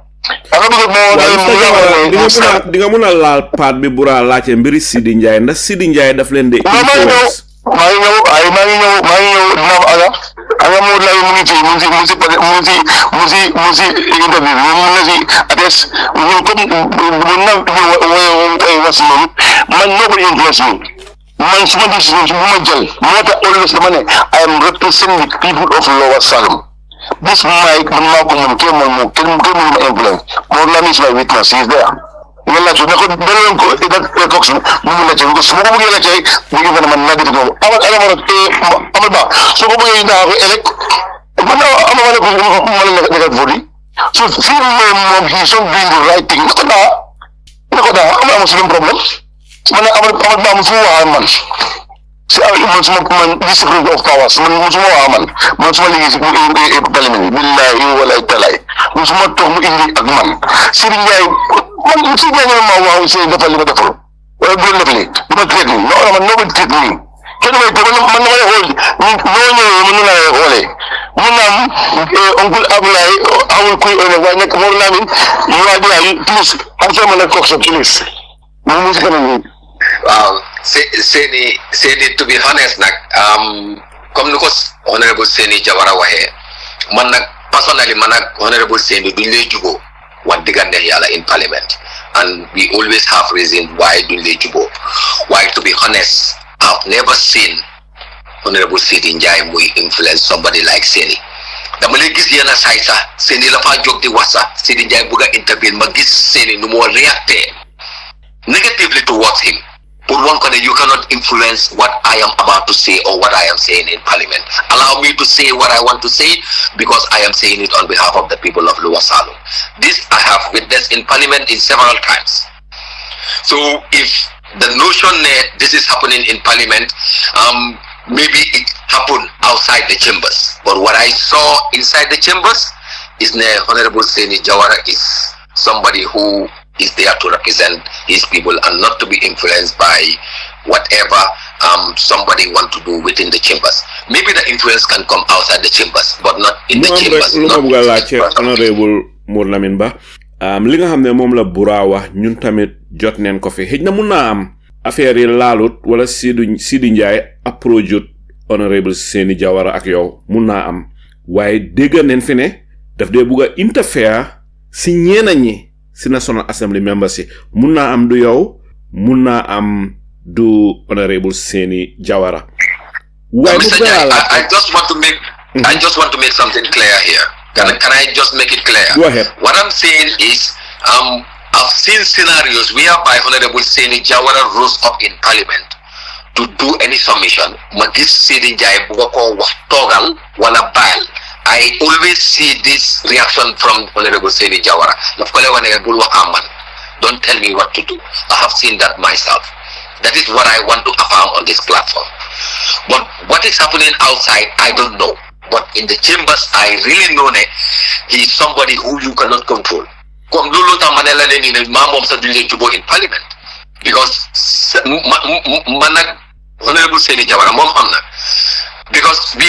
di nga mën a laal paat bi Bura laajte mbiri Sidi Njie ndax Sidi Njie daf leen di influence maa ngi ñëw dina aga mo la mu ngi ci interview mu ngi ci adresse ñu comme bu na was man nobody influence me man suma décision bu ma jël moo tax always dama ne I am representing the people of Lower Salem. This mic man maa ko moom kenn mënu ma influence moo la mis my witness he is there nga laaj ne ko daloon ko da cox mu la ci ko su ma ko bëggee la ci bu ngi fa man na def ko amal ba su ko bëggee naa ko elek man amal ko ma la nekk fodi so fi moom he so doing the right thing ko da am suñu problème man amal ba mu fu wax man si man suma man discipline of powers man musuma wax man suma liggéey si parlement billahi wala talay musuma toog mu indi ak man Sidi Njie man si ñaan ma waaw ci defal li ma defal wala bu la defee dama traité non man no traité ni kenn may ko man dama xool no ñëw man la xolé mun naam oncle Ablaye amul kuy waaye nag mo la min ñu waa di plus am sama la ko sa plus mo mu ci kanam Well, say to be honest, comme ni ko honorable Seni Jawara waxee man nag personally man nag honorable Seni duñ lay juboo wax diggante yàlla in parliament, and we always have reason why duñ lay juboo. Why, to be honest, I've never seen honorable Seni Njie muy influence somebody like Seni. dama lay gis yenn saay sax Seni la faa jóg di wax sax Seni Njie bëgg a intervene ma gis Seni nu moo reacté negatively towards him. But one can, you cannot influence what I am about to say or what I am saying in parliament. Allow me to say what I want to say because I am saying it on behalf of the people of Lower Salum. This I have witnessed in parliament in several times. So if the notion that this is happening in parliament, maybe it happened outside the chambers. But what I saw inside the chambers is Honorable Seni Jawara is somebody who is there to represent his people and not to be influenced by whatever somebody want to do within the chambers. Maybe the influence can come outside the chambers, but not in the chambers. Honorable Mourlamin Ba, li nga xam ne moom la Bura wax ñun tamit jot neen ko fi xëj na mun naa am affaire yi laalut wala Sidi Njie approach Honorable Seni Jawara ak yow mun naa am waaye dégg neen fi ne daf dee bugg a interfere si ñeena ñi si National Assembly members yi mun naa am du yow mun naa am du Honorable Seni Jawara. Mr. Njie, I just want to make I just want to make something clear here. Can I just make it clear? Go ahead. What I'm saying is I've seen scenarios whereby Honorable Seni Jawara rose up in parliament to do any submission. Magis Seni Njie buga ko wax togal wala baal. I always see this reaction from Honorable Seni Jawara. Don't tell me what to do. I have seen that myself. That is what I want to affirm on this platform. But what is happening outside, I don't know. But in the chambers, I really know that he is somebody who you cannot control. In parliament. Because Honorable Seni Jawara, because we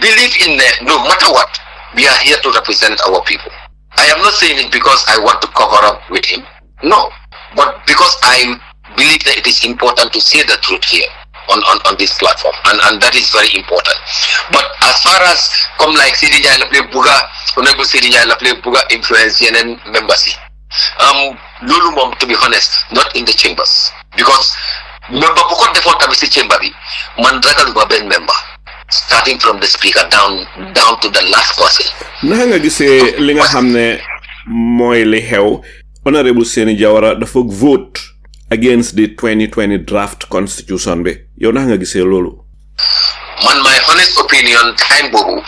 believe in no matter what, we are here to represent our people. I am not saying it because I want to cover up with him. No. But because I believe that it is important to say the truth here on this platform. And that is very important. But as far as come like Sidi Njie la play buga, Honorable Sidi Njie la play buga influence yenen members. Lulu mom, to be honest, not in the chambers. Because member bukot default tamisi chamber bi, man ragal ba ben member. Starting from the speaker down to the last person. Naka nga gisee li nga xam ne mooy li xew Honorable Seni Jawara dafa vote against the 2020 draft constitution bi yow naka nga gisee loolu? Man, my honest opinion, time bobu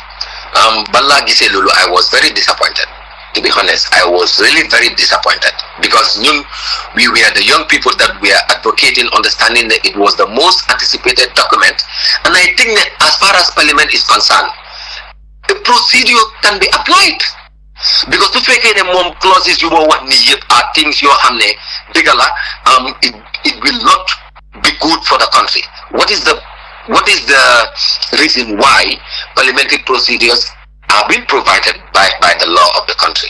bala gisee loolu, I was very disappointed. To be honest, I was really very disappointed because we were the young people that were advocating, understanding that it was the most anticipated document. And I think that as far as parliament is concerned, the procedure can be applied. Because to fake the mom clauses you want are things you have it will not be good for the country. What is the reason why parliamentary procedures are being provided by the law of the country?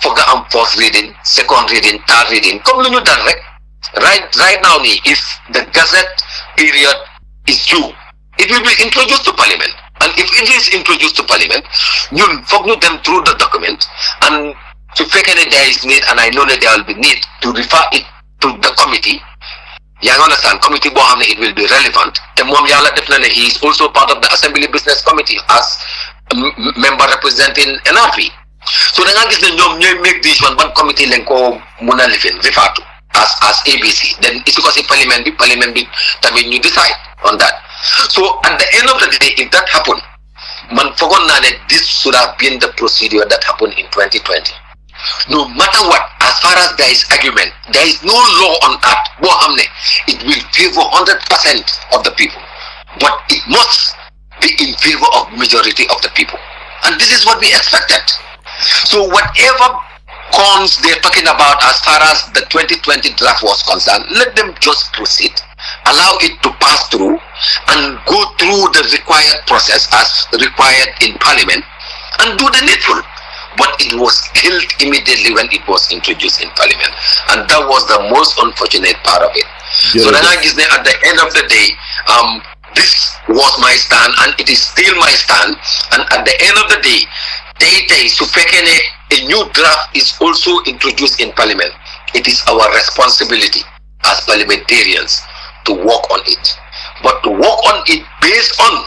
Forget first reading, second reading, third reading. Come lu ñu dal rek. Right now, if the gazette period is due, it will be introduced to parliament. And if it is introduced to parliament, you'll forget them through the document. And to fake there is need, and I know that there will be need to refer it to the committee. You understand? Committee boham, it will be relevant. The mom yala definitely he is also part of the Assembly Business Committee as a member representing NRP. So the thing is that you make this one committee lenko muna refer to as ABC. Then it's because parliament you decide on that. So at the end of the day, if that happened, man forgot that this should have been the procedure that happened in 2020. No matter what, as far as there is argument, there is no law on that. It will favor 100% of the people, but it must be in favor of majority of the people, and this is what we expected. So whatever cons they're talking about as far as the 2020 draft was concerned, let them just proceed, allow it to pass through and go through the required process as required in parliament and do the needful. But it was killed immediately when it was introduced in parliament, and that was the most unfortunate part of it. So then at the end of the day, this was my stand and it is still my stand, and at the end of the day su fekkee ne a new draft is also introduced in parliament, it is our responsibility as parliamentarians to work on it, but to work on it based on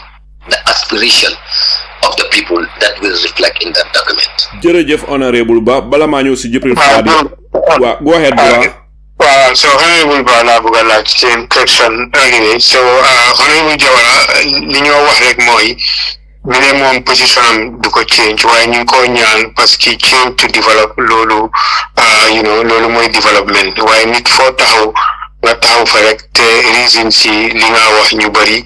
the aspiration of the people that will reflect in that document. Jërëjëf honorable Ba bala maa ñëw si Jibril Fadi. Go ahead, bro. So honorable Ba laa bëgg a laaj seen question anyway. So honorable Jawara li ñoo wax rek mooy mi ne moom position am du ko change waaye ñu ngi ko ñaan parce que change to develop loolu loolu mooy development waaye nit foo taxaw nga taxaw fa rek te reason si li nga wax ñu bari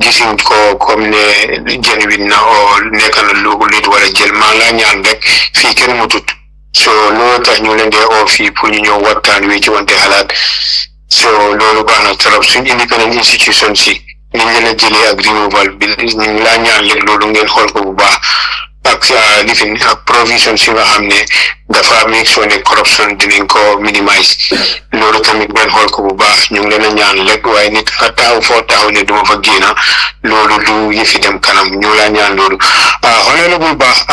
gisuñ ko comme ne genuine na o nekk na lu lit wala jël maa nga ñaan rek fii kenn mu tut so loolu tax ñu leen dee oo fii pour ñu ñëw waxtaan wi ci wante xalaat so loolu baax na trop suñ independent institution si ñu leen a jëlee ak removal bi ñu ngi laa ñaan léegi loolu ngeen xool ko bu baax ak lifin ak provision si nga xam ne dafa make sure ne corruption dinañ ko minimize loolu tamit ngeen xool ko bu baax ñu ngi leen a ñaan léegi waaye nit nga taxaw foo taxaw ne duma fa génn loolu du yëfi dem kanam ñu laa ñaan loolu honorable baax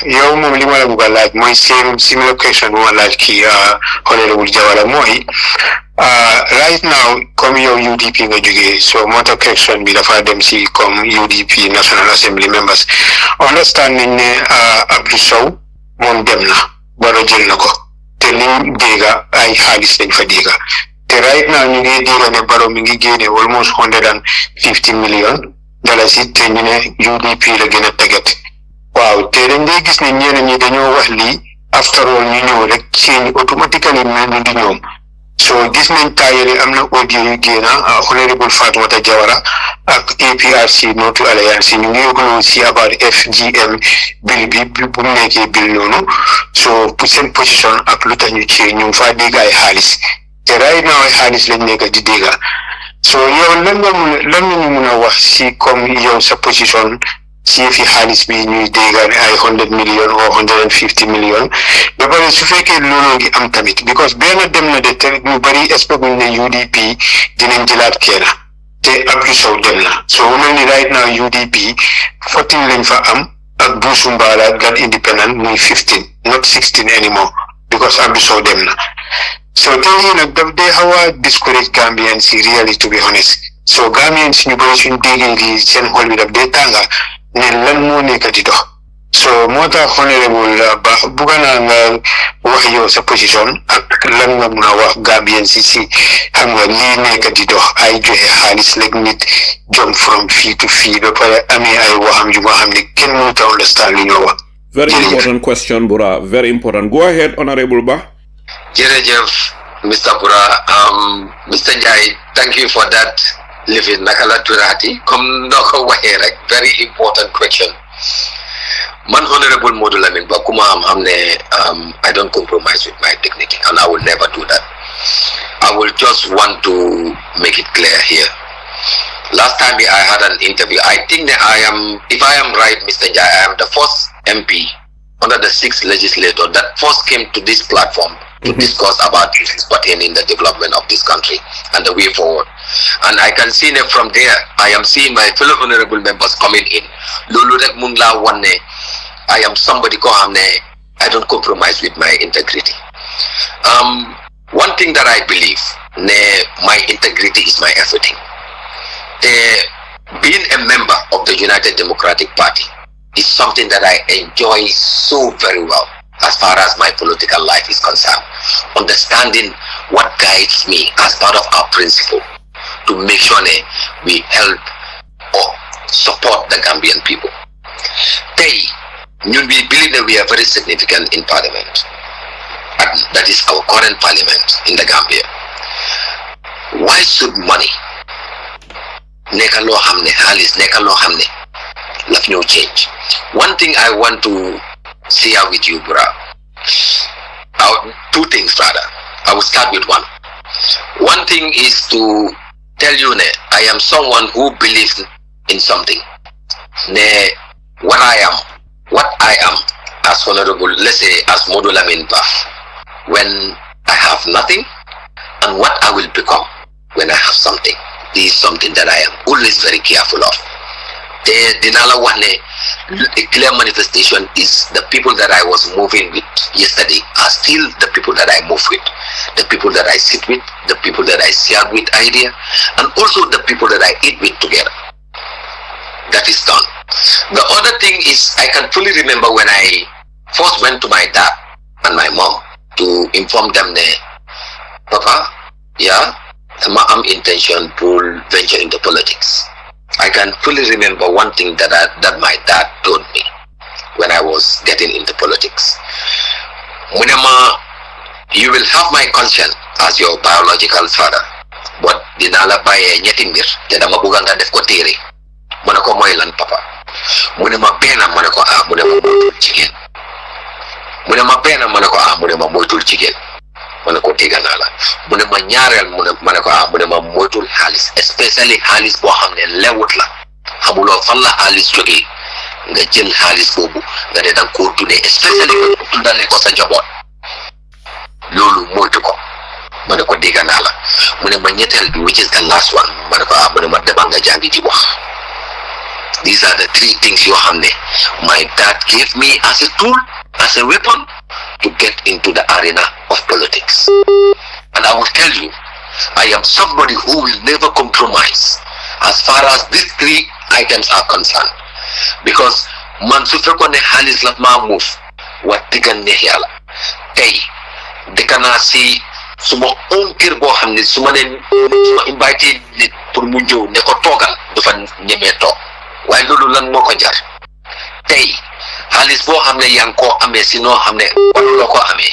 yow moom li ma la bëgg a laaj mooy similar question bu ma laaj kii honorable Jawara mooy right now comme yow UDP nga jógee so moo tax question bi dafa dem si comme UDP National Assembly members understand nañ ne Abdou Sow moom dem na Barrow jël na ko te liñ dégga ay xaalis lañ fa dégga te right now ñu ngi dégga ne Barrow mi ngi génne almost $150 million te ñu ne UDP la gën a teget waaw te dañ day gis ne ñeneen ñi dañoo wax lii after all ñu ñëw rek change automatically mel ni di ñoom so gis nañ taayere am na audio yu génn honorable Fatoumata Jawara ak APRC Notu Alliance ñu ngi yëguloo si about FGM bill bi bu mu nekkee bill noonu so pour seen position ak lu tax ñu ci ñu fa dégg ay xaalis te right now ay xaalis lañ nekk di dégga so yow lan nga ñu mun a wax si comme yow sa position si fi xaalis bi ñuy dégga ne ay 100 million or 150 million ba pare su fekkee loolu ngi am tamit because benn dem na de te ñu bari expect ne UDP dinañ jëlaat kenn te Abdou Sow dem na so mu mel ni right now UDP 14 lañ fa am ak Busumbala gan independent muy 15 not 16 anymore because Abdou Sow dem na so te lii nag daf dee xaw a discourage Gambians si really to be honest so Gambians ñu bari suñ déggee lii seen xol bi daf dee tànga ne lan moo nekk di dox so moo tax honorable Ba bugga naa nga wax yow sa position ak lan nga mun a wax Gambien si xam nga lii nekk di dox ay joxe xaalis rek nit jump from fii to fii ba pare amee ay waxam yu nga xam ne kenn mënut a understand li ñoo wax. Very important question, Bura. Very important. Go ahead, honorable Ba. Jërëjëf Mr. Bura. Mr. Njai, thank you for that. Living nakala turati comme ndoko waxe rek very important question man honorable Modou Lamine Ba kuma am ne I don't compromise with my dignity and I will never do that. I will just want to make it clear here. Last time I had an interview, I think that if I am right, Mr. Jai, I am the first MP under the 6th legislature that first came to this platform to discuss about issues pertaining the development of this country and the way forward. And I can see that from there, I am seeing my fellow honorable members coming in. Lulu rek mungla wane, I am somebody ko hamne, I don't compromise with my integrity. One thing that I believe, my integrity is my everything. Being a member of the United Democratic Party is something that I enjoy so very well. As far as my political life is concerned, understanding what guides me as part of our principle to make sure we help or support the Gambian people. We believe that we are very significant in Parliament. And that is our current Parliament in the Gambia. Why should money nekalo hamne halis nekalo hamne love no change? One thing I want to share with you, Bura. Two things rather. I will start with one. One thing is to tell you I am someone who believes in something. What I am as honorable, let's say as Modou Lamine Ba, when I have nothing, and what I will become when I have something. This is something that I am always very careful of. The Dinala Wane, a clear manifestation is the people that I was moving with yesterday are still the people that I move with, the people that I sit with, the people that I share with idea, and also the people that I eat with together. That is done. The other thing is I can fully remember when I first went to my dad and my mom to inform them that, Papa, yeah, I'm intention to venture into politics. I can fully remember one thing that my dad told me when I was getting into politics. Munema, you will have my consent as your biological father, but dinala baye nyetimir, jada mabuganga def ko tiri. Monako moylan papa. Munema pena monako munema motul chicken. Munema pena monako munema motul chicken. Monako tiganala. Munema nyarel monako munema motul halis, especially halis bo xamne lewut la. Xamulo fan la halis joge nga jël halis bobu nga de dang ko tudé especially ko tudale ko sa jabot. Lolu moytu ko. Monako diganala. Munema ñettel bi which is the last one. Monako munema debanga jangi di wax. These are the three things you have. My dad gave me as a tool, as a weapon to get into the arena of politics. And I will tell you, I am somebody who will never compromise as far as these three items are concerned. Because man sufrekone halis la ma move wat digan ne yalla. Tay dekana si suma onkir bo xamne suma invite nit pour mu ñew ne ko togal dafa ñëmé tok. Waaye loolu lan moo ko jar tey xaalis boo xam ne yaa ngi koo amee si noo xam ne waruloo ko amee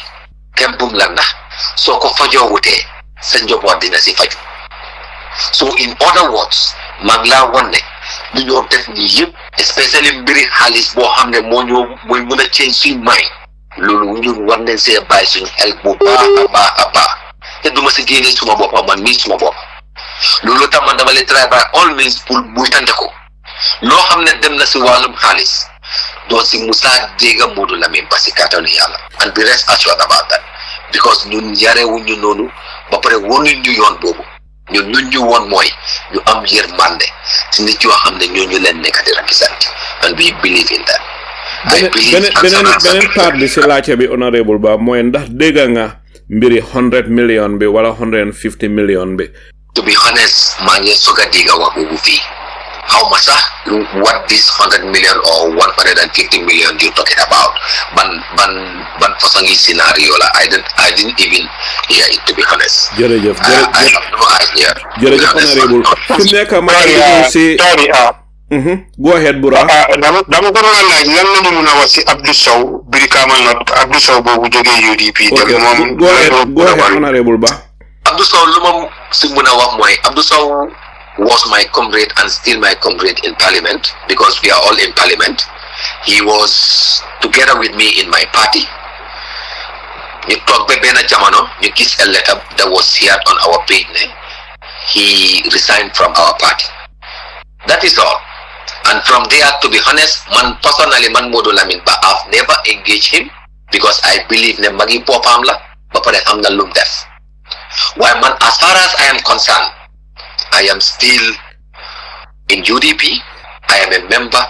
kenn bum la nax soo ko fajoo wutee sa njaboot dina si faju. So in other words maa ngi laa wan ne lu ñoo def nii yëpp especially mbiri xaalis boo xam ne mooy mën a change suñ mind loolu ñun war nañ see bàyyi suñ xel bu baax a baax te duma si génne suma boppa man mii suma bopp loolu tam man dama leen try by all means pour muy tante ko. Loo xam ne dem na si wàllum xaalis doo si musa dégga Modou Lamine Ba si kàttanu yàlla and be rest assured about that because ñun yarewuñu noonu ba pare wonuñ ñu yoon boobu ñun ñu woon mooy ñu am yërmande si nit yoo xam ne ñooñu leen nekk di represent and we believe in that. beneen part bi si laajte bi honorable Ba mooy ndax dégga nga mbiri 100 million bi wala 150 million bi. To be honest maa ngi soog a dégga wax boobu fii. How much what this 100 million or 150 million you're talking about? Ban fasangi scenario la. I didn't even hear it, to be honest. I have no idea. Honorable. Go ahead, Bura. Dama ko la laaj lan la ñu mëna wax ci Abdou Sow Brikama not Abdou Sow bobu joge UDP go ahead honorable Ba. Abdou Sow lu ma ci mëna wax moy Abdou Sow was my comrade and still my comrade in parliament because we are all in parliament. He was together with me in my party. You talk bena jamano, you kiss a letter that was shared on our page. He resigned from our party. That is all. And from there, to be honest, man personally, man Modou Lamine Ba, I've never engaged him because I believe ne magi popam la, ba pare am na lum def. Why man, as far as I am concerned, I am still in UDP. I am a member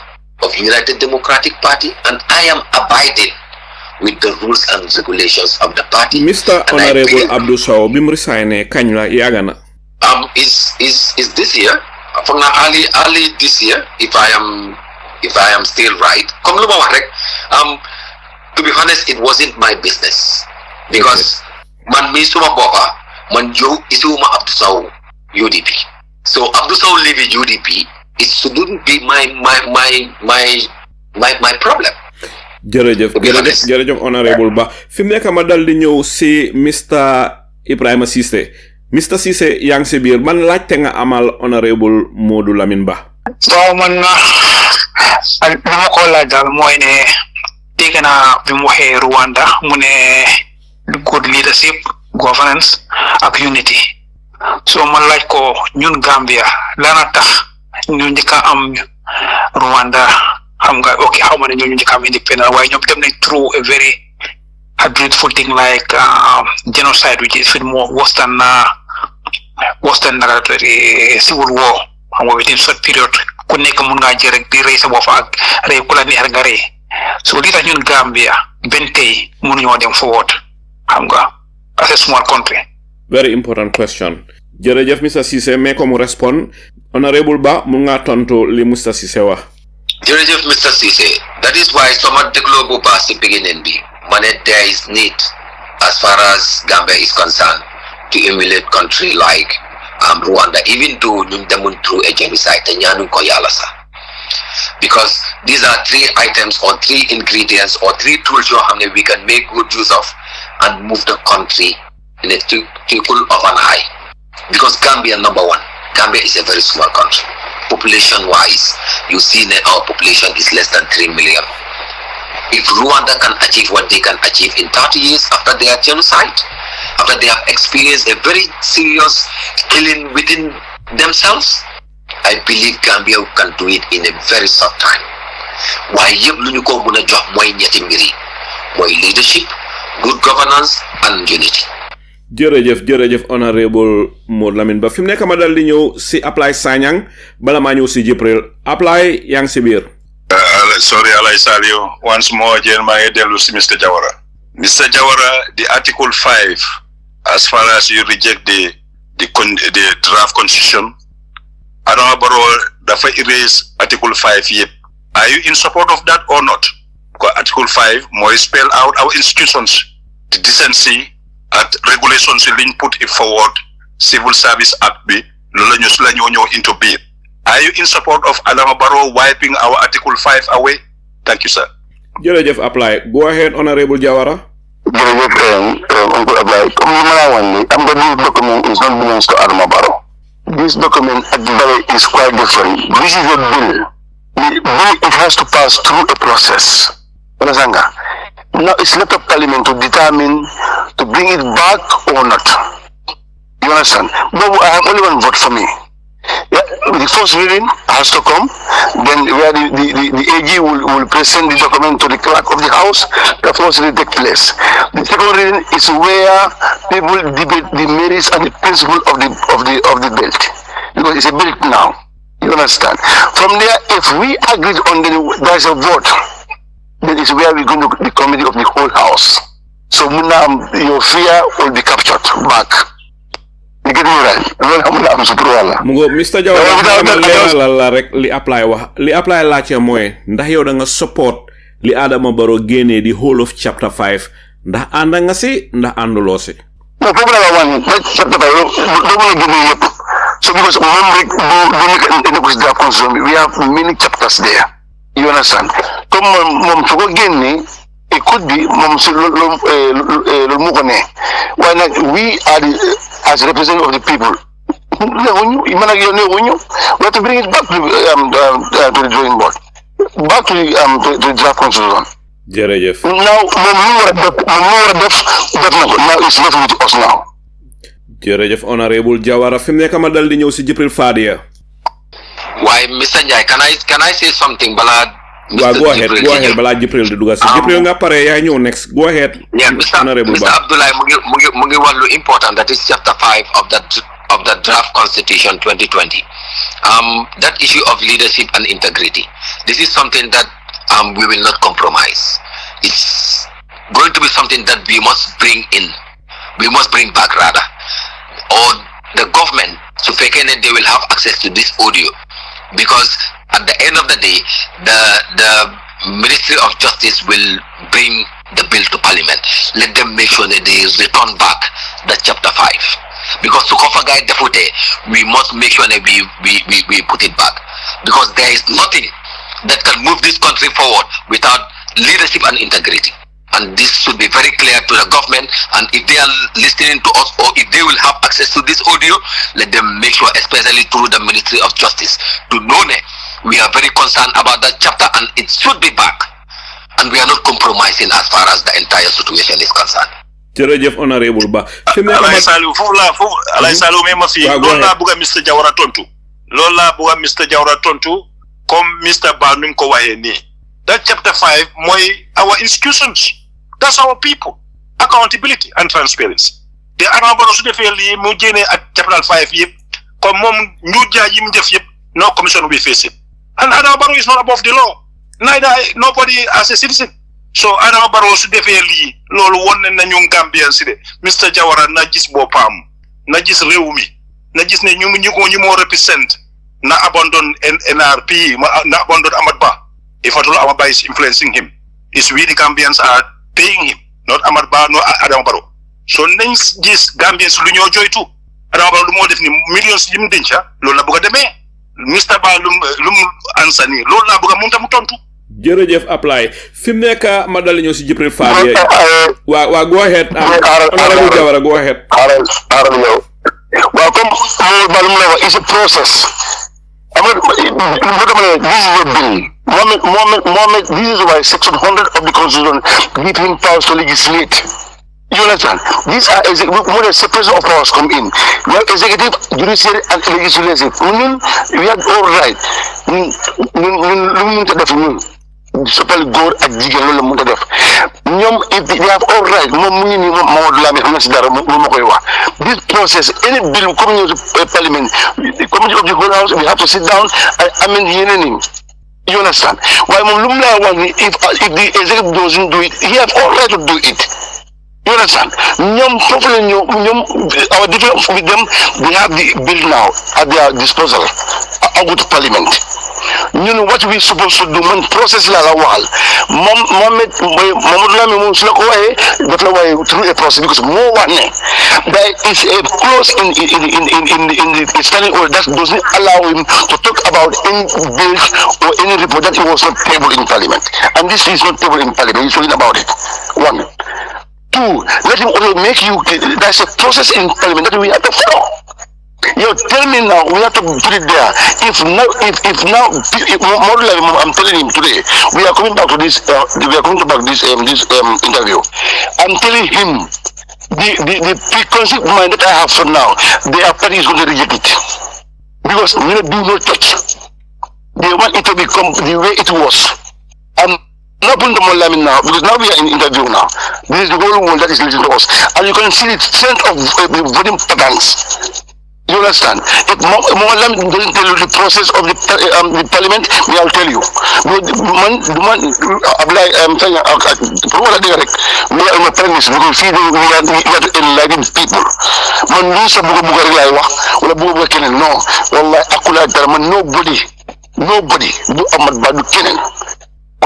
of United Democratic Party, and I am abiding with the rules and regulations of the party. Mr. Honorable Abdou Sow, bim resign kanyla yagana. Is this year? From early this year, if I am still right. Come luma wax rek. To be honest, it wasn't my business because man mi suma bopa man yow isuma Abdou Sow UDP. So Abdou Sow leaving UDP, it shouldn't be my problem. Jërëjëf honorable Ba. Fi mu nekk ma dal di ñëw si Mr. Ibrahima Cissé. Mr. Cissé yaa ngi si biir man laajte nga amal honorable Modou Lamine Ba. Waaw man li ma ko laaj daal mooy ne dégg naa bi mu waxee Rwanda mu ne good leadership, governance ak unity. So man laaj ko ñun Gambia lana tax ñu njëkk a am Rwanda xam nga ok xaw ma ne ñu njëkk a am independent waaye ñoom dem nañ through a very dreadful thing like genocide which is more worse than was then civil war within short period ku nekk mun ngaa jël rek di rey sa bopp ak rey ku la neex nga rey so li tax ñun Gambia benn tey mënuñoo dem forward xam nga as a small country. Very important question. Jërëjëf Mr. Cissé mais comme respond honorable Ba mu nga tontu li Mr. Cissé wax. Jërëjëf Mr. Cissé, that is why sama dégloo bu baax si beginning bi ma ne there is need as far as Gambia is concerned to emulate country like Rwanda, even though ñu demun through a genocide te ñaanuñ ko yàlla sax, because these are 3 items or 3 ingredients or 3 tools yoo xam ne we can make good use of and move the country in a twinkle of an eye. Because Gambia, number one, Gambia is a very small country. Population wise, you see that our population is less than 3 million. If Rwanda can achieve what they can achieve in 30 years after their genocide, after they have experienced a very serious killing within themselves, I believe Gambia can do it in a very short time. Why yëpp lu ñu ko mën a jox mooy ñetti mbir yi mooy leadership, good governance and unity. jërëjëf honorable Mod Lamine Ba fi mu nekk ma dal di ñëw si Apply Sanyang bala maa ñëw si Jibril Apply yaa ngi si biir. Sorry Alay Salio, once more again maa ngi dellu si Mr. Jawara. Mr. Jawara, the Article 5, as far as you reject the draft constitution, Adama Barrow dafa erase Article 5 yep. Are you in support of that or not? Because Article 5 more spell out our institutions, the decency at regulations liñ put it forward, Civil Service Act bi loolu la ñu ñëw into being. Are you in support of Adama Barrow wiping our Article 5 away? Thank you, sir. Jërëjëf Apply. Go ahead, Honorable Jawara. Uncle Apply. This document is not belongs to Adama Barrow. This document at the very is quite different. This is a bill. The bill, it has to pass through a process. Now it's left of Parliament to determine to bring it back or not. You understand? But I have only one vote for me. Yeah, the first reading has to come, then where the AG will present the document to the clerk of the house. The first reading takes place. The second reading is where people debate the merits and the principle of the bill, because it's a bill now. You understand? From there, if we agree on there's a vote, then it's where we go to the committee of the whole house. So your fear will be captured back. Mungo Mr. Jawara la rek li apply la ci moy ndax yow da nga support li Adama Barrow génné di whole of chapter 5 ndax anda nga ci ndax andulo ci no problem la wani chapter 5 do mo gëné yépp so because we have many chapters there, you understand. Comme mom su ko génné it could be why not we are as representatives of the people. We have to bring it back to the drawing board, back to the draft constitution. Now it's left with us now. Jërëjëf Honorable Jawara fi mu nekk ma dal di ñëw si Jibril Fadia. Why Mr. Njai, can I say something bala go ahead bala Jibril di duga si Jibril nga pare yaa ñëw next, go ahead. Yeah, Mr. Abdullah mu ngi wax lu important, that is chapter 5 of the draft constitution 2020. That issue of leadership and integrity, this is something that we will not compromise. It's going to be something that we must bring back rather, or the government so they will have access to this audio, because at the end of the day the Ministry of Justice will bring the bill to Parliament. Let them make sure that they return back the chapter 5, because to cover guide the foote, we must make sure that we put it back, because there is nothing that can move this country forward without leadership and integrity. And this should be very clear to the government, and if they are listening to us or if they will have access to this audio, let them make sure, especially through the Ministry of Justice, to know that we are very concerned about that chapter and it should be back, and we are not compromising as far as the entire situation is concerned. Jërëjëf Honorable Ba. Alay Salou me ma fi loolu laa bëgg Mr. Jawara tontu. Loolu laa bëgg Mr. Jawara tontu comme Mr. Ba nu ko waxee nii. That chapter 5 mooy our institutions. That's our people. Accountability and transparency. te Adama Barrow su defee lii mu jéene ak chapter 5 yëpp comme moom njuujaay yi mu def yëpp no commission will be facing and Adama Barrow is not above the law neither nobody as a citizen so Adama Barrow su defee lii loolu won na ñu Gambian si de Mr Jawara na gis boppam na gis réew mi na gis ne ñu moo represent na abandon NRP na abandon Ahmad Bah if at all Ahmad Bah is influencing him it's we the Gambians are paying him not Ahmad Bah no Adama Barrow so nañ gis Gambians lu ñoo joytu Adama Barrow lu moo def ni millions yi mu denca loolu la bëgg a demee Mr Bah lu mu ansani loolu laa bëgg a mun tam tontu jërëjëf apply fi mu nekk ma dal ñëw si Jibril Fall waa go ahead honorable Jawara go ahead yow waaw comme balum la wax is a process this is a bill Mohammed this is why section 100 of the constitution give him powers to legislate. You understand? These are when the separation of powers come in. We have executive, judiciary, and legislative. We have all right. Suppose go at Jigan Lola def. If they have all right, this process, any bill coming to Parliament, the committee of the whole house, we have to sit down and amend the name. You understand? Why if the executive doesn't do it, he has all right to do it. You understand? Our difference with them, they have the bill now at their disposal. I go to Parliament. You know what we're supposed to do when process la wall. Mohammed Lami through a process because more one there is a clause in the standing order that doesn't allow him to talk about any bills or any report that it was not tabled in Parliament. And this is not tabled in Parliament. He's talking about it. One. Two, let him also make you, there's a process in Parliament that we have to follow. You tell me now, we have to put it there. If now, I'm telling him today, we are coming back to this, interview. I'm telling him, the preconceived mind that I have for now, the party is going to reject it. Because we do not touch. They want it to become the way it was. And not putting the Molamina now, because now we are in interview now. This is the whole world that is listening to us. And you can see the trend of the voting patterns. You understand? If Molam doesn't tell you the process of the Parliament, I'll tell you. We are in a premise because we are to enlighten people. Nobody do Ahmad Badu Kenan. I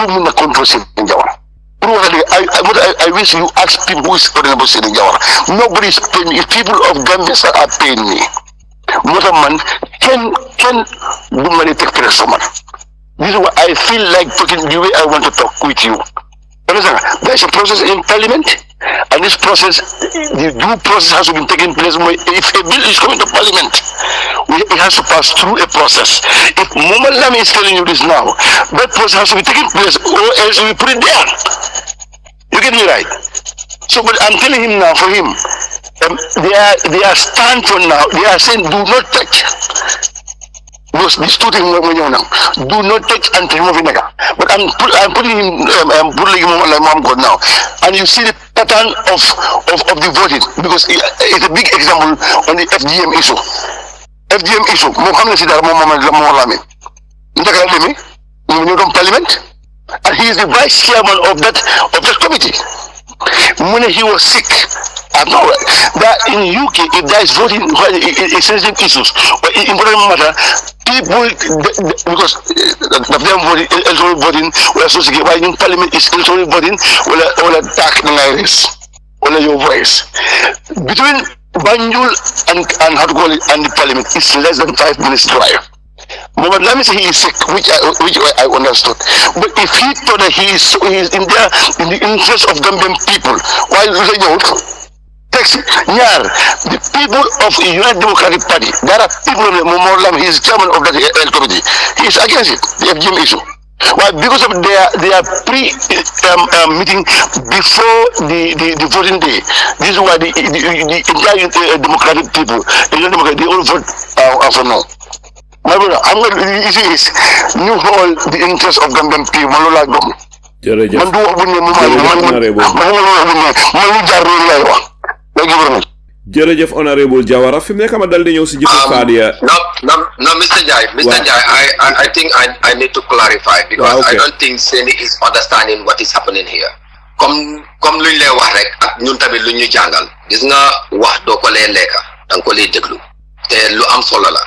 wish you ask people who is honorable sitting Jawara. Nobody is paying me. If people of Gambia are paying me, what man can do money take care of someone. This is why I feel like talking the way I want to talk with you. There's a process in Parliament, and this process, the due process has to be taken place. If a bill is coming to Parliament, it has to pass through a process. If Muhammad Lami is telling you this now, that process has to be taken place, or else we put it there. You get me right? So, but I'm telling him now, for him, they are stand for now. They are saying, do not touch. These two things now. Do not touch until remove vinegar. But I'm putting him, putting him like mom God now. And you see the pattern of the voting, because it's a big example on the FGM issue. FGM issue. Mohammed Sidar Mohammed Lami. Parliament, and he is the vice chairman of that committee. When he was sick, I know that in UK, if there is voting sensitive issues or important matter, people because them voting or associated why in Parliament is electoral voting or attack the virus or your voice between Banjul and how to call it and the Parliament is less than 5 minutes drive. But let me say he is sick, which I understood. But if he thought that he is in the interest of Gambian people, why is he not? The people of the United Democratic Party, there are people in Momolam, he is chairman of that committee. He is against it, the FGM issue. Why? Because of their meeting before the voting day. This is why the entire Democratic people, they all vote for no. My brother, I'm going to see is new hold the interest of Gambian people. Thank you very much. jërëjëf honorable Jawara fi mu nekk ma dal di ñëw si Jibril Fadia. No, Mr. Jai, I think I need to clarify because I don't think Seni is understanding what is happening here. Comme luñ lay wax rek ak ñun tamit luñ ñu jàngal gis nga wax doo ko lee lekka danga ko lee déglu te lu am solo la.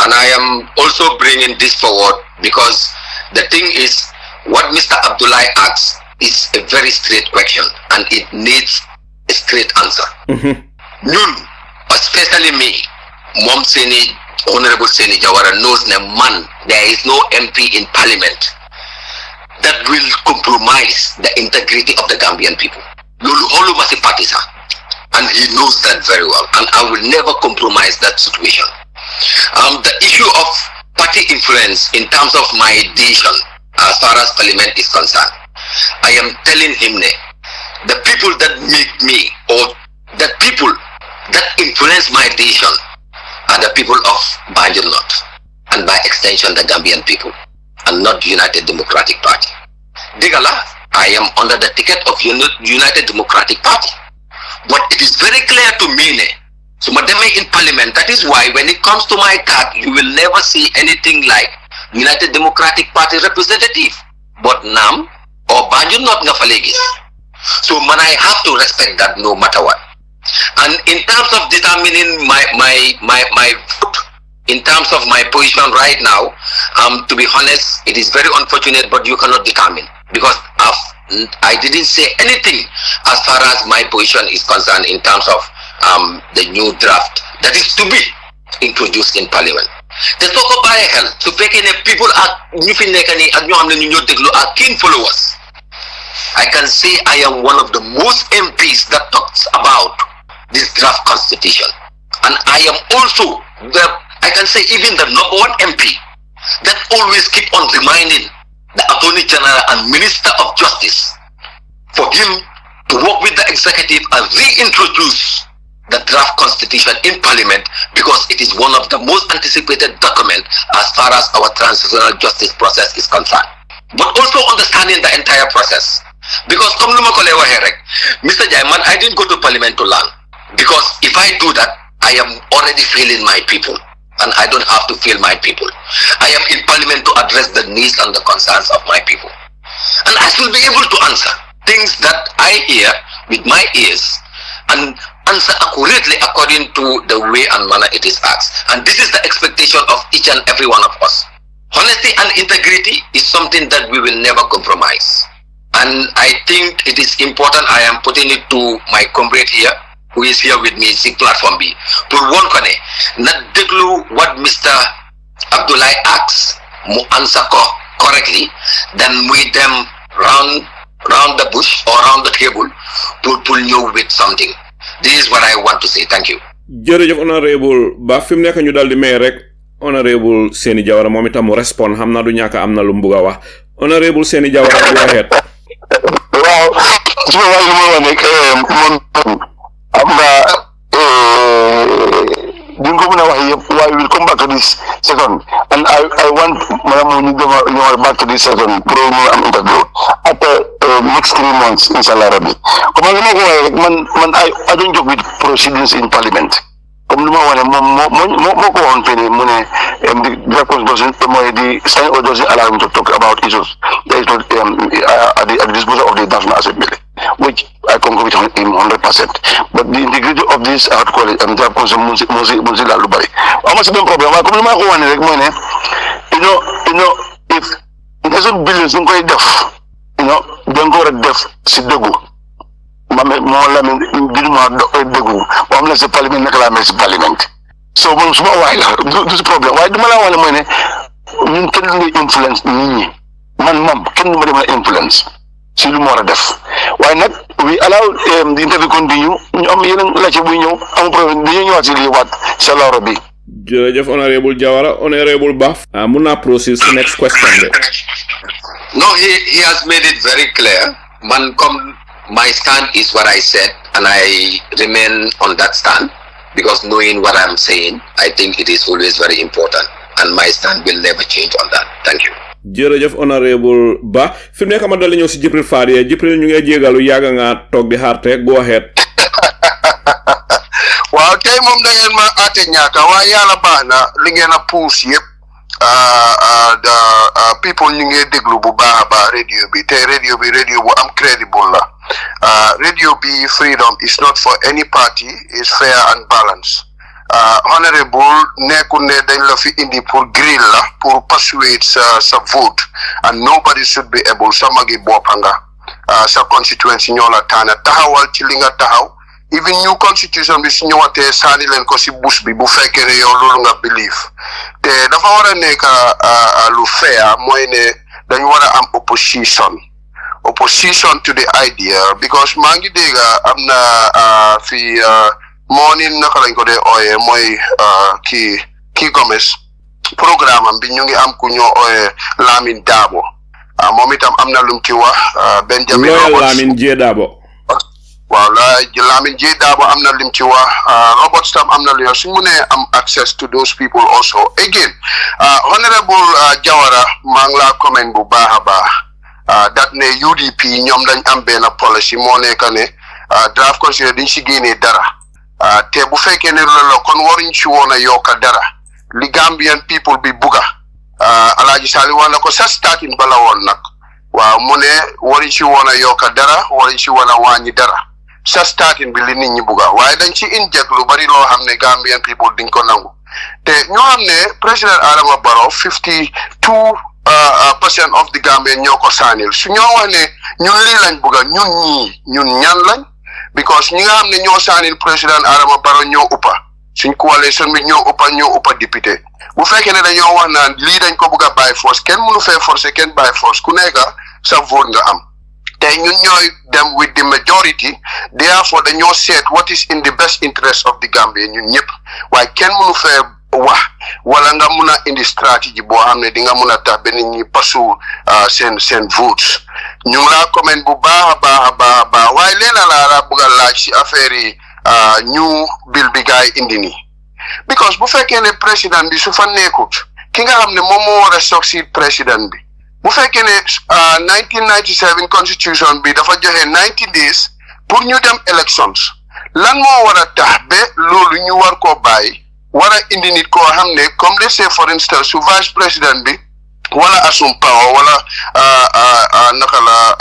And I am also bringing this forward because the thing is what Mr. Abdullahi asks is a very straight question and it needs a straight answer. Ñun, especially me, Mom Seni, Honorable Seni Jawara knows that man, there is no MP in Parliament that will compromise the integrity of the Gambian people. Lulu Holu Masi Patisa, and he knows that very well, and I will never compromise that situation. The issue of party influence in terms of my decision as far as Parliament is concerned, I am telling him the people that make me or the people that influence my decision are the people of Banjul North and by extension the Gambian people and not the United Democratic Party. Digala, I am under the ticket of United Democratic Party, but it is very clear to me so madame in Parliament, that is why when it comes to my card you will never see anything like United Democratic Party representative but NAM or Banjul North nga fa legis. So man, I have to respect that no matter what. And in terms of determining my vote, in terms of my position right now, to be honest, it is very unfortunate, but you cannot determine because I didn't say anything as far as my position is concerned in terms of the new draft that is to be introduced in Parliament. The talk about health, so people are are keen followers. I can say I am one of the most MPs that talks about this draft constitution, and I am also I can say even the #1 MP that always keep on reminding the Attorney General and Minister of Justice for him to work with the executive and reintroduce the draft constitution in Parliament because it is one of the most anticipated documents as far as our transitional justice process is concerned, but also understanding the entire process. Because Mr. Jaiman, I didn't go to Parliament to learn because if I do that, I am already failing my people and I don't have to fail my people. I am in Parliament to address the needs and the concerns of my people, and I should be able to answer things that I hear with my ears and answer accurately according to the way and manner it is asked. And this is the expectation of each and every one of us. Honesty and integrity is something that we will never compromise. And I think it is important. I am putting it to my comrade here, who is here with me, see platform B. Pour one kone, not deglu what Mr. Abdullahi asks, mu answer correctly, then we them round the bush or round the table, pull you with something. This is what I want to say. Thank you. Jërëjëf honorable ba fi mu nekk ñu dal di may rek honorable Seni Jawara moom itam mu respond xam naa du ñàkk am na lu mu bëgg a wax honorable Seni Jawara go ahead. Waaw su ma wax lu ma wax rek am na duñ ko mën a wax yëpp waaye will come back to this second and I want madame ñu ñëwaat back to this second pour ñu am interview after next 3 months inshallah rabbi comme li ma ko waxee rek man I don't joke with proceedings in Parliament comme li ma wax ne moo ko waxoon fii mu ne the constitution mooy di sign or doesn't allow him to talk about issues that is not at the disposal of the National Assembly, which I concur with him 100%. But the integrity of this, I have to call it, and that was Muzi Lalubari. I must have been problem. I come to my one like you know, if it doesn't billions don't go deaf, don't go deaf, sit the go. Mola didn't have the go. I'm not a parliament, parliament. So when small while, this problem. Why do I want money? You can influence me. Man, can you influence? Si lu mo wara def why not we allow the interview continue ñu am yeneen lacc bu ñew am problème dañu ñëwaat ci li wat inshallah rabbi jërëjëf honorable Jawara honorable Baf mun naa proceed to next question de. No, he has made it very clear. Man, come, my stand is what I said and I remain on that stand because knowing what I'm saying, I think it is always very important and my stand will never change on that. Thank you. Jërëjëf honorable Ba fi mu nekk ma dal ñëw si Jibril Fadia Jibril ñu ngi jégalu yàgg nga toog di xaarte go ahead. waaw tey moom da ngeen ma ate ñaaka waaye yàlla baax na li ngeen a puus yëpp people ñu ngi déglu bu baax a baax radio bi tey radio bu am credible la radio bi freedom is not for any party is fair and balanced honorable nekkul ne dañ la fi indi pour grill la pour persuade sa vote and nobody should be able sa magi boppa nga sa constituency ñoo la taana taxawal ci li nga taxaw even new constitution bi su ñëwatee saani leen ko si bus bi bu fekkee ne yow loolu nga believe te dafa war a nekk lu fair mooy ne dañ war a am opposition to the idea because maa ngi dégg am na fi morning naka lañ ko dee ooyee mooy kii Gomez programme am bi ñu ngi am ku ñoo ooyee Lamin Dabo moom itam am na lum ci wax Benjamin Roberts Lamin J Dabo waaw Lamin J Dabo am na lim ci wax Roberts tam am na lu su mu ne am access to those people also again honorable Jawara maa ngi laa comment bu baax a baax dat ne UDP ñoom dañ am benn policy moo nekk ne draft constitution dañ si génnee dara te bu fekkee ne loolu kon waruñ ci woon a yokka dara li Gambian people bi buga Alaaji Sali wax na ko sa starting bala woon nag waaw mu ne waruñ ci woon a yokka dara waruñ ci woon a wàññi dara sa starting bi li nit ñi buga waaye dañ ci inject lu bari loo xam ne Gambian people diñ ko nangu te ñoo xam ne President Adama Barrow 52% of the Gambian ñoo ko saanil su ñoo wax ne ñun lii lañ buga ñun ñan lañ because ñi nga xam ne ñoo saanil President Adama Barrow ñoo uppa suñ coalition bi ñoo uppa député bu fekkee ne dañoo wax naan lii dañ ko bugg a by force kenn mënu fee forcer kenn by force ku nekk sa vote nga am te ñun ñooy dem with the majority therefore dañoo seet what is in the best interest of the Gambia ñun ñëpp waaye kenn mënu fee wax wala nga mun a indi stratégie boo xam ne di nga mun a tax ba nit ñi pasu seen votes ñu ngi laa comment bu baax a baax waaye leena laa bëgg a laaj si affaire yi ñu bill bi gaay indi nii because bu fekkee ne président bi su fa nekkut ki nga xam ne moom moo war a succeed président bi bu fekkee ne 1997 constitution bi dafa joxe 90 days pour ñu dem elections lan moo war a tax ba loolu ñu war koo bàyyi war a indi nit koo xam ne comme let's say for instance su vice président bi wala assume power wala naka la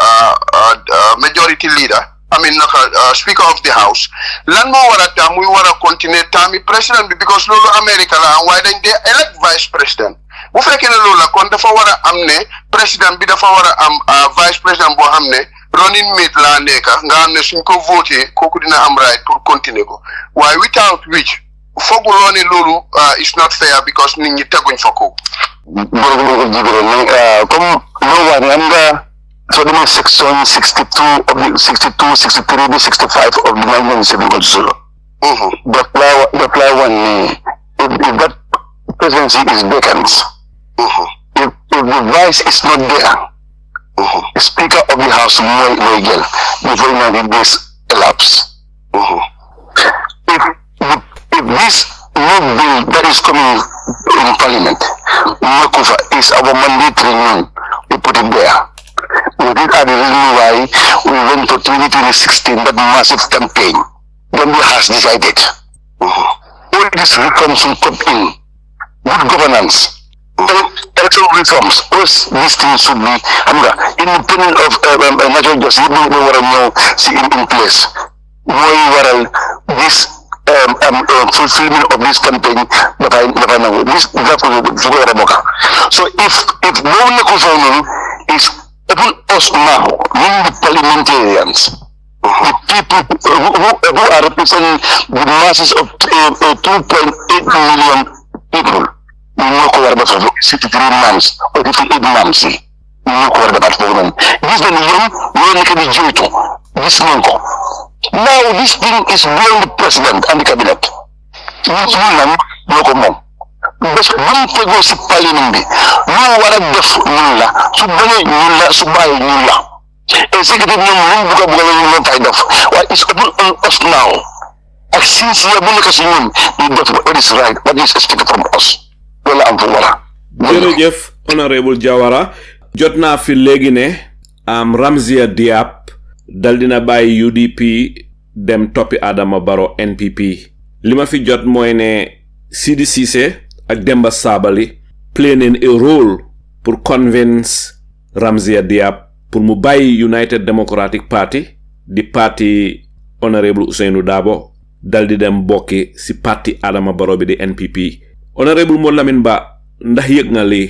majority leader I mean naka speaker of the house lan moo war a tax muy war a continuer taami président bi because loolu America la am waaye dañ dee elect vice président bu fekkee ne loolu la kon dafa war a am ne président bi dafa war a am vice président boo xam ne running mate laa nekka nga xam ne suñ ko voté kooku dina am right pour continuer ko waaye without which fooguloo ne loolu is not fair because nit ñi teguñ fa ko. Comme loo wax ne am nga soo demee section 62 of the 62, 63, 65 of the 1997 constitution. The fly one if that presidency is vacant, if the vice is not there, the speaker of the house will get before 90 days elapse. If this new bill that is coming in Parliament, Makufa is our mandatory one, we put it there. These are the reason why we went to 2016, that massive campaign. Gambia has decided. All these reforms will come in. Good governance, electoral reforms, all these things should be independent of natural justice. You don't know in place. This fulfillment of this campaign so if no is even us now, the parliamentarians, the people who are representing the masses of 2.8 million people, we know about 63 months or 58 months. We know about them. This is young, we can be due to this month. Now this thing is beyond the president and the cabinet. This woman, no comment. Because when they go to parliament, no one of the Nula, Subani Nula, Subai Nula. Executive Nula, kind of. What is open on us now? As since we are going to see what is right, what is expected from us. Well, I'm for Jërëjëf Honorable Jawara, jot naa fi léegi ne Ramzia Diap dal dina bàyyi UDP dem toppi Adama Barrow NPP lima fi jot moy ne Sidi Cissé ak Demba Sabali play a role pour convince Ramzia Diab pour mu bàyyi United Democratic Party di parti honorable Ousainou Dabo dal di dem bokki si parti Adama Barrow bi di NPP. Honorable Mo Lamine Ba ndax yëg nga lii.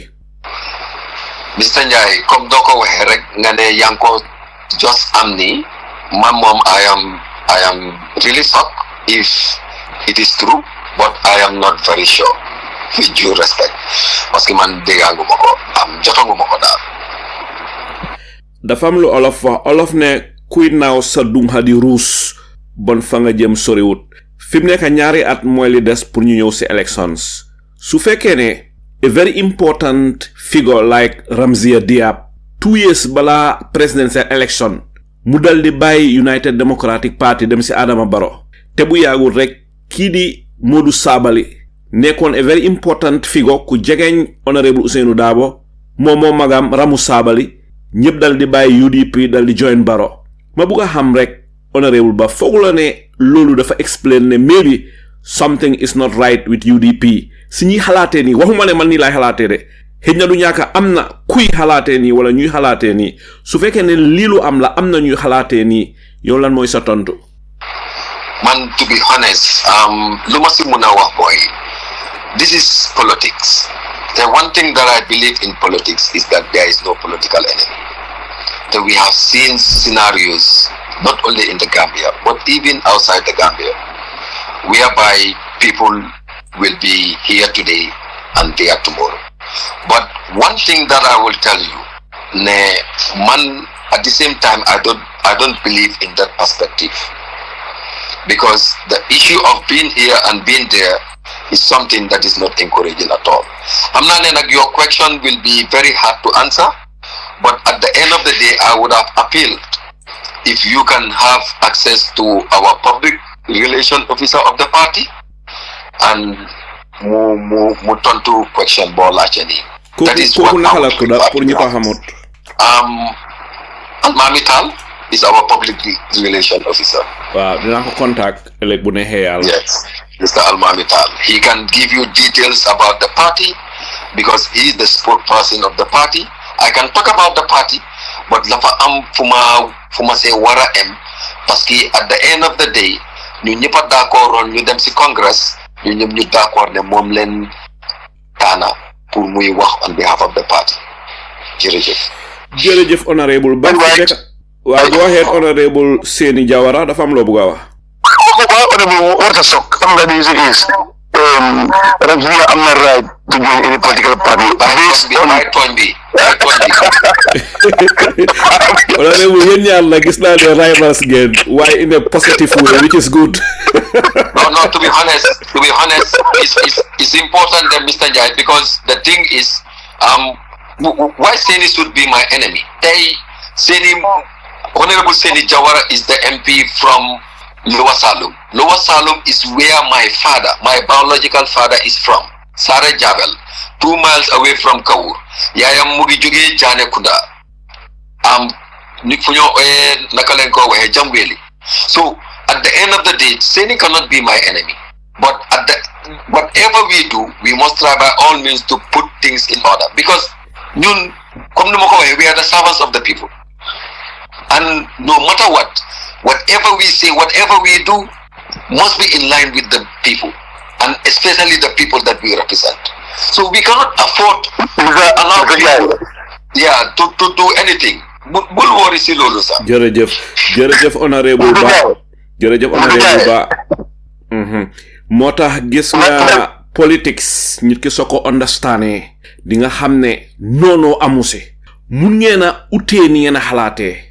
Mr. Njai, comme doko waxe rek nga ne yanko just am ni man mom I am really shocked if it is true, but I am not very sure, with due respect, parce que man déganguma ko am jotanguma ko daal. Dafa am lu olof ne kuy naaw sa dung di ruus bon fa nga jëm soriwut fi mu nekk ñaari at mooy li des pour ñu ñëw si elections su fekkee ne a very important figure like Ramzia Diab 2 years bala presidential election mu dal di bàyyi United Democratic Party dem si Adama Barrow te bu yaagul rek kii di Modou Sabali nekkoon a very important figure ku jegeñ honorable Ousainou Dabo moom magam Ramu Sabali ñëpp dal di bàyyi UDP dal di join Barrow ma bëgg a xam rek honorable Ba foog la ne loolu dafa explain ne maybe something is not right with UDP si ñuy xalaatee nii waxuma ne man nii laay xalaatee de xëj na du ñàkk am na kuy xalaatee nii wala ñuy xalaatee nii su fekkee ne lii lu am la am na ñuy xalaatee nii yow lan mooy sa tontu. Man, to be honest, lu ma si mun a wax mooy this is politics. The one thing that I believe in politics is that there is no political enemy. That we have seen scenarios not only in the Gambia but even outside the Gambia whereby people will be here today and there tomorrow. But one thing that I will tell you, man, at the same time I don't believe in that perspective, because the issue of being here and being there is something that is not encouraging at all. Your question will be very hard to answer, but at the end of the day I would have appealed if you can have access to our public relation officer of the party and mu tontu question bo laajte ni. That is what I would do. Almamital is our public relation officer. Wow, dina ko contact elek bu nexe yalla. Yes, Mr. Almamital. He can give you details about the party because he is the spokesperson of the party. I can talk about the party, but lafa am fuma say wara em parce que at the end of the day ñu ñëpp d'accord ñu dem ci congress ñu ñëpp ñu d'accord ne mom leen tana pour muy wax on behalf of the party. Jërëjëf honorable ba waaw go ahead honorable Seni Jawara dafa am lo bëgg wax. Honorable what a shock. I'm going to is Ramzia am na right to join any political party. Honorable yéen ñaar la gis naa ne rivals ngeen waaye in a positive way which is good. No, to be honest, it's important that Mr. Jai, because the thing is, why Seni should be my enemy? Honorable Seni Jawara is the MP from Lower Salum. Lower Salum is where my father, my biological father is from. Sare Jabel, 2 miles away from Kawur. Yaya mugi joge Jane Kunda. Nifunyo nakalenko we Jambeli. So at the end of the day, Seni cannot be my enemy. But whatever we do, we must try by all means to put things in order. Because we are the servants of the people. And no matter what, whatever we say, whatever we do, must be in line with the people, and especially the people that we represent. So we cannot afford to allow people, to do anything. Bul worry si lolu sa. Jërëjëf honorable Ba. Motax gis nga politics nit ki soko understandé di nga xamné nono amuse. Mun ngeena uté ni ngeena xalaté.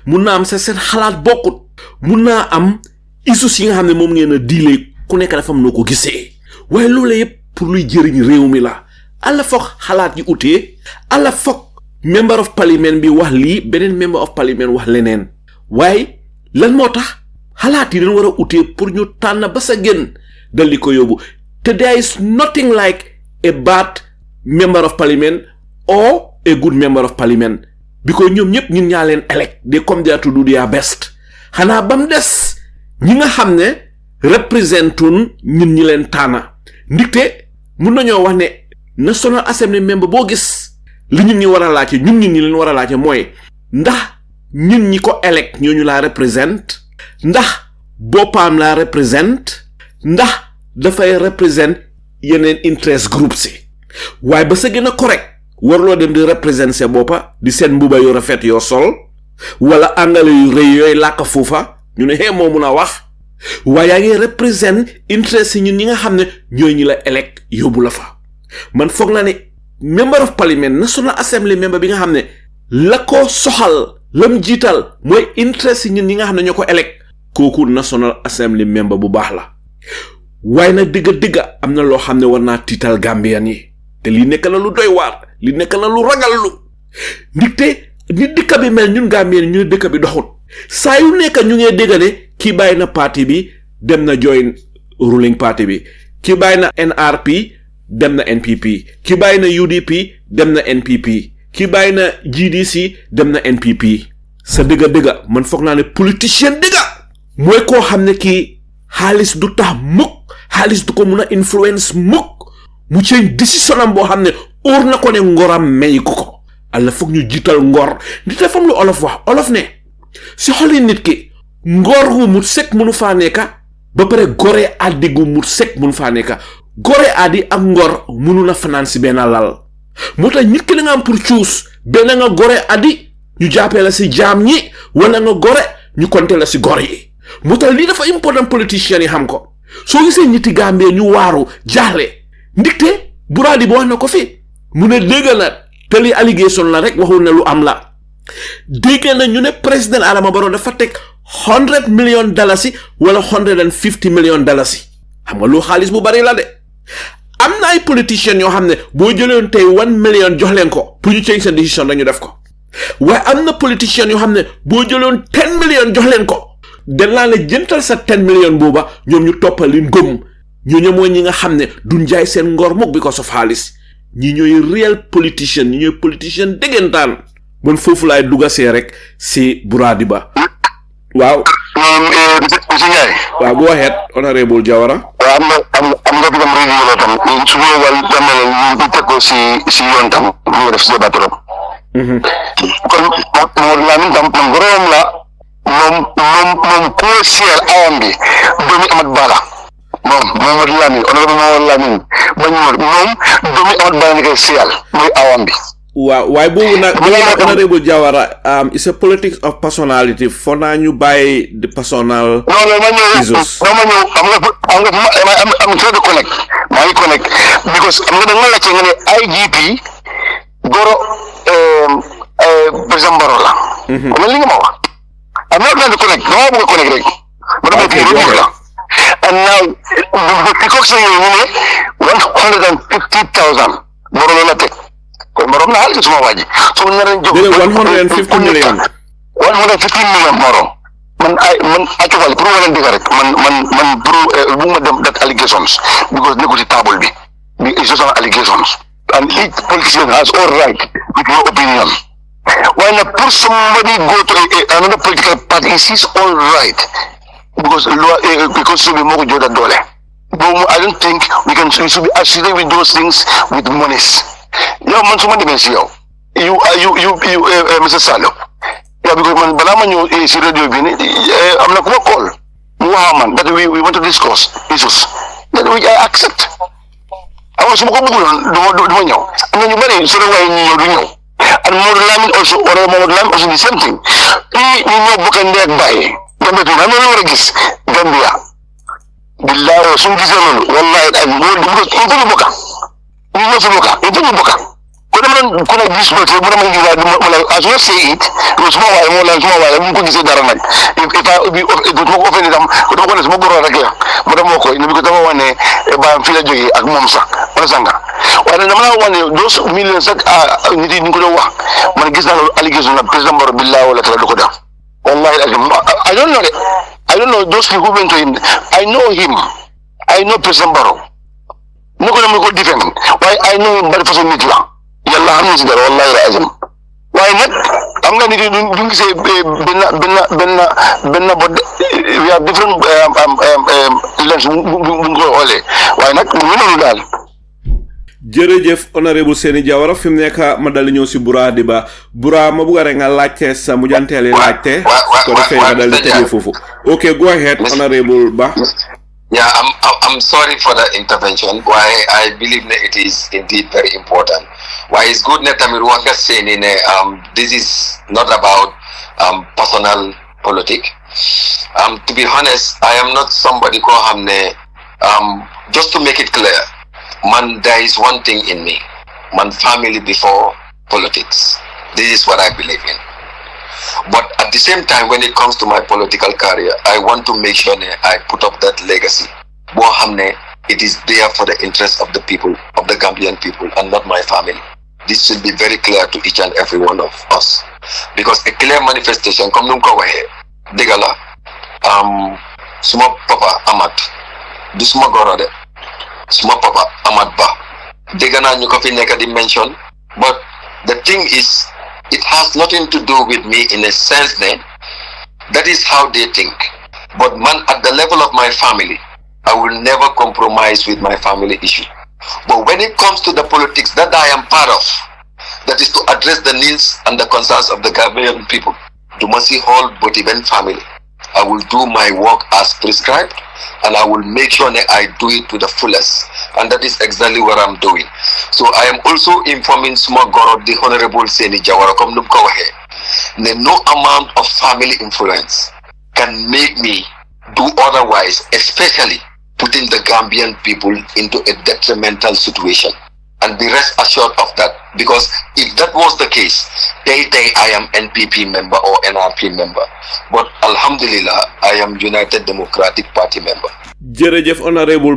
Mun na am sa seen xalaat bokkut. Mun na am issues yi nga xamne mom ngeena diilé ku nekk dafa am noko gisé. Way lolé yépp pour luy jëriñ réew mi la. Alla fokk xalaat yi uté, alla fokk member of parliament bi wax li, benen member of parliament wax leneen. Way lan motax xalaat yi dañ wara uté pour ñu tan ba sa gën dal di ko yóbbu. Te there is nothing like a bad member of parliament or a good member of parliament, because ñoom ñëpp ñun ñaa leen elect, they come there to do their best. Xanaa bam des ñi nga xam ne representun ñun ñi leen tànna ndikte mun nañoo wax ne National Assembly member boo gis li ñun ñi war a laajte ñun ñi leen war a laajte mooy ndax ñun ñi ko elect ñooñu laa represent ndax boppam laa represent ndax dafay represent yeneen interest groups yi waaye ba sa gën a correct warloo dem di represent sa boppa di seen mbuba yu rafet yoo sol wala angale yu rëy yooyu làkk foofa ñu ne xee moo mun a wax waaye yaa ngi represent interest yi ñun ñi nga xam ne ñooy ñi la elect yóbbu la fa man foog naa ne member of parliament National Assembly member bi nga xam ne la ko soxal lam jiital mooy interest yi ñun ñi nga xam ne ñoo ko elect kooku National Assembly member bu baax la waaye nag digga am na loo xam ne war naa tiital Gambian yi te lii nekk na lu doy waar li nekk na lu ragal lu ndigte ni dëkk bi mel ñun Gambien ñu ne dëkk bi doxut saa yu nekk ñu ngee dégg ne kii bàyyi na parti bi dem na join ruling party bi kii bàyyi na NRP dem na NPP kii bàyyi na UDP dem na NPP kii bàyyi na GDC dem na NPP sa dëgga man foog naa ne politicien dëgga mooy koo xam ne kii xaalis du tax mukk xaalis du ko mun a influence mukk mu change décision am boo xam ne óor na ko ne ngoram may ko alla foog ñu jiital ngor di defam lu olof wax olof ne si xoli nit ki ngor gu mut sek munu faa nekka ba pare gore addi gu mut sek munu faa nekka gore addi ak ngor munu na fanaan si benn lal moo tax nit ki la nga am pour cuus benn nga gore addi ñu jàppee la si jaam ñi wala nga gore ñu konte la si gor yi moo tax lii dafa important politicien yi xam ko soo gisee ñitti Gambie ñu waaru jaaxle ndikte Buraadi bo wax na ko fi mu ne dégg na te li allegation la rek waxul ne lu am la dégg na ñu ne President Adama Barrow dafa teg $100 million wala $150 million xam nga lu xaalis bu bari la de am na ay politiciens yoo xam ne boo jëloon tey 1 million jox leen ko pour ñu change seen décision dañu def ko waaye am na politiciens yoo xam ne boo jëloon 10 million jox leen ko den laa la jëntal sa 10 million booba ñoom ñu toppal leen gëm ñooñu mooy ñi nga xam ne duñ jaay seen ngor mukk because of xaalis ñi ñooy real politician ñi ñooy politician déggantaan man foofu laay dugasee rek si Buraadi ba waaw monsieur Ndiaye waaw go ahead honorable Jawara waaw am nga bigam réew la tam su boobal dama la ñu teg ko si yoon tam ñu def si débat trop kon moo la min tam man borom la moom crucial awam bi doomi Amat Bala Mohamed Lamin honorable Mohamed Lamin bañ moom doomi Amat Bala ni koy siyal muy awam bi waaw waaye boobu nag honorable Jawara it's a politics of personality foo naa ñu bàyyi the personal issues non ma ñëw am nga try to connect maa ngi connect because am nga da nga laajte nga ne IGP Goro President Barrow la comme li nga ma wax am not trying to connect dama bëgg a connect rek ma dama fi rek la and now the peacock say ñu ne 150,000 Barrow la teg kon Barrow na xaalis suma waaji so na ren jox 150 million Barrow man actually pour wala diga rek man pour bu ma dem that allegations because nekku ci table bi it's just allegations and each politician has all right with your opinion why not pour somebody go to another political party is his all right because we more joda dole I don't think we should be associated with those things with monies yow man suma demee si yow you Mr. Salo yeah, because man bala ma ñëw si radio bi ni am na ku ma call mu wax man that we want to discuss issues that we I accept awa su ma ko bëggoon du ma ñëw am na ñu bari su la waaye ñu ñëw du ñëw and Modou Lamine also or Modou Lamine also the same thing ñu ñëw bokk ndey ak bàyyi Gambia tu am na lu war a gis Gambia billahi suñu gisee loolu wallahi ay ñu bokka ñu ñëw fi bokka ko dem non ko nak gis bote bu dama ngi la as you say it suma waay mu ko gisee dara nak if do ko ofeni dam ko do ko ne suma goro rek la mu dama ko ni bi ko dama wane ba fi la joge ak mom sax wala sanga wala dama la wane dos millions sax nit yi ni ko do wax man gis na allegation na president Barrow billahi wala tala do ko def wallahi I don't know those people who went to him I know president Barrow no ko dama ko defend why I know him bari façon nit la yalla xam ci dara wallahi la azim waaye nag am nga nit ñu gisee benn bot we have different lens bu ko xoolee waaye nag mu noonu daal. jërëjëf honorable Seni Jawara fi mu nekk ma dal ñëw si Bura di ba Bura ma bëgg rek nga laajte sa mujjanteeli laajte ko defee nga dal di tëjee foofu. Okay, go ahead honorable Ba. Yeah, I'm sorry for the intervention. Why I believe that it is indeed very important. Why it's good that Tamiruanga saying this is not about personal politics. To be honest, I am not somebody ko hamne. Just to make it clear, man, there is one thing in me. Man, family before politics. This is what I believe in. But at the same time, when it comes to my political career, I want to make sure I put up that legacy. It is there for the interest of the people, of the Gambian people, and not my family. This should be very clear to each and every one of us. Because a clear manifestation, come nung kawahe, digala, suma papa amat, du suma gorode, suma papa amat ba, digana nyo kafi neka dimension, but the thing is, it has nothing to do with me in a sense that is how they think. But man, at the level of my family, I will never compromise with my family issue. But when it comes to the politics that I am part of, that is to address the needs and the concerns of the Gambian people, to Masi whole but even family, I will do my work as prescribed, and I will make sure that I do it to the fullest, and that is exactly what I'm doing. So I am also informing Smogoro, the Honorable Seni Jawara, no amount of family influence can make me do otherwise, especially putting the Gambian people into a detrimental situation. And be rest assured of that, because if that was the case, day I am NPP member or NRP member, but Alhamdulillah, I am United Democratic Party member. Jërëjëf honorable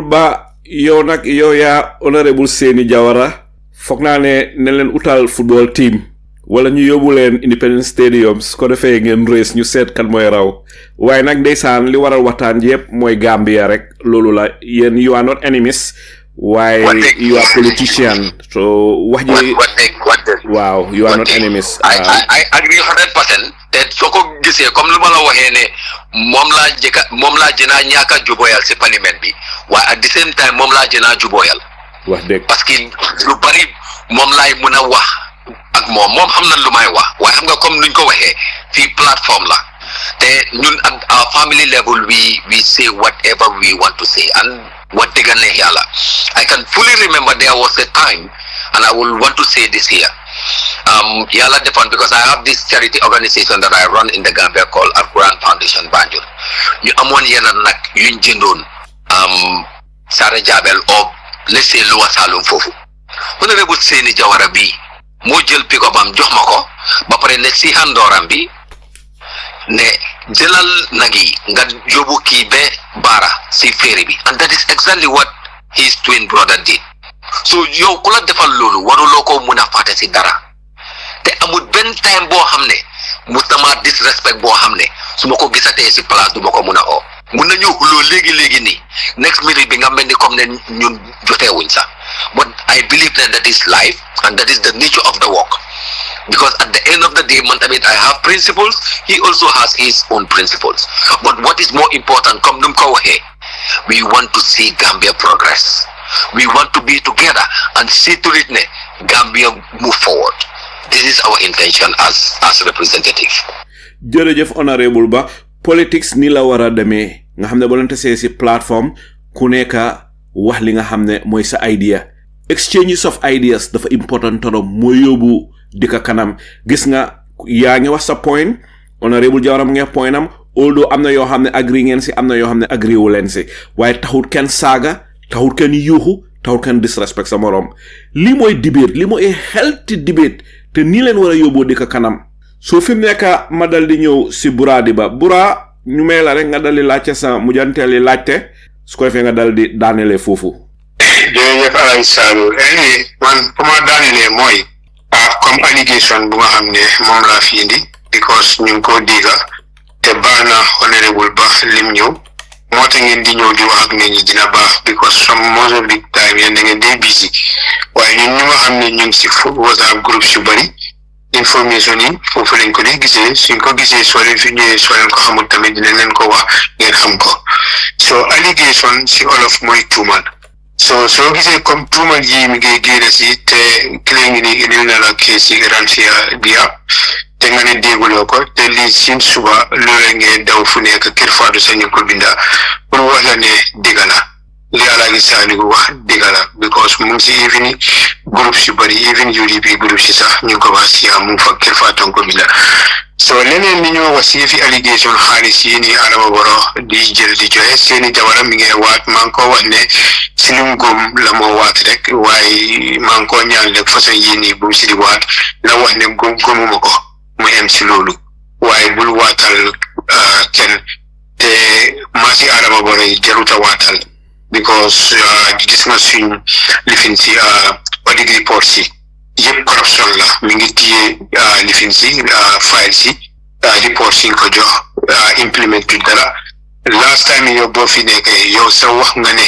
Ba yow nak yow ya honorable Seni Jawara foog naa ne leen utal football team wala ñu yóbbu leen Independence Stadiums ko defee ngeen race ñu seet kan mooy raw waaye nag ndeysaan li waral waxtaan yëpp mooy Gambia rek loolu la yéen you are not enemies. Why you are politician? So what you? Wow, you are not enemies. I agree 100%. That soko gise comme luma la waxe ne mom la jena ñaka juboyal ci parlement bi wa at the same time mom la jena juboyal wax deug parce que lu bari mom lay mëna wax ak mom xamna lu may wax way xam nga comme nuñ ko waxe fi platform la te ñun at our family level we say whatever we want to say and what they gonna hear. I can fully remember there was a time, and I will want to say this here. Yala Defan, because I have this charity organization that I run in the Gambia called Al-Quran Foundation Banjul. You amon yana nak yun jindon Sara Jabel or let's say Loa Salum Fofu. Honorable Seni Jawara bi mo jël piko bam jox mako ba pare ne si handoram bi ne jëlal nagi nga yobu ki be bara si ferry bi, and that is exactly what his twin brother did. So yow kula defal lolu waru loko muna faté ci dara te amul ben time bo xamné mutama disrespect bo xamné suma ko gisaté ci place du mako muna o muna ñu xulo légui ni next minute bi nga melni comme né ñun joté wuñ sa. But I believe that is life and that is the nature of the work. Because at the end of the day, I have principles, he also has his own principles. But what is more important, we want to see Gambia progress. We want to be together and see to it, Gambia move forward. This is our intention as representative. Jërëjëf honorable Ba, politics ni la wara demee nga xamne bo lante ci platform ku nekk wax li nga xamne moy sa idea. Exchanges of ideas dafa important torop moy yobu dika kanam gis nga yaa ngi wax sa point honorable Jawara mu ngi point am although amna yo xamne agree ngeen ci amna yo xamne agree wu len ci waye taxut ken saga taxut ken yuxu taxut ken disrespect sa morom li moy debate li moy healthy debate te ni len wara yobo dika kanam so fim neka ma dal di ñew ci Buradi Ba Bura ñu may la rek nga dal di laacc sa mujanteli laacte su ko fe nga dal di danele fofu jërëjëf Alay Salu man kuma danele moy comme allegation bu nga xamne mom la fi indi because ñu ko diga te bana honorable Ba lim ñew mota ngeen di ñew di wax ak nit ñi dina baax because some most of the time yeen ngeen day busy waye ñun ñu nga xamne ñu ci WhatsApp group yu bari information yi foofu lañ ko di gisee suñ ko gisee soo leen fi ñëwee soo leen ko xamul tamit dinañ leen ko wax ngeen xam ko so allegation si olof mooy tuumal so soo gisee comme tuumal yi mi ngi génne si te clé ngi ni indil na la kee si Ramsia Dia te nga ne dégguloo ko te lii sin suba loolee ngeen daw fu nekk kër Fatou sa ñu ko binda pour wax la ne dëgg la li Alaaji Saliou wax dëgg la because mu ngi si even groupe si bëri even UDP groupe si sax ñu ko wax si mu ngi fa kër Fatou ko binda so leneen li ñoo wax si fi allégation xaalis yi ni Adama Barrow di jël di joxe seeni jawara mi ngi waat maa ngi ko wax ne si lu mu góom la moo waat rek waaye maa ngi ko ñaan rek façon yii nii bu si di waat la wax ne góomuma ko mu em si loolu waaye bul waatal kenn te maa si Adama Barrow yi jaruta waatal because gis nga suñ lifin si audit report si yëpp corruption la mi ngi téye lifin si file si report si nga ko jox implement tu dara last time yow boo fi nekkee yow sa wax nga ne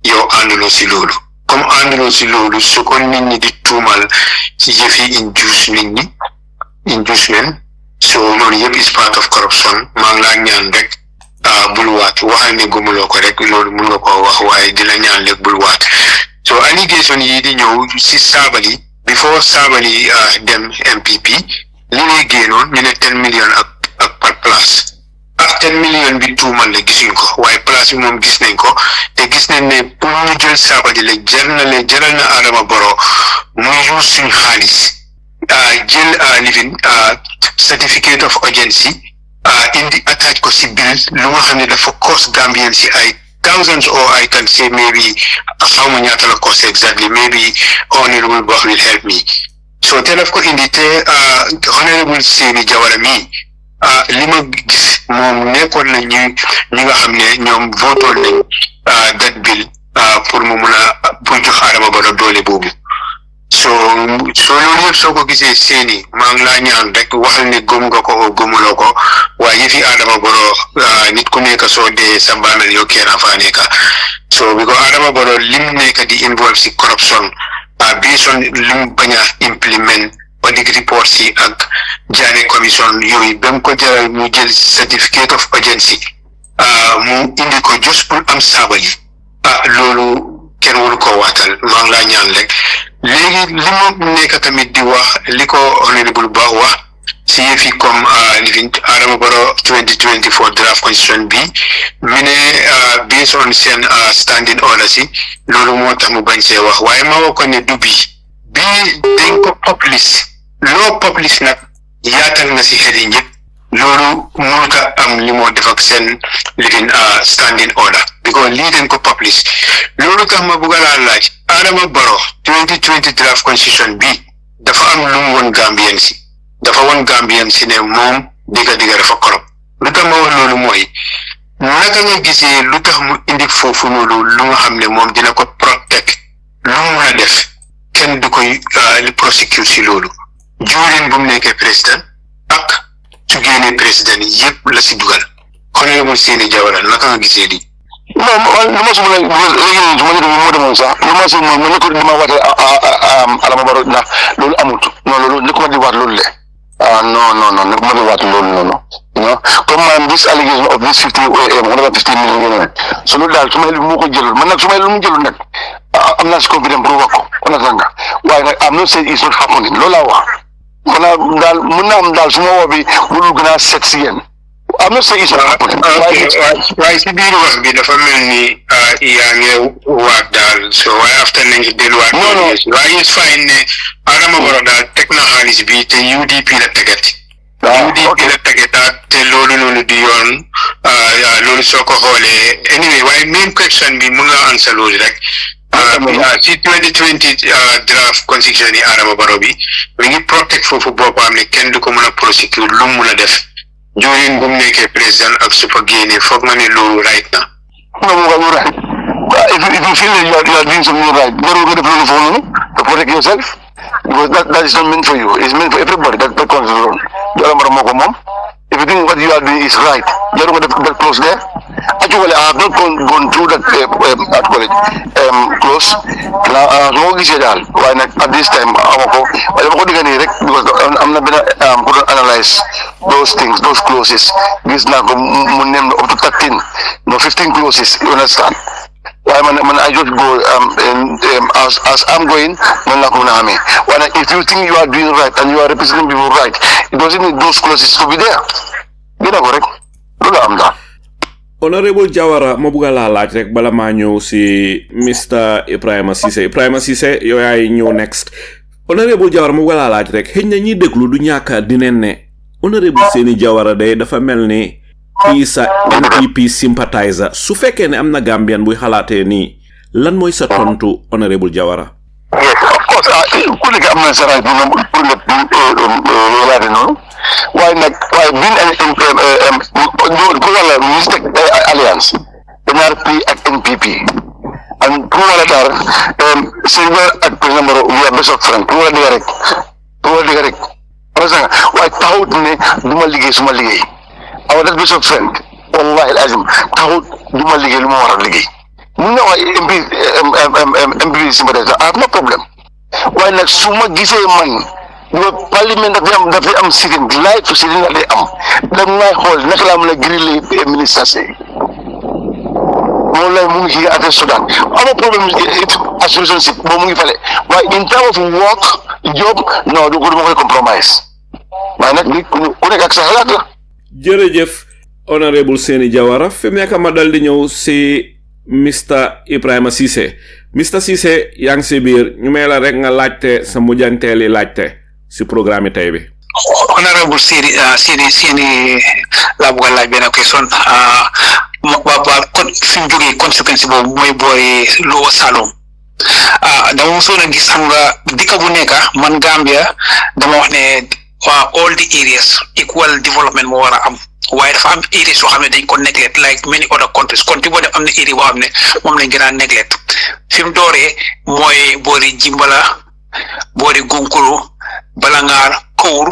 yow ànduloo si loolu comme ànduloo si loolu su ko nit ñi di tuumal ci yëf yi inducement so loolu yëpp is part of corruption maa ngi laa ñaan rek bul waat waxal ne gëmuloo ko rek loolu mun nga koo wax waaye di la ñaan rek bul waat so allégation yi di ñëw si Sabally before Sabally dem MPP li lay génnoon ñu ne 10 million ak par place 10 million bi tuumal la gisuñ ko waaye place bi moom gis nañ ko te gis nañ ne pour ñu jël Sabally la jaral na Adama Barrow muy use suñ xaalis jël living certificate of urgency indi attach ko si bill lu nga xam ne dafa cost Gambian si ay thousands or I can say maybe how ma ñaata la cost exactly maybe honorable Bah will help me so te daf ko indi te honorable Seni Jawara mi li ma gis moom nekkoon na ñi nga xam ne ñoom votoon nañ that bill pour mu mun a pour jox Adama Barrow doole boobu so loolu yëpp soo ko gisee Seni maa ngi laa ñaan rek waxal ne gëm nga ko o gëmuloo ko waaye fi Adama Barrow nit ku nekk soo dee sa baanal yow keena faa nekk so because Adama Barrow lim nekk di involve si corruption based on lim bañ a implement audit report si ak Jaane commission yooyu ba mu ko jaral mu jël certificate of urgency mu indi ko just pour am Sabally loolu kenn waru ko waatal maa ngi laa ñaan rek léegi li mu nekk tamit di wax li ko honorable Bah wax si yëfi comme living Adama Barrow 2024 draft constitution bi mi ne based on seen standing order si loolu moo tax mu bañ see wax waaye ma wax ko ne du bii dañ ko publish loo publish nag yaatal na si xel yi ñëpp loolu mënut a am li moo def ak seen living standing order because lii dañ ko publish loolu tax ma bëgg laa laaj Adama Barrow 2020 draft constitution bi dafa am lu mu woon Gambien si dafa woon Gambien si ne moom digga dafa korop lu tax ma wax loolu mooy naka nga gisee lu tax mu indi foofu loolu lu nga xam ne moom dina ko protect lu mu mun a def kenn du koy prosecute si loolu juurin bu mu nekkee président ak su génnee président yëpp la si dugal honorable Seni Jawara naka nga gisee lii non lu ma su ma léegi su ma jëlee moo demoon sax lu ma su ma nekkul li ma waatee Adama Barrow ndax loolu amut non loolu nekkuma di waat loolu le non nekkuma di waat loolu non comme maanaam this allegation of this 150 million so loolu daal su ma mu ko jëlul man nag su ma lu mu jëlul nag am naa si confidence pour wax ko on nga waaye nag am not saying it's not happening loolu laa wax kon daal mën naa am daal su ma woo bi mënul gën a set si yéen am not saying it's not happening waaye si biir wax bi dafa mel ni yaa ngi waat daal so waaye after nañ ci delluwaat waaye it's fine ne Adama Barrow daal teg na xaalis bi te UDP la tegat UDP la tegetaat te loolu noonu di yoon loolu soo ko xoolee anyway waaye main question bi mun nga answer loolu rek si 2020 draft constitution yi Adama Barrow bi mi ngi protect foofu boppam ne kenn du ko mën a prosecute lu mu mun a def juurin bu mu nekkee président ak su fa génnee foog nga ne loolu right na no right if you feel that you are doing something right never go to the phone to protect yourself because that is not meant for you it's meant for everybody that comes around Adama Barrow moo ko moom if you think what you are doing is right, you don't want that close there. Actually, I have not gone through that close. Now, why not at this time? Because I'm not going to analyze those things, those clauses. This now up to 13, no 15 clauses. You understand? I just go as I'm going. If you think you are doing right and you are representing people right, it doesn't need those clauses to be there. You know, correct? Honorable Jawara ma bëgg la laaj rek bala ma ñëw si Mr Ibrahima Cissé yow yaay ñëw next. Honorable Jawara ma bëgg la laaj rek xëñ na ñi déglu du ñàkk dineen ne Honorable Seni Jawara day dafa mel ni kii sa NPP sympathizer su fekkee ne am na Gambian buy xalaatee nii lan mooy sa tontu Honorable Jawara? Yes, of course. Ku nekk am na sa right pour nga laate noonu. Why being mistake alliance NRP ak NPP and pour wala dar Silver ak President Barrow we are best of friend pour wala rek parce que why taxut ne duma liggéey suma liggéey aw that best of friend wallahi alazim taxut duma liggéey lu ma war a liggéey mun na wax MP sympathizer I have no problem waaye nag su ma gisee man parlement dafa am sitting live to sitting la am ngay xool naka laa mën a griller ministre si moom lay mu ngi at Sudan ama problème associationship boobu mu ngi fale waaye in terms of work job non du ko duma koy compromise waaye nag ku nekk ak sa xalaat la. Jërëjëf Honorable Seni Jawara fi mu nekk ma dal di ñëw si Mr Ibrahima Cissé yaa ngi si biir ñu may la rek nga laajte sa mujjanteeli laajte si programme tay bi. Honorable Seni la bëgg laaj benn question kon fi mu jógee conséquence boobu mooy boori Lower Salom dama mosoon a gis xam nga dëkk bu nekk man Gambia dama wax ne all the areas equal development moo war a am waaye dafa am areas yoo xam ne dañ ko neglect like many other countries country boo dem am na area boo xam ne moom lañ gën a neglect fi mu dooree mooy boori Jimbala boori Gunkuru Balangar Kour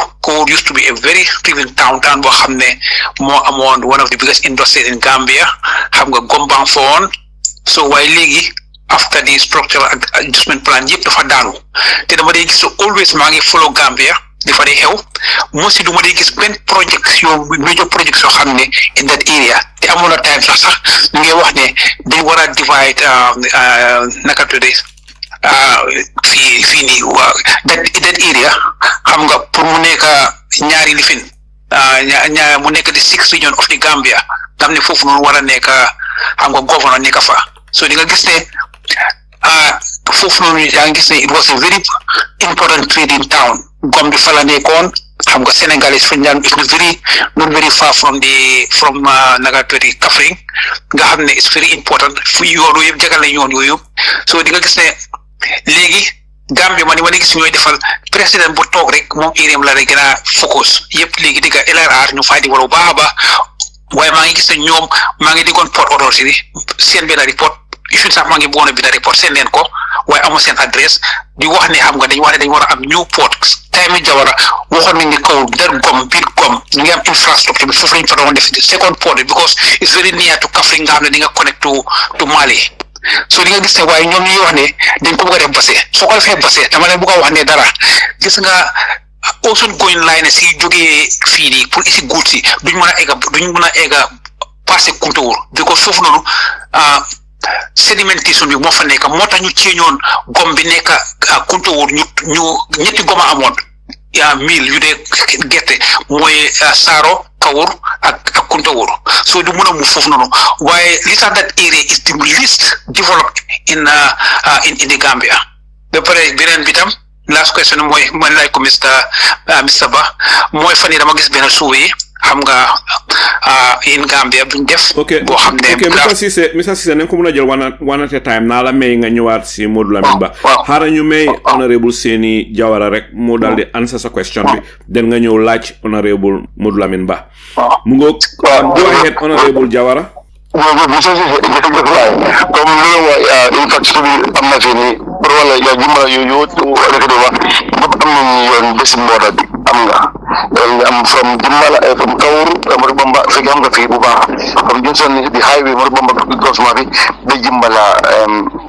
used to be a very thriving town boo xam ne moo amoon one of the biggest industries in Gambia xam nga Gombang foon so waaye léegi after the structural adjustment plan yëpp dafa daanu te dama day gis so always maa ngi follow Gambia dafa day xew mosi du ma day gis benn major project yoo xam ne in that area te amoon na time sax ñu ngi wax ne dañ war a divide naka tuddee fii nii waa that area xam nga pour mu nekk ñaari lifin mu nekk the 6th region of the Gambia xam ne foofu noonu war a nekk xam nga governor nekk fa so di nga gis ne foofu noonu yaa ngi gis ne it was a very important trading town Gombe fa la nekkoon xam nga Sénégalais fa ñaan not very far from naka tuuti Kaffrine nga xam ne it's very important fu yoon yëpp jagal na yoon yooyu so di nga gis ne léegi Gambie ma gis ñooy defal président bu toog rek moom iréem la rek gën a focus yëpp léegi digga LRR ñu fay di war bu baax a baax waaye maa ngi gis ne ñoom maa ngi diggoon Port Authority seen benn report ifin sax maa ngi bëggoon a bind report seen leen ko waaye amoo seen adresse di wax ne xam nga dañ wax ne dañ war a am new port time Jawara waxoon nañ ne kaw biir Gom ñu ngi am infrastructure bi foofu lañ fa doon def second port bi because it's very near to Kaffrine nga xam ne di nga connect to Mali so di nga gis ne waaye ñoom ñuy wax ne dañ ko bëgg a def base soo ko defee base dama leen bëgg a wax ne dara gis nga Ocean Going Line si jógee fii nii pour isi guut si duñ mën a egga passé Kuntuwur because foofu noonu sedimentation bi moo fa nekk moo tax ñu ceeñoon gom bi nekk Kuntuwur ñu ñetti goma amoon mil yu dee gerte mooy Saaro Kawur ak Kuntuwur so du mën a mu foofu noonu waaye li tax that area is the least developed in the Gambia ba pare beneen bi tam last question mooy man laaj ko Mr Ba mooy fan yi dama gis benn suuwe xam nga in Gambia buñ def boo xam ne Mr Cissé nañ ko mën a jël one at a time naa la may nga ñëwaat si Modou Lamine Ba xaaral ñu may honorable Seni Jawara rek mu daal di answer sa question bi den nga ñëw laaj honorable Modou Lamine Ba mu ngoog go ahead honorable Jawara comme li nga wax am na fi ni pour wala ya Jimbala yooyu rek di wax am nañu yoon bési mbooda bi am nga I'm from Jimbala, from Kaur, Murubamba, Figam, from Johnson, the highway, Murubamba, because Mavi, the Jimbala,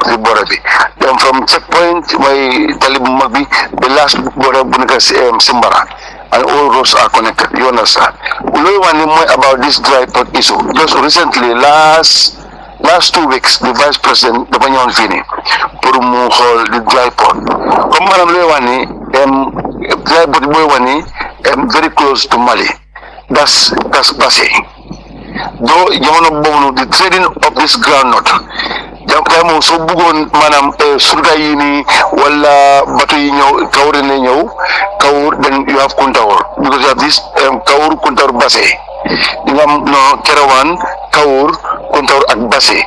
the Borabi. Then from checkpoint, my Talib Mabi, the last border Bunikas, Simbara. And all roads are connected, you understand? We want to know about this dry port issue. Just recently, last 2 weeks, the Vice President, the Banyan Fini, pour mu hold the dry port. Comme Madame Lewani, dry port Lewani, very close to Mali. That's Basse. Though you want to know the trading of this groundnut, Jamu so bugon manam surga yini wala batu yi ñew kawr ne ñew kawr then you have kuntawor because you have this kawr kuntawor Basse. Ngam no kerawan kawr kuntawor ak Basse.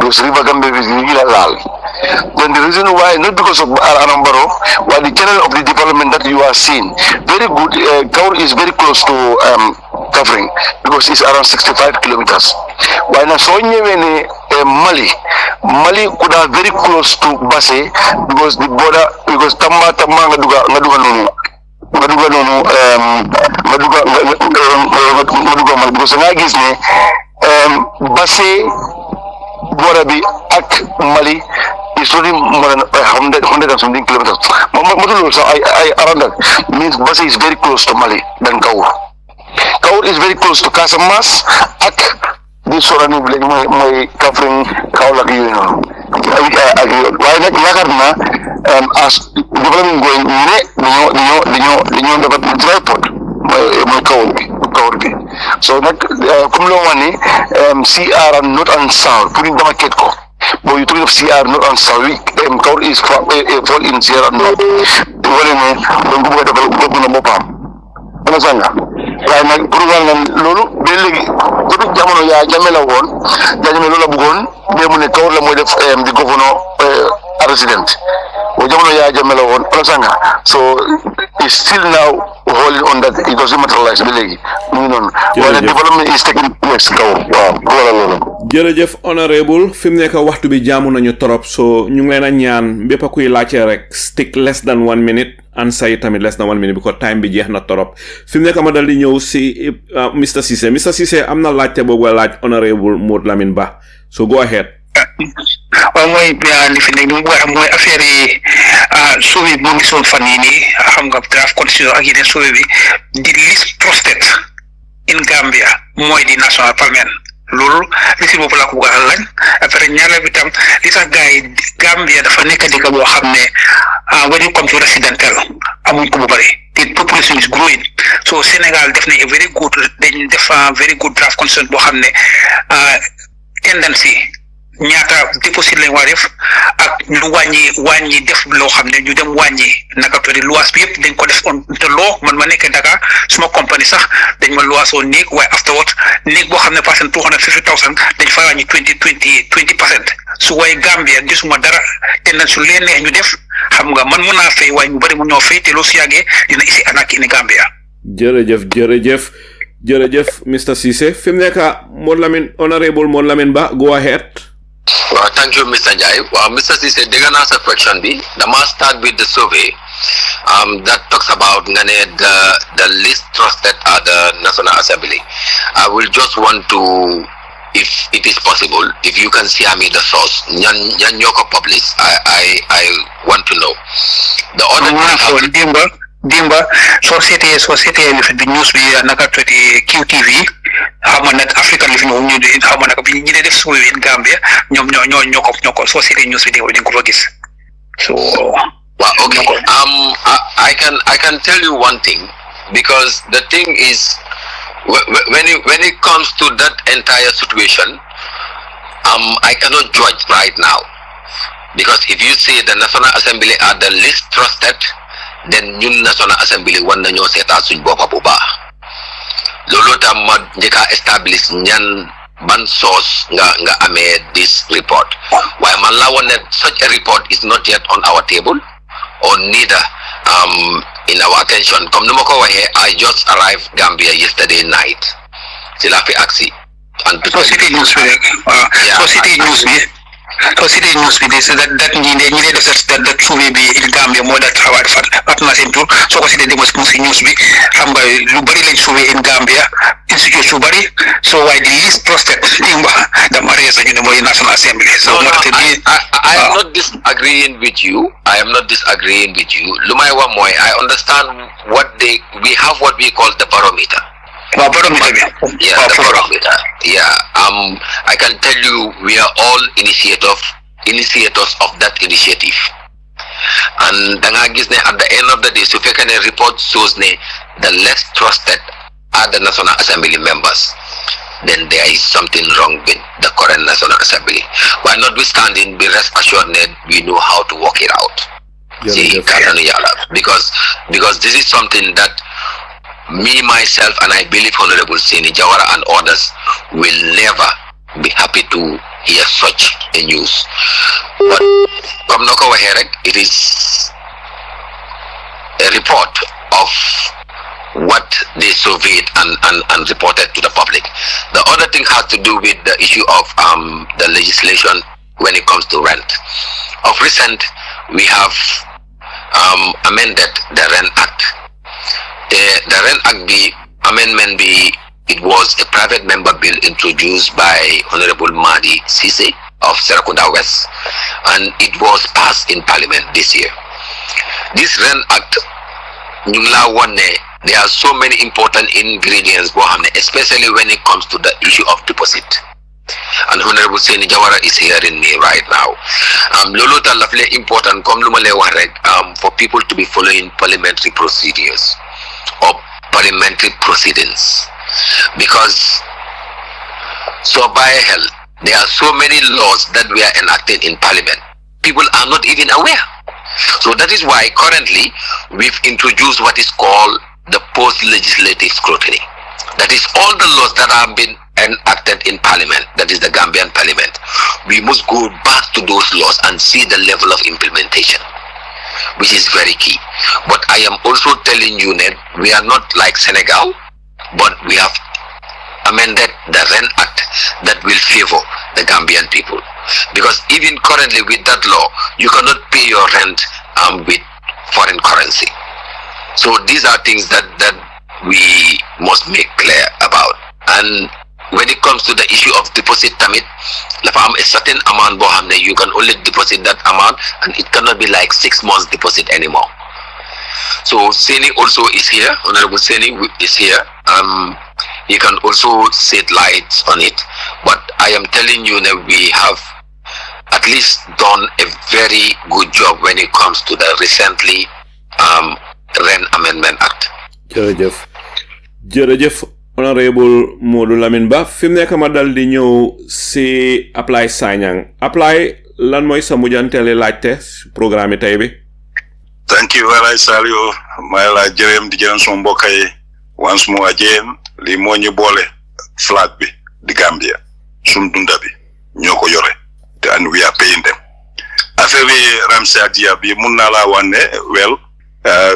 Those river Gambia is lal. Then the reason why, not because of Adama Barrow, why the channel of the development that you are seeing, very good. Kaur is very close to covering because it's around 65 kilometers. Why not so Mali could have very close to Basse because the border, because Tamba ngaduga because ngagis ne Basse border bi ak Mali is only more than 100 and something kilometers. I around that means Basse is very close to Mali than Kaur. Kaur is very close to Casamas ak this surrounding village my covering Kaulak you know. Why not Yakarna as development going the new development dry port my Kaurbi. So that Kumlowani CR and not on south, putting the market ko. But you talk of CR not on south, Kaur is fall in CR and north. The one don't go to the Mopam. Understand? Right now, Purugan Lulu, building Jamano Ya Jamela won, Jamela Bugon, Demone Kaur the governor resident. Jamano Ya Jamela won, Understand? So it's still now holding on that it doesn't materialize really. While the development is taking place. Jërëjëf honorable fi mu nekk waxtu bi jaamu nañu torop so ñu ngi leen a ñaan bépp kuy laajte rek stick less than 1 minute answer yi tamit less than 1 minute because time bi jeex na torop fi mu nekk ma dal di ñëw si Mr Cissé am na laajte boobu laaj honorable Modou Lamine Bah so go ahead. waaw mooy li fi nekk ni mu war a mooy affaire yi suubi bu gisoon fan yii nii xam nga draft constitution ak yeneen suubi bi di least trusted in Gambia mooy di national parliament loolu li si boobu laa ko bëgg a laaj après ñaareel bi tam li tax gars yi Gambia dafa nekk dëkk boo xam ne when you come to residential amuñ ko bu bëri the population is growing so Sénégal def nañ very good draft constitution boo xam ne tendency ñaata déposit lañ war def ak lu wàññi def loo xam ne ñu dem wàññi naka tuddi luwaas bi yëpp dañ ko def on te loo man ma nekk Dakar suma compagnie sax dañ ma luwaasoo néeg waaye afterward néeg boo xam ne percent 250,000 dañ fa wàññi 20% su waaye Gambia gisuma dara te nañ su leen neex ñu def xam nga man mun naa fay waaye ñu bari mu ñoo fay te loo si yàggee dina isi anak in Gambia. jërëjëf Mr Cissé fi mu nekk honorable Modou Lamine Bah go ahead. Well, thank you, Mr. Jai. Well, Mr. Cissé, the question B. The must start with the survey that talks about the least trusted at the National Assembly. I will just want to, if it is possible, if you can share me the source. Nyan Yoko publish. I want to know. The other Dimba société li fi news bi naka tuuti QTV xamoon nag African li fi ñu xamoon nag bi ñu def suubi in Gambia ñoom ñoo ko société news bi dañ ko fa gis so okay I can tell you one thing because the thing is when it comes to that entire situation I cannot judge right now because if you say the National Assembly are the least trusted then ñun National Assembly war nañoo seetaan suñ boppa bu baax loolu tam ma njëkka establish ñan ban source nga amee this report waaye man laa woon ne such a report is not yet on our table or neither in our attention comme nu ma ko waxee I just arrived Gambia yesterday night si laa fi agsi and société news bi So see the news with this that need that should be in Gambia more that how partner same too. So see the most news be lu bari lañ sauvé in Gambia institute su bari so why the least trusted thing the Maria sa ñu moy National Assembly. So I am not disagreeing with you. Lumay wa moy I understand we have what we call the barometer. Yeah, the barometer. Yeah. I can tell you we are all initiators of that initiative. And at the end of the day, so if a report shows the less trusted are the National Assembly members, then there is something wrong with the current National Assembly. But notwithstanding, be rest assured that we know how to work it out. Because this is something that me, myself, and I believe Honorable Seni Jawara and others will never be happy to hear such a news. But come knock over here, it is a report of what they surveyed and reported to the public. The other thing has to do with the issue of the legislation when it comes to rent. Of recent, we have amended the Rent Act. The Rent Act amendment it was a private member bill introduced by Honorable Madi Sise of Serakunda West, and it was passed in Parliament this year. This Rent Act, there are so many important ingredients, especially when it comes to the issue of deposit. And Honorable Seni Jawara is hearing me right now. Lolo talafle important for people to be following parliamentary procedures or parliamentary proceedings, because so by hell there are so many laws that we are enacted in Parliament. People are not even aware. So that is why currently we've introduced what is called the post-legislative scrutiny. That is all the laws that have been enacted in Parliament, that is the Gambian Parliament. We must go back to those laws and see the level of implementation, which is very key. But I am also telling you, Ned, we are not like Senegal, but we have amended the Rent Act that will favor the Gambian people. Because even currently with that law, you cannot pay your rent with foreign currency. So these are things that we must make clear about. And when it comes to the issue of deposit tamit, a certain amount you can only deposit that amount, and it cannot be like 6 months deposit anymore. So Seni also is here, Honorable Seni is here. He can also shed light on it. But I am telling you that we have at least done a very good job when it comes to the recently Rent Amendment Act. Jërëjëf Honorable Modou Lamine Ba, fi mu nekk ma dal di ñëw si Apply Sanyang. Apply, lan mooy sa mujjanteli laajte programme tey bi? Thank you very Salio. May la jërëm di jërëm suma mbokk yi once more again. Li moo ñu boole flag bi di Gambia sun dunda bi ñoo ko yore te and we are paying them. Affaire bi Ramsey Adia bi mun naa laa wax ne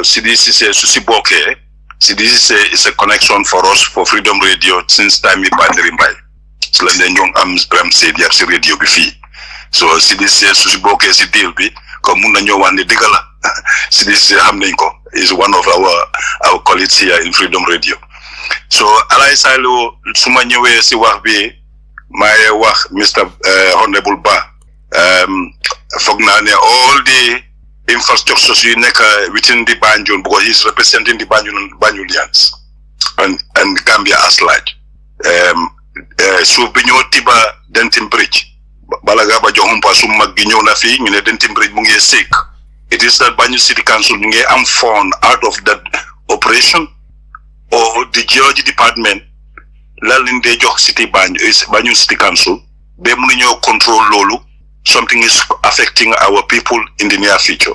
CDC su si bokkee CDC is a connection for us for Freedom Radio since time we Badri Mbaye. So la ñoo am Ramsey Adia si radio bi fii. So CDC su si bokkee si deal bi comme mun nañoo wax ne dëgg la CDC xam nañ ko is one of our colleagues here in Freedom Radio. So Alay Salo suma ñëwee si wax bi may wax Mr. Honorable Ba foog naa ne all the infrastructures yu nekk within the Banjul, because he's representing the Banjulians and Gambia as large. Suuf bi ñoo tiba Denton Bridge bala nga ba joxumpa su mag gi ñëw na fii ñu ne Denton Bridge mu ngi sick. It is that Banjul City Council ñu ngi am fund out of that operation, or the Geology Department la leen dee jox City Banjul City Council ba mënuñoo control loolu. Something is affecting our people in the near future.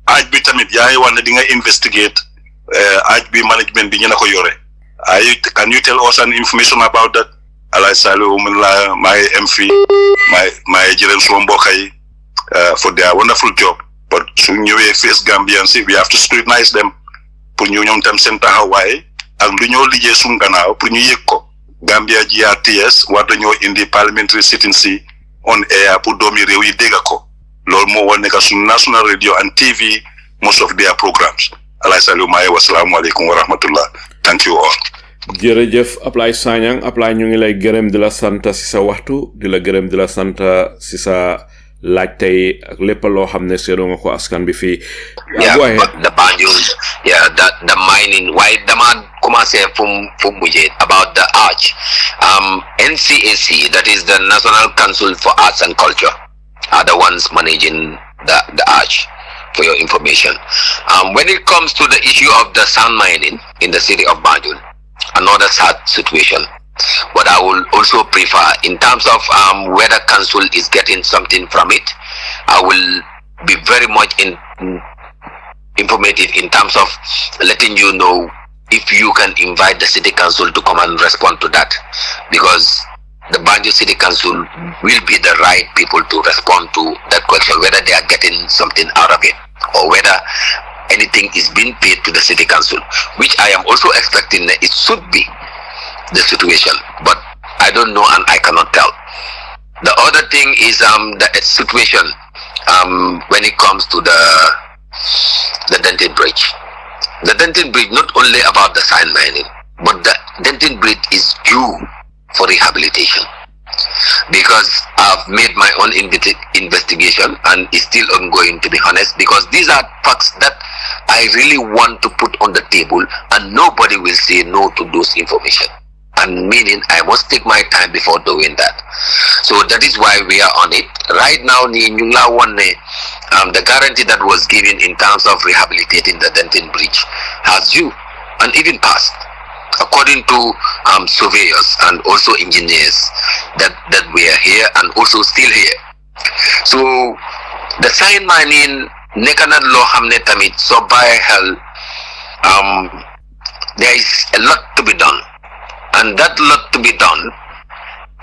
Aj bi tamit yaa ngi wax ne di nga investigate aj bi management bi ñu na ko yore. Can you tell us an information about that? Alay Salo mun la may MF may jërëm suma mbokk yi for their wonderful job, but su ñëwee face Gambians we have to scrutinize them pour ñu ñoom tam seen taxawaay ak lu ñoo liggéey suñu gannaaw pour ñu yëg ko. Gambia GRTS war dañoo indi parliamentary sitting si on air pour doomi réew yi dégg ko loolu moo war nekk suñu national radio and TV most of their programs alay salu maaye wasalaamu aleykum wa rahmatullah thank you all jërëjëf Ablaye Sagnang Ablaye ñu ngi lay gërëm di la sant si sa waxtu di la gërëm di la sant si sa laaj tey ak lépp loo xam ne seedoo nga ko askan bi fii the Banjul the mining why dama commencé fu mujjee about the arch NCAC that is the National Council for Arts and Culture are the ones managing the arch for your information. When it comes to the issue of the sand mining in the city of Banjul, another sad situation. But I will also prefer, in terms of whether council is getting something from it, I will be very much informative in terms of letting you know if you can invite the city council to come and respond to that, because the Banjul City Council will be the right people to respond to that question, whether they are getting something out of it or whether anything is being paid to the city council, which I am also expecting that it should be the situation, but I don't know and I cannot tell. The other thing is the situation when it comes to the Denton Bridge. The Denton Bridge, not only about the sand mining, but the Denton Bridge is due for rehabilitation, because I've made my own investigation and it's still ongoing, to be honest, because these are facts that I really want to put on the table and nobody will say no to those information, and meaning I must take my time before doing that. So that is why we are on it right now. The guarantee that was given in terms of rehabilitating the Denton Bridge has due and even passed, according to surveyors and also engineers that we are here and also still here. So the sand mining nekana lo hamne tamit so by hell, there is a lot to be done, and that lot to be done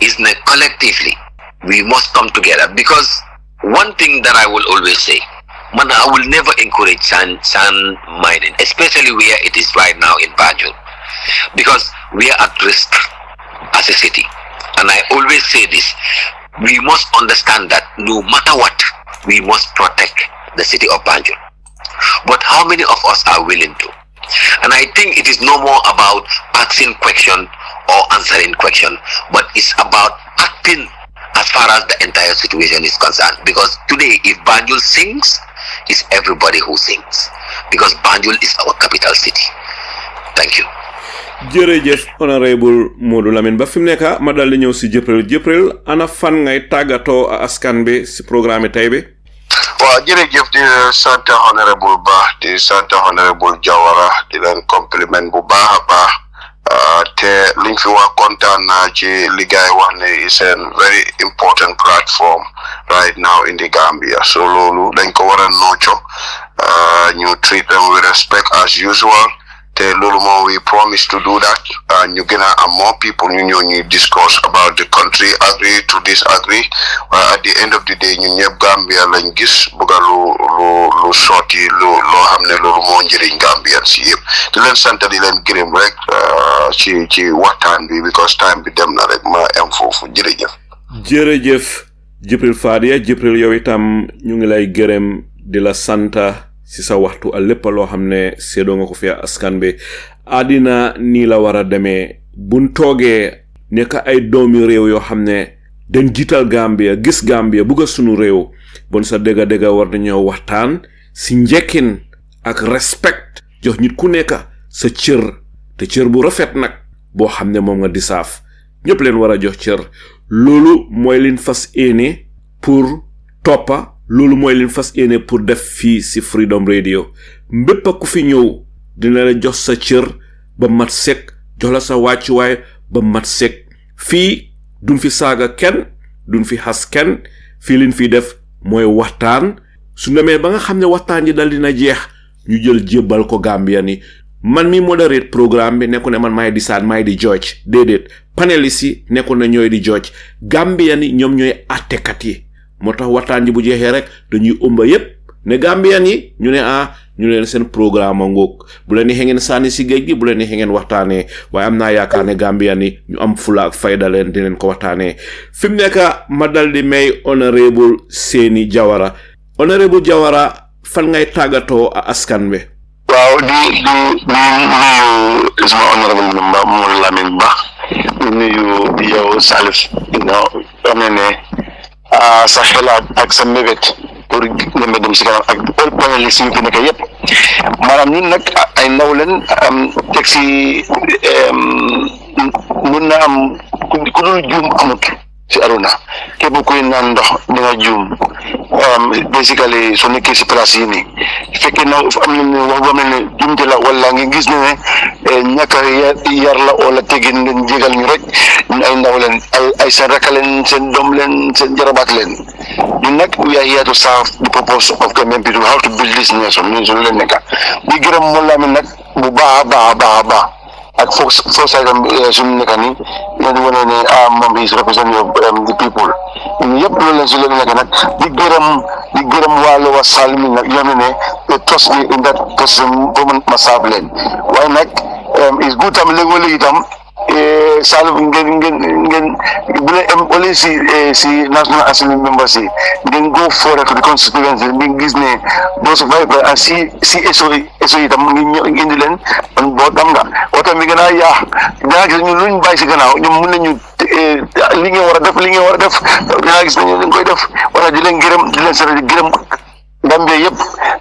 is collectively we must come together, because one thing that I will always say, man, I will never encourage sand mining, especially where it is right now in Banjul, because we are at risk as a city. And I always say this, we must understand that no matter what, we must protect the city of Banjul. But how many of us are willing to? And I think it is no more about asking question or answering question, but it's about acting as far as the entire situation is concerned. Because today, if Banjul sings, it's everybody who sings, because Banjul is our capital city. Thank you. jërëjëf honorable Modou Lamine ba fi mu nekk ma dal di ñëw si Jibril ana fan ngay tàggatoo askan bi si programme tey bi. waaw jërëjëf di sant honorable Ba di sant honorable Jawara di leen compliment bu baax a baax te liñ fi wax kontaan naa ci liggéey wax ne is a very important platform right now in the Gambia, so loolu dañ ko war a nooco ñu treat them with respect as usual. Te loolu moom we promise to do that. Ñu gën a am more people ñu ñëw ñu discuss about the country, agree to disagree. At the end of the day ñun ñëpp Gambia lañ gis bëgga lu sotti loo xam ne loolu moo njëriñ Gambian si yëpp. Di leen sant di leen gërëm rek ci waxtaan bi, because time bi dem na rek ma am foofu. Jërëjëf Jibril Fadia. Jibril yow itam ñu ngi lay gërëm di la santa si sa waxtu a lépp loo xam ne seedoo nga ko fi askan bi. àddina nii la war a demee buñ toogee nekk ay doomi réew yoo xam ne dañ jiital Gambia gis Gambia bugga sunu réew, bon sa dëgga war nañoo waxtaan si njekkin ak respect, jox nit ku nekk sa cër, te cër bu rafet nag boo xam ne moom nga di saaf. ñëpp leen war a jox cër. loolu mooy leen fas yéene pour toppa, loolu mooy leen fas yéene pour def fii si Freedom Radio. mbépp ku fi ñëw dina la jox sa cër ba mat sekk, jox la sa wàccuwaay ba mat sekk. fii duñ fi saaga kenn, duñ fi xas kenn. fii liñ fi def mooy waxtaan. su demee ba nga xam ne waxtaan ji dal dina jeex, ñu jël jébbal ko Gambian yi. man mi moderate programme bi nekku ne man maay di saan maay di George, déedéet. panélistes yi nekku ne ñooy di George. Gambian yi ñoom ñooy àttekat yi. moo tax waxtaan ji bu jeexee rek dañuy ëmba yépp ne Gambian yi ñu ne ñu leen seen programme ngok bu leen ngeen sànni si géej gi bu leen ngeen waxtaanee waaye am naa yaakaar ne Gambia ni ñu am fula ak fayda leen di leen ko waxtaanee fi mu nekk ma dal di may honorable Seni Jawara honorable Jawara fan ngay tàggatoo askan bi waaw di nuyu sama honorable member Mourou Lamine Ba di nuyu yow Salif amene sa xelaat ak sa mébét pour nga dem si kanam ak all panelists yi fi nekk yëpp maanaam ñun nag ay ndaw leen teg si mun na am ku dul juum amut si aduna képp kuy naan ndox di nga juum basically soo nekkee si place yi nii fekkee na am nañu wax ba mel ne jumte la wala nga gis ne ñàkk yar la wala tegin ngeen jégal ñu rek ñun ay ndaw leen ay seen rakk leen seen doom leen seen jarabaat leen ñun nag we are here to serve the purpose of government people how to build this nation ñun suñu leen nekka di gërëm moo laa mi nag bu baax a baax ak foo saytam suñu nekka ni leen wane ne moom is representative of the people ñun yëpp loolu leen su leen nekka nag di gërëm waa Lower Salmi nag yoo xam ne trust me in that person ba ma saab leen waaye nag is good tam léegi tam Salif ngeen bu leen am wala si National Assembly members yi ngeen go forward to the constituency ngeen gis ne those vibrant and si eso itam ngi indi leen on board am nga oto mi gën a yaa gis ñu luñ bàyyi si gannaaw ñoom mën nañu li ngeen war a def yaa gis nañu dañ koy def wala di leen gërëm di leen sant di gërëm Gambia yëpp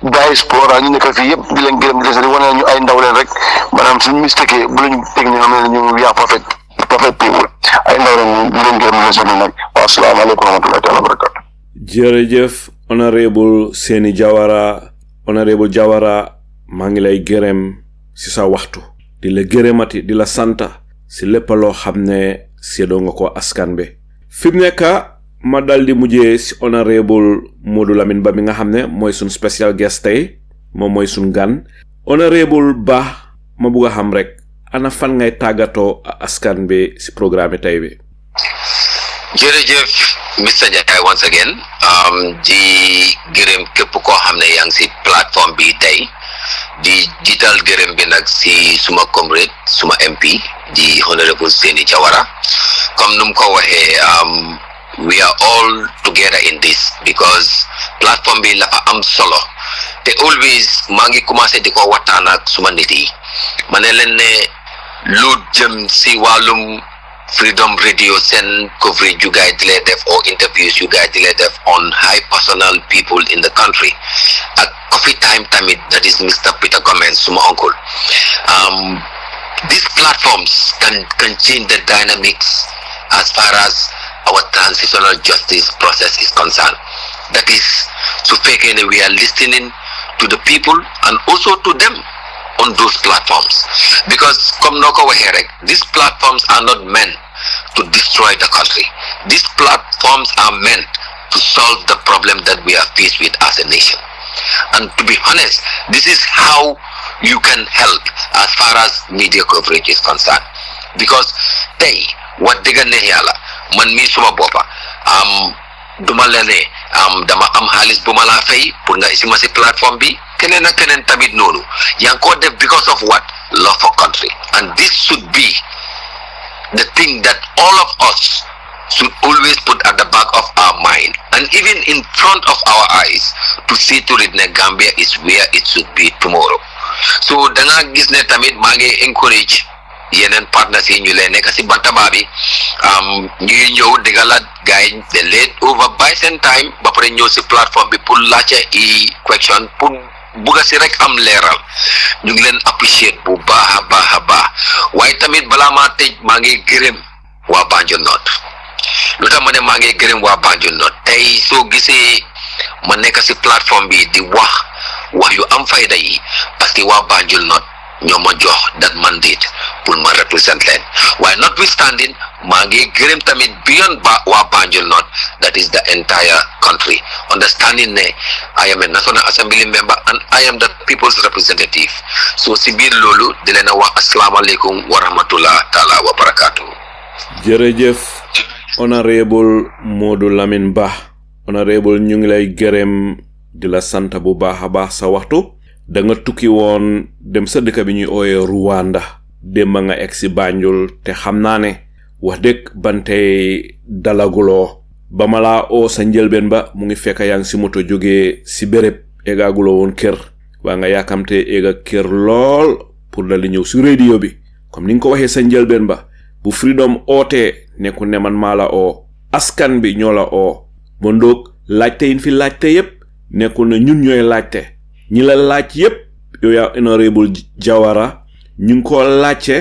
diaspora ñu nekk fii yëpp di leen gërëm di leen sant wane nañu ay ndaw leen rek maanaam suñu mistake bu lañu teg ñu xam ne ñu yaa perfect people ay ndaw leen di leen gërëm di leen sant nag wa asalaamaaleykum wa rahmatullahi taala wa barakatu jërëjëf honorable Seni Jawara maa ngi lay gërëm si sa waxtu di la gërëmati di la santa si lépp loo xam ne séddoo nga ko askan bi fi mu nekk ma dal di mujjee si honorable Modou Lamine Ba mi nga xam ne mooy sun special guest tey moom mooy sun gan honorable Ba ma bugg a xam rek ana fan ngay tàggatoo askan bi si programme tey bi jërëjëf Mr. Jai once again di gërëm képp koo xam ne yaa ngi si plateforme bi tey di jiital gërëm bi nag si suma comrade suma MP di honorable Seni Jawara comme num ko waxee we are all together in this because platform bi la am solo te always maa ngi commencé di ko waxtaan ak suma nit yi ma ne leen ne lu jëm si wàllum Freedom Radio send coverage you guys di def or interviews you guys di def on high personal people in the country at coffee time tamit that is Mr. Peter Gomez suma uncle these platforms can change the dynamics as far as our transitional justice process is concerned. That is, so we are listening to the people and also to them on those platforms. Because, come Noko Waherek, these platforms are not meant to destroy the country. These platforms are meant to solve the problem that we are faced with as a nation. And to be honest, this is how you can help as far as media coverage is concerned. Because they, what they can man mi suma bopa duma la ne dama am xaalis bu ma laa fay pour nga isi ma si plateforme bi keneen ak keneen tamit noonu yaa ngi ko def because of what love for country and this should be the thing that all of us should always put at the back of our mind and even in front of our eyes to see to it that Gambia is where it should be tomorrow. So danga gis ne tamit maa ngi encourage yeneen partners yi ñu leen nekk si bantaba bi ñuy ñëw digalaat gars yi de leen over by seen time ba pare ñëw si plateforme bi pour laajte i question pour bugga si rek am leeral ñu ngi leen appreciate bu baax a baax waaye tamit balaa maa tëj maa ngi gërëm waa Banjul North lu tax ma ne maa ngi gërëm waa Banjul North tey soo gisee ma nekk si plateforme bi di wax yu am fayda yi parce que waa Banjul North ñoo ma jox that mandate pour ma represent leen waaye notwithstanding maa ngi gërëm tamit beyond waa Banjul North that is the entire country understanding ne I am a National Assembly member and I am the people's representative so si biir loolu di leen a wax asalaamaaleykum wa rahmatullah taala wa barakatuh. jërëjëf honorable Modou Lamine Ba honorable ñu ngi lay gërëm di la sant bu baax a baax sa waxtu da nga tukki woon dem sa dëkk bi ñuy ooyee Rwanda dem nga egsi Banjul te xam naa ne wax dëgg bantey dalaguloo ba ma laa oo sa njëlbeen ba mu ngi fekk yaa ngi si moto jógee si béréb egaaguloo woon kër waa nga yaakamte ega kër lool pour dal di ñëw si radio bi comme ni nga ko waxee sa njëlbeen ba bu freedom ootee nekku ne man maa la oo askan bi ñoo la oo mo ndoog laajte yin fi laajte yépp nekku na ñun ñooy laajte ñi la laaj yépp yow yaa honorable Jawara ñu ngi ko laajte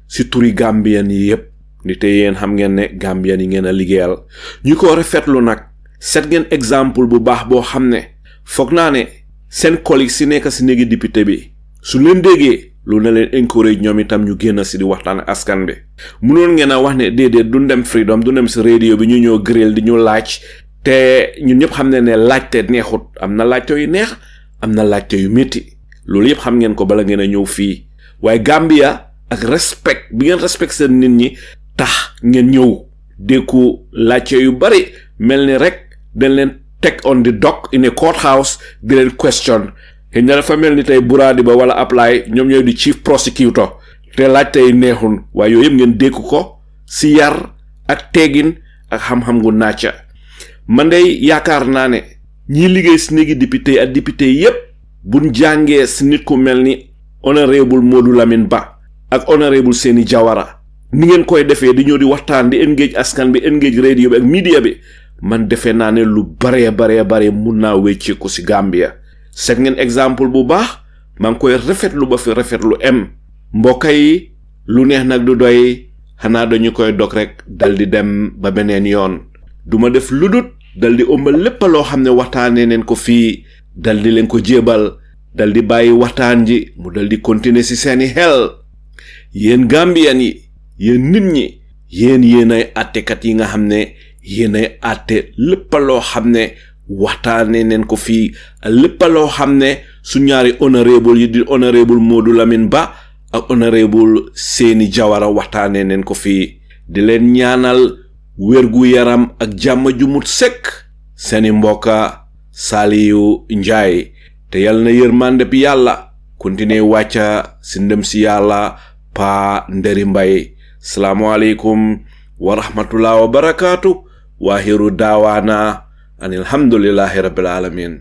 si turi Gambian yi yépp ni te yéen xam ngeen ne Gambian yi ngeen a liggéeyal ñu ko rafetlu nag set ngeen exemple bu baax boo xam ne foog naa ne seen collègue si nekk si néegi député bi su leen déggee lu na leen encourage ñoom itam ñu génn si di waxtaan askan bi mënoon ngeen a wax ne déedéet du dem freedom du dem si radio bi ñu ñëw grill di ñu laaj te ñun ñëpp xam ne laajte neexut am na laajte yu neex am na laajte yu métti loolu yëpp xam ngeen ko bala ngeen a ñëw fii waaye Gambia ak respect bi ngeen respect seen nit ñi tax ngeen ñëw dékku laajte yu bari mel ni rek dañ leen teg on the dock in a courthouse di leen question xëy na dafa mel ni tey buraadi ba wala apply ñoom ñooy di chief prosecutor te laajte yi neexun waaye yooyu yëpp ngeen dékku ko si yar ak teggin ak xam-xam gu nàcca man day yaakaar naa ne ñii liggéey si néegi député ak député yépp buñ jàngee si nit ku mel ni honorable Modou Lamine Ba ak honorable Seni Jawara ni ngeen koy defee di ñëw di waxtaan di engage askan bi engage radio bi ak media bi man defe naa ne lu bare mun naa wécceeku si Gambia set ngeen exemple bu baax maa ngi koy rafetlu ba fi rafetlu mbokk yi lu neex nag du doy xanaa dañu koy dog rek dal di dem ba beneen yoon duma def ludut dal di ëmbal lépp loo xam ne waxtaanee neen ko fii dal di leen ko jébal dal di bàyyi waxtaan ji mu dal di continuer si seeni xel yéen Gambian yi yéen nit ñi yéen ay àttekat yi nga xam ne yéen ay àtte lépp loo xam ne waxtaanee neen ko fii lépp loo xam ne su ñaari honorable yi di honorable Modou Lamine Ba ak honorable Seni Jawara waxtaanee neen ko fii di leen ñaanal wérgu yaram ak jàmm ju mut sekk seeni mbokka Saliyu Njaay te yal na yërmande bi yàlla continuer wàcca si ndem si yàlla Pa Nderi Mbay salaamu aleykum wa rahmatullahi wa barakaatu waahiru daawaana an alhamdulillahi rabbil alamin